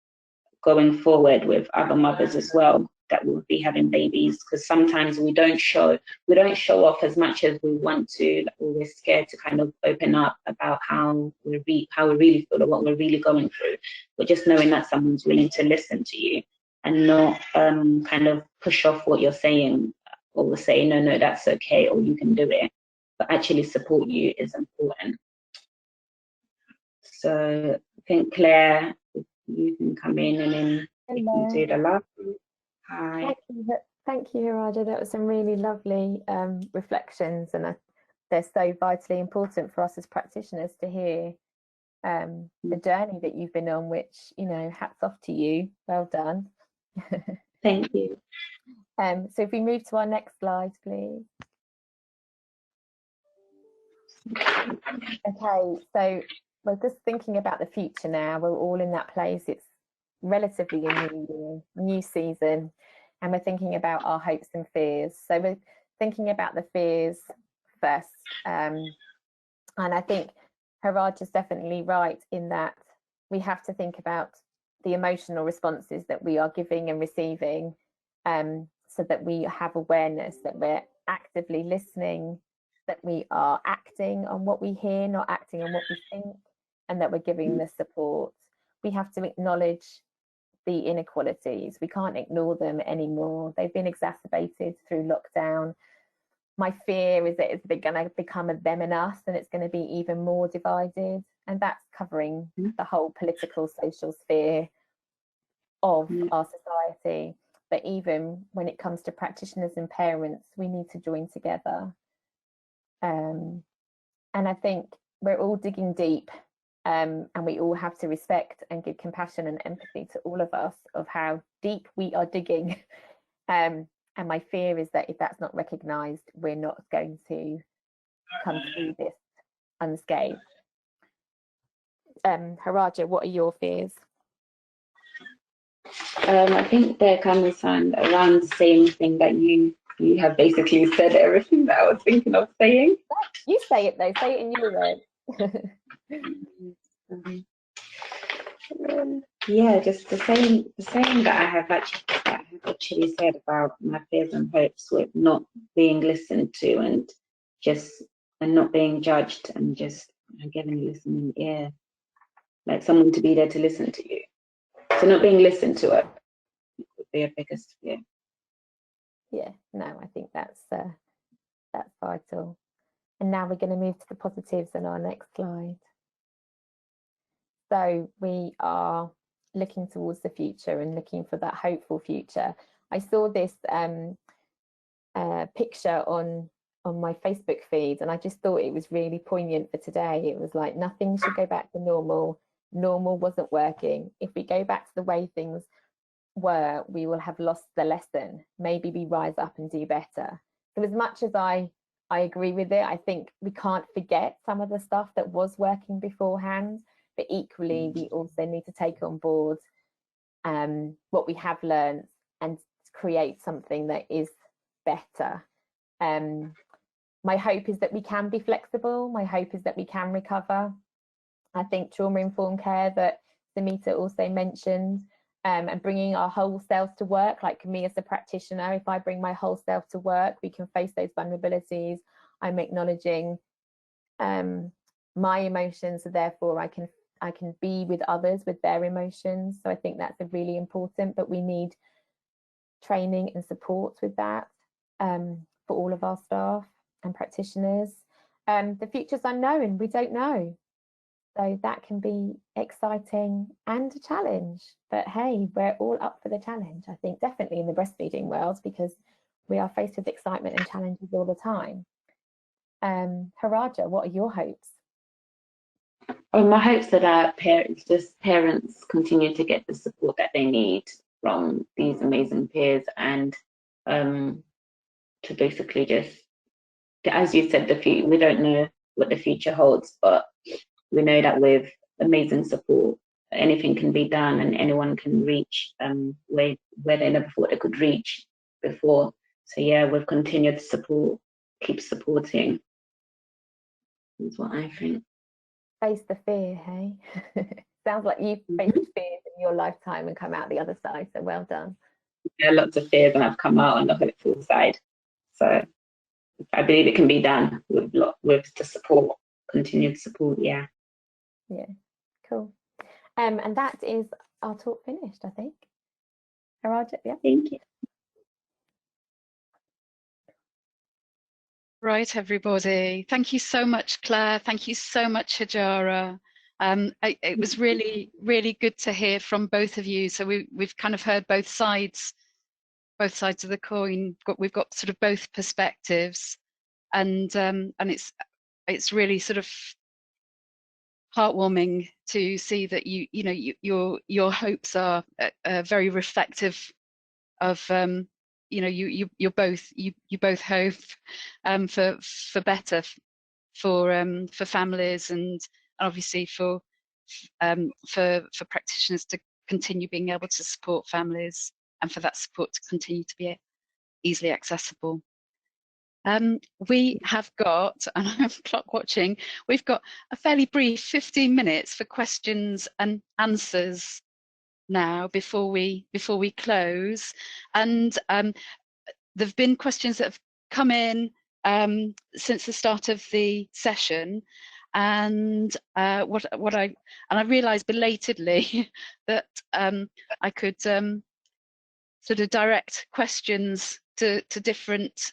going forward with other mothers as well that will be having babies, because sometimes we don't show off as much as we want to, or we're scared to kind of open up about how we really feel or what we're really going through. But just knowing that someone's willing to listen to you and not kind of push off what you're saying, or say no, that's okay, or you can do it, but actually support you is important. So I think Claire, you can come in and then you can do the last. Hi. Thank you, Harada. That was some really lovely reflections, and they're so vitally important for us as practitioners to hear the journey that you've been on, which, you know, hats off to you. Well done. Thank you. So if we move to our next slide, please. Okay, so we're just thinking about the future now. We're all in that place. It's relatively a new year, new season, and we're thinking about our hopes and fears. So we're thinking about the fears first, and I think Haraj is definitely right in that we have to think about the emotional responses that we are giving and receiving, so that we have awareness that we're actively listening, that we are acting on what we hear, not acting on what we think, and that we're giving the support. We have to acknowledge the inequalities. We can't ignore them anymore. They've been exacerbated through lockdown. My fear is that it's going to become a them and us, and it's going to be even more divided. And that's covering the whole political, social sphere of our society. But even when it comes to practitioners and parents, we need to join together. And I think we're all digging deep. And we all have to respect and give compassion and empathy to all of us of how deep we are digging. And And my fear is that if that's not recognised, we're not going to come through this unscathed. Haraja, what are your fears? I think they're kind of around the same thing that you have basically said everything that I was thinking of saying. You say it though, say it in your words. Yeah, just the same that I have actually said about my fears and hopes with not being listened to and not being judged and just giving a listening ear, like someone to be there to listen to you. So not being listened to it would be a biggest fear. Yeah, no, I think that's vital. And now we're going to move to the positives on our next slide. So we are looking towards the future and looking for that hopeful future. I saw this picture on my Facebook feed, and I just thought it was really poignant for today. It was like, nothing should go back to normal. Normal wasn't working. If we go back to the way things were, we will have lost the lesson. Maybe we rise up and do better. So as much as I agree with it, I think we can't forget some of the stuff that was working beforehand, but equally we also need to take on board what we have learned and create something that is better. My hope is that we can be flexible. My hope is that we can recover. I think trauma-informed care that Smita also mentioned, and bringing our whole selves to work, like me as a practitioner, if I bring my whole self to work, we can face those vulnerabilities. I'm acknowledging my emotions, so therefore I can be with others with their emotions. So I think that's a really important, but we need training and support with that for all of our staff and practitioners. The future's unknown, we don't know. So that can be exciting and a challenge, but hey, we're all up for the challenge. I think definitely in the breastfeeding world, because we are faced with excitement and challenges all the time. Haraja, what are your hopes? Well, my hopes are that parents continue to get the support that they need from these amazing peers, and to basically just, as you said, we don't know what the future holds, but we know that with amazing support, anything can be done and anyone can reach where they never thought they could reach before. So yeah, with continued support, keep supporting, is what I think. Face the fear, hey? Sounds like you've faced fears in your lifetime and come out the other side, so well done. Yeah, lots of fears, and I've come out on the hopeful side. So I believe it can be done with the support, continued support, yeah. Yeah, cool. And that is our talk finished, I think. Haraja, yeah. Thank you. Right, everybody. Thank you so much, Claire. Thank you so much, Hajara. It was really, really good to hear from both of you. So we've kind of heard both sides of the coin. We've got sort of both perspectives, and it's really sort of heartwarming to see that your hopes are very reflective of you both hope for better for families, and obviously for practitioners to continue being able to support families, and for that support to continue to be easily accessible. We have got, and I'm clock watching, we've got a fairly brief 15 minutes for questions and answers now before we close. And there've been questions that have come in since the start of the session, and I realised belatedly that I could sort of direct questions to different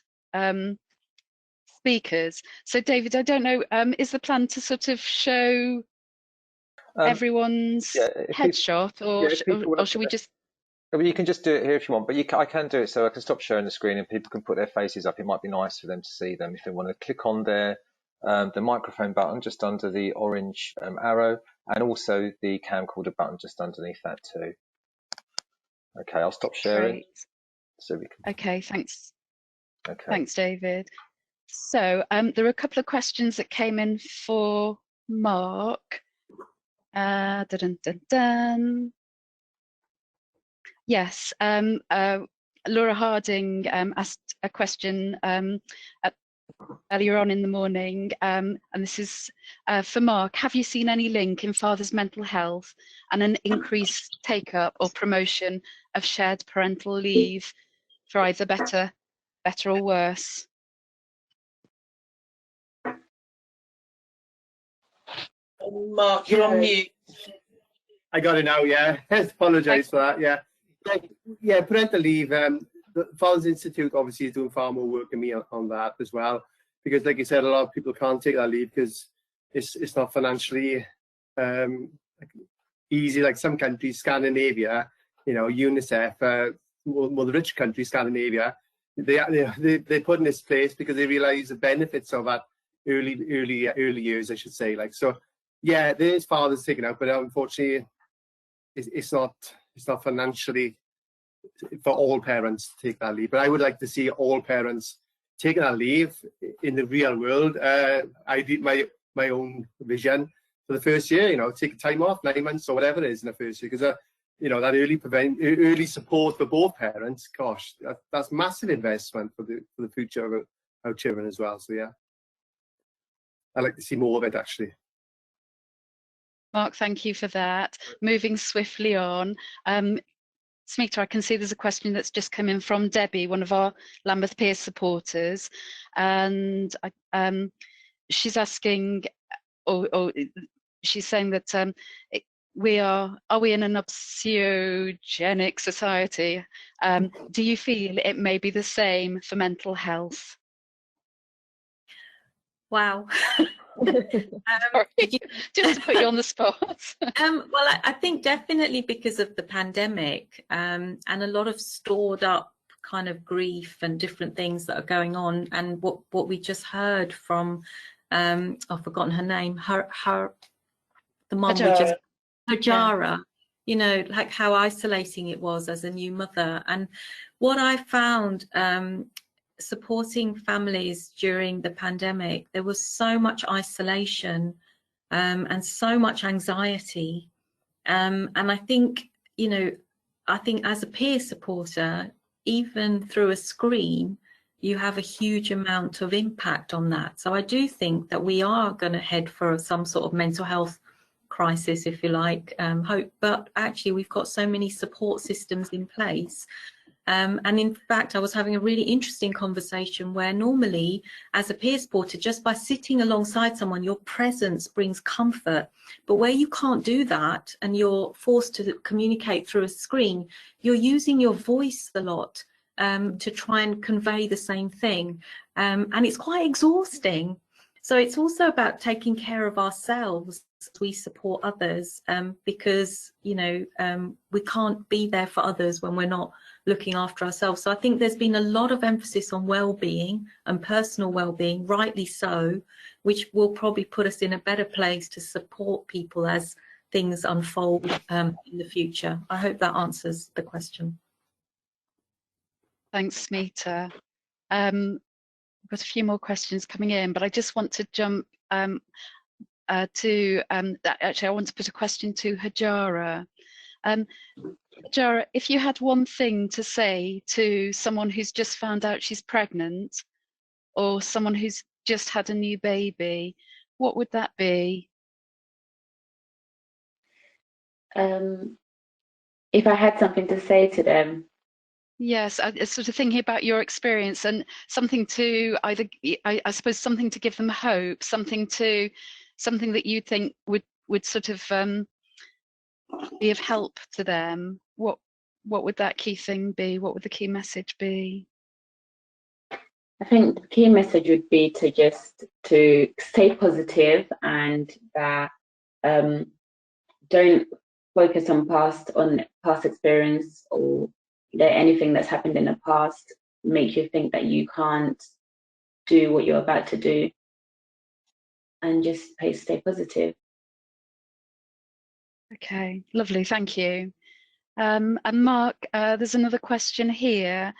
speakers. So David, I don't know, is the plan to sort of show everyone's headshot, or should we just? Well, you can just do it here if you want, but I can do it so I can stop sharing the screen and people can put their faces up. It might be nice for them to see them if they want to click on the microphone button just under the orange arrow, and also the camcorder button just underneath that too. Okay, I'll stop sharing. Great. so we can. Okay, thanks. Okay. Thanks, David. So there are a couple of questions that came in for Mark. Dun, dun, dun, dun. Yes, Laura Harding asked a question earlier on in the morning, and this is for Mark. Have you seen any link in fathers' mental health and an increased take-up or promotion of shared parental leave for either better or worse? Mark, you're on mute. I got it now, yeah. Apologise for that, yeah. Yeah, parental leave, the Fathers Institute obviously is doing far more work than me on that as well. Because like you said, a lot of people can't take that leave because it's not financially easy. Like some countries, Scandinavia, you know, UNICEF, more the rich countries, Scandinavia, they put in this place because they realise the benefits of that early years, I should say. Like, so yeah, there is fathers taking out, but unfortunately, it's not financially for all parents to take that leave. But I would like to see all parents taking that leave in the real world. I did my own vision for the first year, you know, take time off, 9 months or whatever it is in the first year, because you know, that early support for both parents, gosh, that's massive investment for the future of our children as well. So yeah, I'd like to see more of it actually. Mark, thank you for that. Moving swiftly on, Smita, I can see there's a question that's just come in from Debbie, one of our Lambeth peer supporters, and she's asking, or she's saying that are we in an obsessiogenic society? Do you feel it may be the same for mental health? Wow. Just to put you on the spot. Well, I think definitely because of the pandemic and a lot of stored up kind of grief and different things that are going on, and what we just heard from I've forgotten her name, the mum we just Hajara, yeah. You know, like how isolating it was as a new mother. And what I found supporting families during the pandemic, there was so much isolation and so much anxiety. And I think, you know, as a peer supporter, even through a screen, you have a huge amount of impact on that. So I do think that we are going to head for some sort of mental health crisis, if you like, but actually we've got so many support systems in place. And in fact, I was having a really interesting conversation where normally as a peer supporter, just by sitting alongside someone, your presence brings comfort. But where you can't do that and you're forced to communicate through a screen, you're using your voice a lot to try and convey the same thing. And it's quite exhausting. So it's also about taking care of ourselves as we support others, because, you know, we can't be there for others when we're not looking after ourselves. So I think there's been a lot of emphasis on well-being and personal well-being, rightly so, which will probably put us in a better place to support people as things unfold in the future. I hope that answers the question. Thanks, Smita. We've got a few more questions coming in, but I just want to jump actually I want to put a question to Hajara. Hajara, if you had one thing to say to someone who's just found out she's pregnant, or someone who's just had a new baby, what would that be? If I had something to say to them. Yes, sort of thinking about your experience and something to either, I suppose, something to give them hope, something that you think would sort of be of help to them. What would that key thing be? What would the key message be? I think the key message would be to stay positive, and that don't focus on past experience, or let anything that's happened in the past make you think that you can't do what you're about to do, and just stay positive. Okay, lovely, thank you. And Mark, there's another question here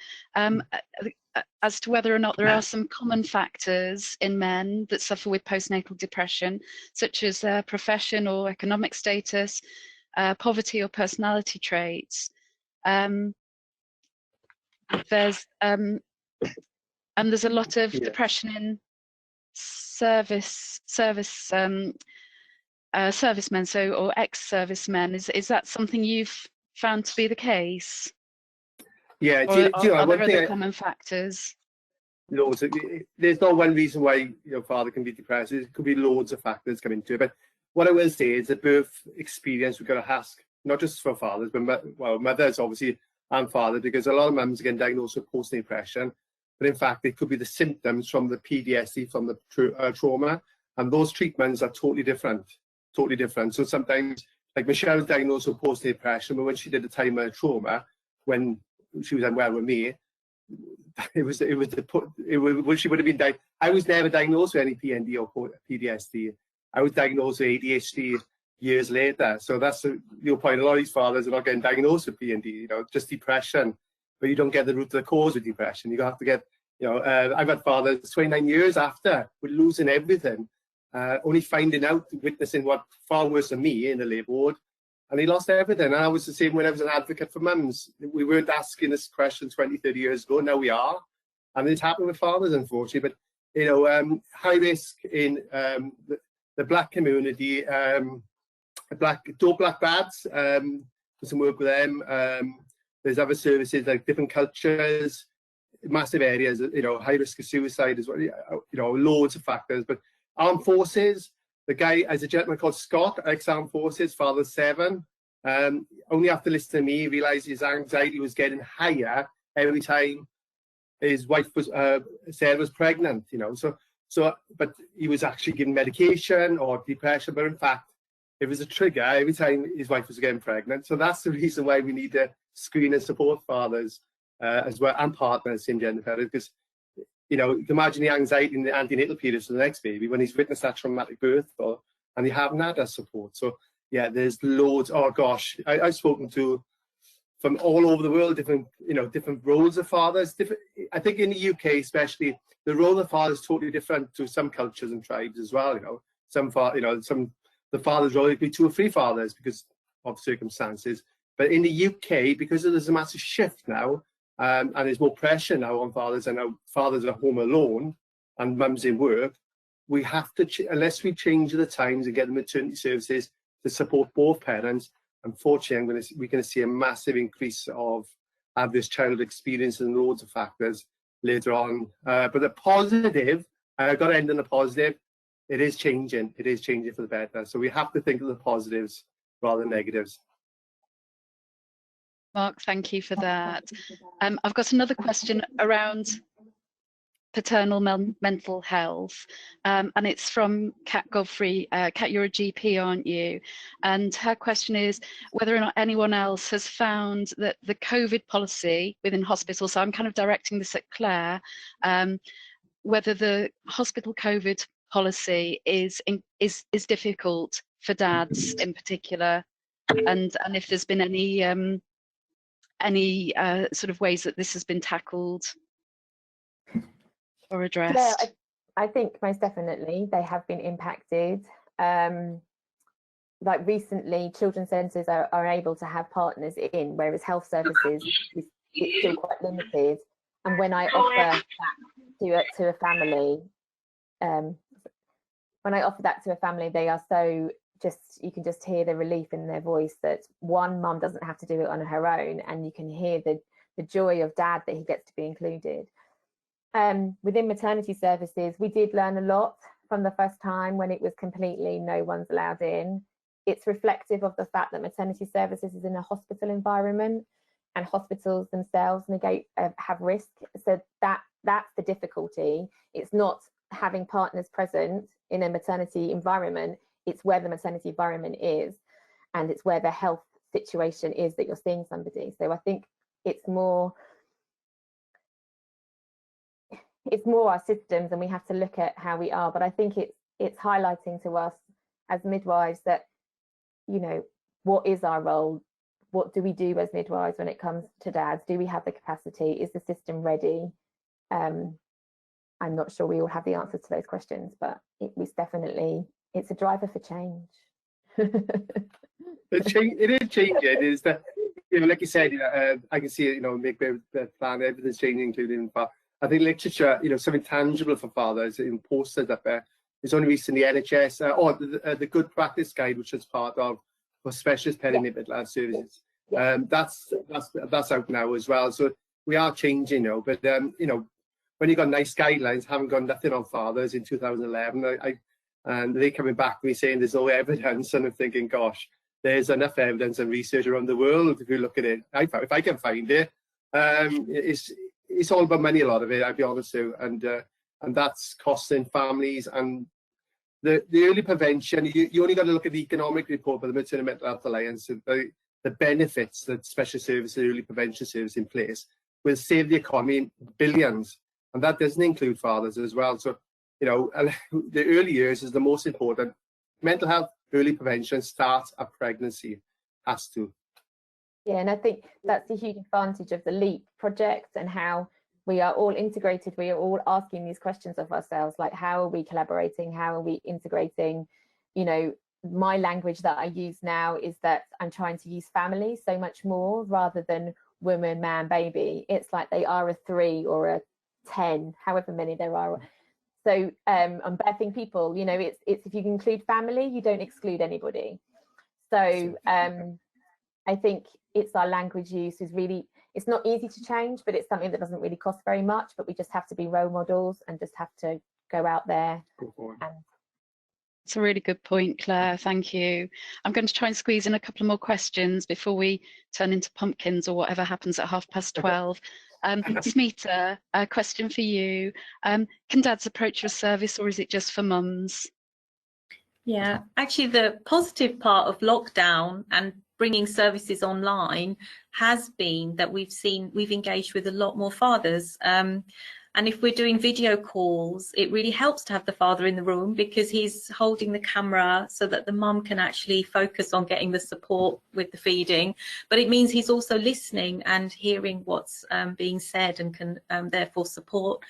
as to whether or not there are some common factors in men that suffer with postnatal depression, such as their profession or economic status, poverty or personality traits. There's a lot of depression in servicemen, or ex-servicemen. Is that something you've found to be the case? Yeah, or are there other common factors? Loads. There's not one reason why your father can be depressed. There could be loads of factors come into it. But what I will say is the birth experience we've got to ask, not just for fathers, but mothers obviously and father, because a lot of mums are getting diagnosed with postnatal depression. But in fact, it could be the symptoms from the PTSD, from the trauma, and those treatments are totally different. Totally different. So sometimes, like Michelle was diagnosed with postnatal depression, but when she did the time of trauma, when she was unwell with me, she would have been diagnosed. I was never diagnosed with any PND or PTSD. I was diagnosed with ADHD years later. So that's your point. A lot of these fathers are not getting diagnosed with PND, just depression, but you don't get the root of the cause of depression. You have to get, I've had fathers 29 years after, with losing everything, only finding out, witnessing what far worse than me in the labour ward, and he lost everything. And I was the same when I was an advocate for mums. We weren't asking this question 20, 30 years ago. Now we are. And it's happened with fathers, unfortunately. But, high risk in the black community, black dads, some work with them. There's other services like different cultures, massive areas, high risk of suicide as well, loads of factors. But armed forces, the guy, as a gentleman called Scott, ex-armed forces, father 7, only after listening to me, he realised his anxiety was getting higher every time his wife was, Sarah was pregnant, but he was actually given medication or depression, but in fact, it was a trigger every time his wife was getting pregnant. So that's the reason why we need to screen and support fathers as well, and partners, same gender parents, because you can imagine the anxiety in the antenatal period for the next baby when he's witnessed that traumatic birth, and they haven't had that support. So yeah, there's loads. Oh gosh, I've spoken to from all over the world, different roles of fathers. I think in the UK especially, the role of father is totally different to some cultures and tribes as well. The father's role could be 2 or 3 fathers because of circumstances. But in the UK, because there's a massive shift now, and there's more pressure now on fathers, and now fathers are home alone and mums in work, we have to, unless we change the times and get the maternity services to support both parents, unfortunately, we're going to see a massive increase of adverse childhood experiences and loads of factors later on. But the positive, I've got to end on the positive, it is changing. It is changing for the better. So we have to think of the positives rather than negatives. Mark, thank you for that. I've got another question around paternal mental health, and it's from Kat Godfrey. Kat, you're a GP, aren't you? And her question is whether or not anyone else has found that the COVID policy within hospital, so I'm kind of directing this at Claire, whether the hospital COVID policy is difficult for dads in particular, and if there's been any sort of ways that this has been tackled or addressed. Yeah, I think most definitely they have been impacted. Like recently, children's centres are able to have partners in, whereas health services is still quite limited. And when I offer that to a family, they are so you can just hear the relief in their voice that one, mum doesn't have to do it on her own, and you can hear the joy of dad that he gets to be included. Within maternity services, we did learn a lot from the first time when it was completely no one's allowed in. It's reflective of the fact that maternity services is in a hospital environment, and hospitals themselves have risk. So that's the difficulty. It's not having partners present in a maternity environment. It's where the maternity environment is, and it's where the health situation is that you're seeing somebody. So I think it's more our systems, and we have to look at how we are. But I think it's highlighting to us as midwives that, what is our role? what do we do as midwives when it comes to dads? Do we have the capacity? Is the system ready? I'm not sure we all have the answers to those questions, but it's a driver for change. It is changing. Is that, like you said, I can see it. Make the plan. Everything's changing, including. But I think literature, something tangible for fathers, in posters up there. It's only recently NHS or the Good Practice Guide, which is part of for specialist perinatal services. That's out now as well. So we are changing now. But when you got nice guidelines, haven't got nothing on fathers in 2011. And they coming back to me saying there's no evidence, and I'm thinking, gosh, there's enough evidence and research around the world if you look at it. If I can find it, it's all about money, a lot of it, I'll be honest with you, and that's costing families. And the early prevention, you only got to look at the economic report by the Maternal Mental Health Alliance, the benefits that special services, early prevention service in place will save the economy billions, and that doesn't include fathers as well. So the early years is the most important. Mental health, early prevention starts at pregnancy, has to. Yeah, and I think that's a huge advantage of the LEAP project, and how we are all integrated. We are all asking these questions of ourselves, like, how are we collaborating? How are we integrating? My language that I use now is that I'm trying to use family so much more rather than woman, man, baby. It's like they are a 3 or a 10, however many there are. So I'm birthing people, it's if you include family, you don't exclude anybody. So I think it's our language use is really, it's not easy to change, but it's something that doesn't really cost very much, but we just have to be role models and just have to go out there. It's a really good point, Claire. Thank you. I'm going to try and squeeze in a couple more questions before we turn into pumpkins or whatever happens at 12:30. Smita, a question for you. Can dads approach your service, or is it just for mums? Yeah, actually the positive part of lockdown and bringing services online has been that we've engaged with a lot more fathers. And if we're doing video calls, it really helps to have the father in the room, because he's holding the camera so that the mum can actually focus on getting the support with the feeding. But it means he's also listening and hearing what's being said, and can therefore support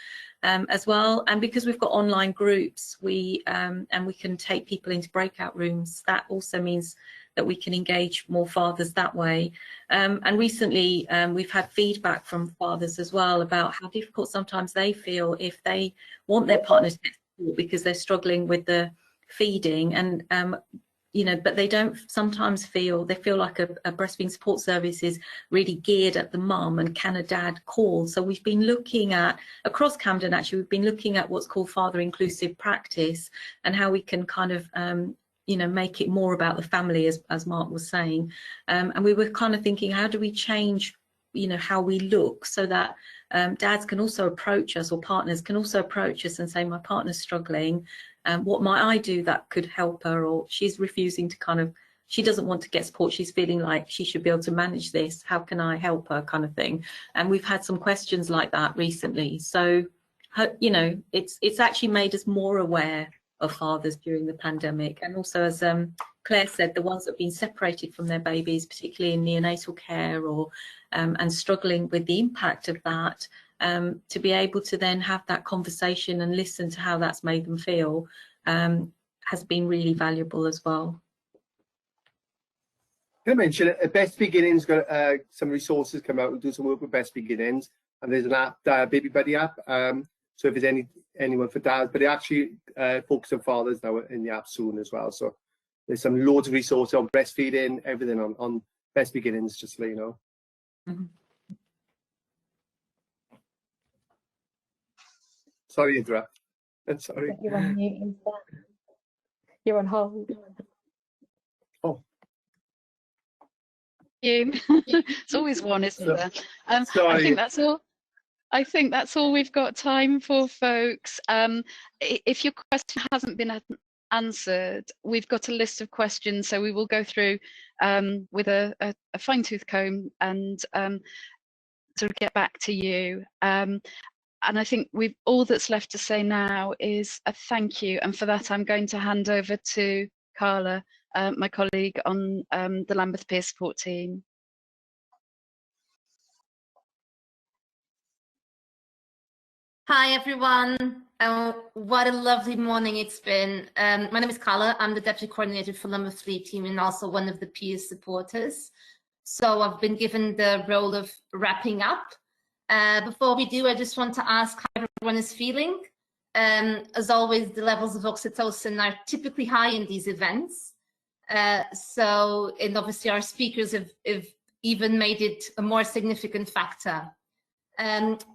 as well. And because we've got online groups, we can take people into breakout rooms. That also means that we can engage more fathers that way. And recently we've had feedback from fathers as well about how difficult sometimes they feel if they want their partners to get support because they're struggling with the feeding, and but they don't sometimes feel like a breastfeeding support service is really geared at the mum, and can a dad call? So we've been looking at, across Camden actually, we've been looking at what's called father inclusive practice, and how we can kind of make it more about the family, as Mark was saying. And we were kind of thinking, how do we change how we look, so that dads can also approach us, or partners can also approach us and say, my partner's struggling, what might I do that could help her? Or she's refusing to she doesn't want to get support, she's feeling like she should be able to manage this, how can I help her, kind of thing. And we've had some questions like that recently. So it's actually made us more aware of fathers during the pandemic. And also, as Claire said, the ones that have been separated from their babies, particularly in neonatal care, or and struggling with the impact of that, to be able to then have that conversation and listen to how that's made them feel, has been really valuable as well. Can I mention, Best Beginnings got some resources come out and do some work with Best Beginnings, and there's an app, Baby Buddy app. So if there's anyone for dads, but it actually focuses on fathers now in the app soon as well. So there's some loads of resources on breastfeeding, everything on Best Beginnings, just to let you know. Mm-hmm. Sorry, Indra. I'm sorry. You're on mute. You're on hold. Oh. It's always one, isn't there? Sorry. I think that's all. I think that's all we've got time for, folks. If your question hasn't been answered, we've got a list of questions, so we will go through with a fine-tooth comb and sort of get back to you. And I think all that's left to say now is a thank you, and for that I'm going to hand over to Carla, my colleague on the Lambeth Peer Support team. Hi, everyone. What a lovely morning it's been. My name is Carla. I'm the Deputy Coordinator for Lambeth Lead Team and also one of the peer supporters. So I've been given the role of wrapping up. Before we do, I just want to ask how everyone is feeling. As always, the levels of oxytocin are typically high in these events. And obviously our speakers have even made it a more significant factor.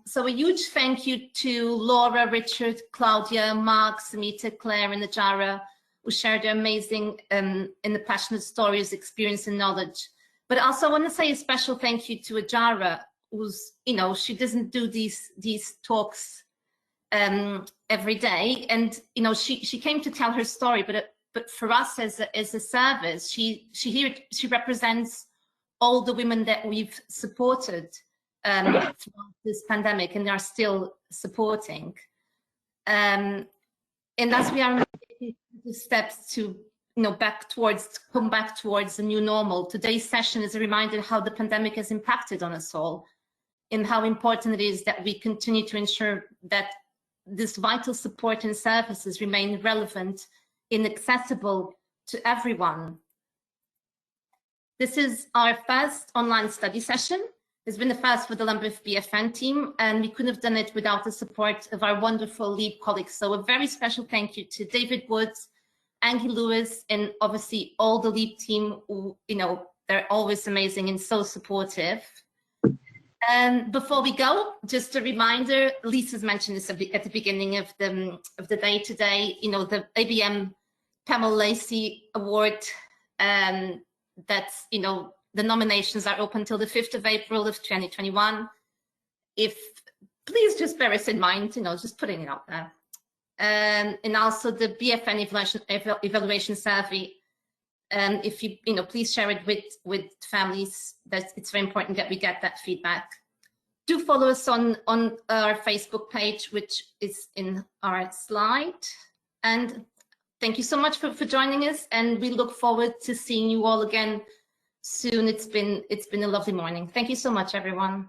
So a huge thank you to Laura, Richard, Claudia, Mark, Smita, Claire, and Ajara, who shared their amazing and the passionate stories, experience, and knowledge. But also I want to say a special thank you to Ajara, who's, she doesn't do these talks every day, and she came to tell her story. But for us as a service, she represents all the women that we've supported throughout this pandemic and are still supporting. And as we are taking the steps to come back towards the new normal, today's session is a reminder how the pandemic has impacted on us all and how important it is that we continue to ensure that this vital support and services remain relevant and accessible to everyone. This is our first online study session. It's been the first for the Lambeth BFN team, and we couldn't have done it without the support of our wonderful LEAP colleagues. So a very special thank you to David Woods, Angie Lewis, and obviously all the LEAP team who, they're always amazing and so supportive. And before we go, just a reminder, Lisa's mentioned this at the beginning of the day today, the ABM Pamela Lacey Award, that's, the nominations are open till the 5th of April of 2021. Please just bear us in mind, just putting it out there. And also the BFN evaluation survey. If you, please share it with families. It's very important that we get that feedback. Do follow us on our Facebook page, which is in our slide. And thank you so much for joining us, and we look forward to seeing you all again soon. It's been a lovely morning. Thank you so much, everyone.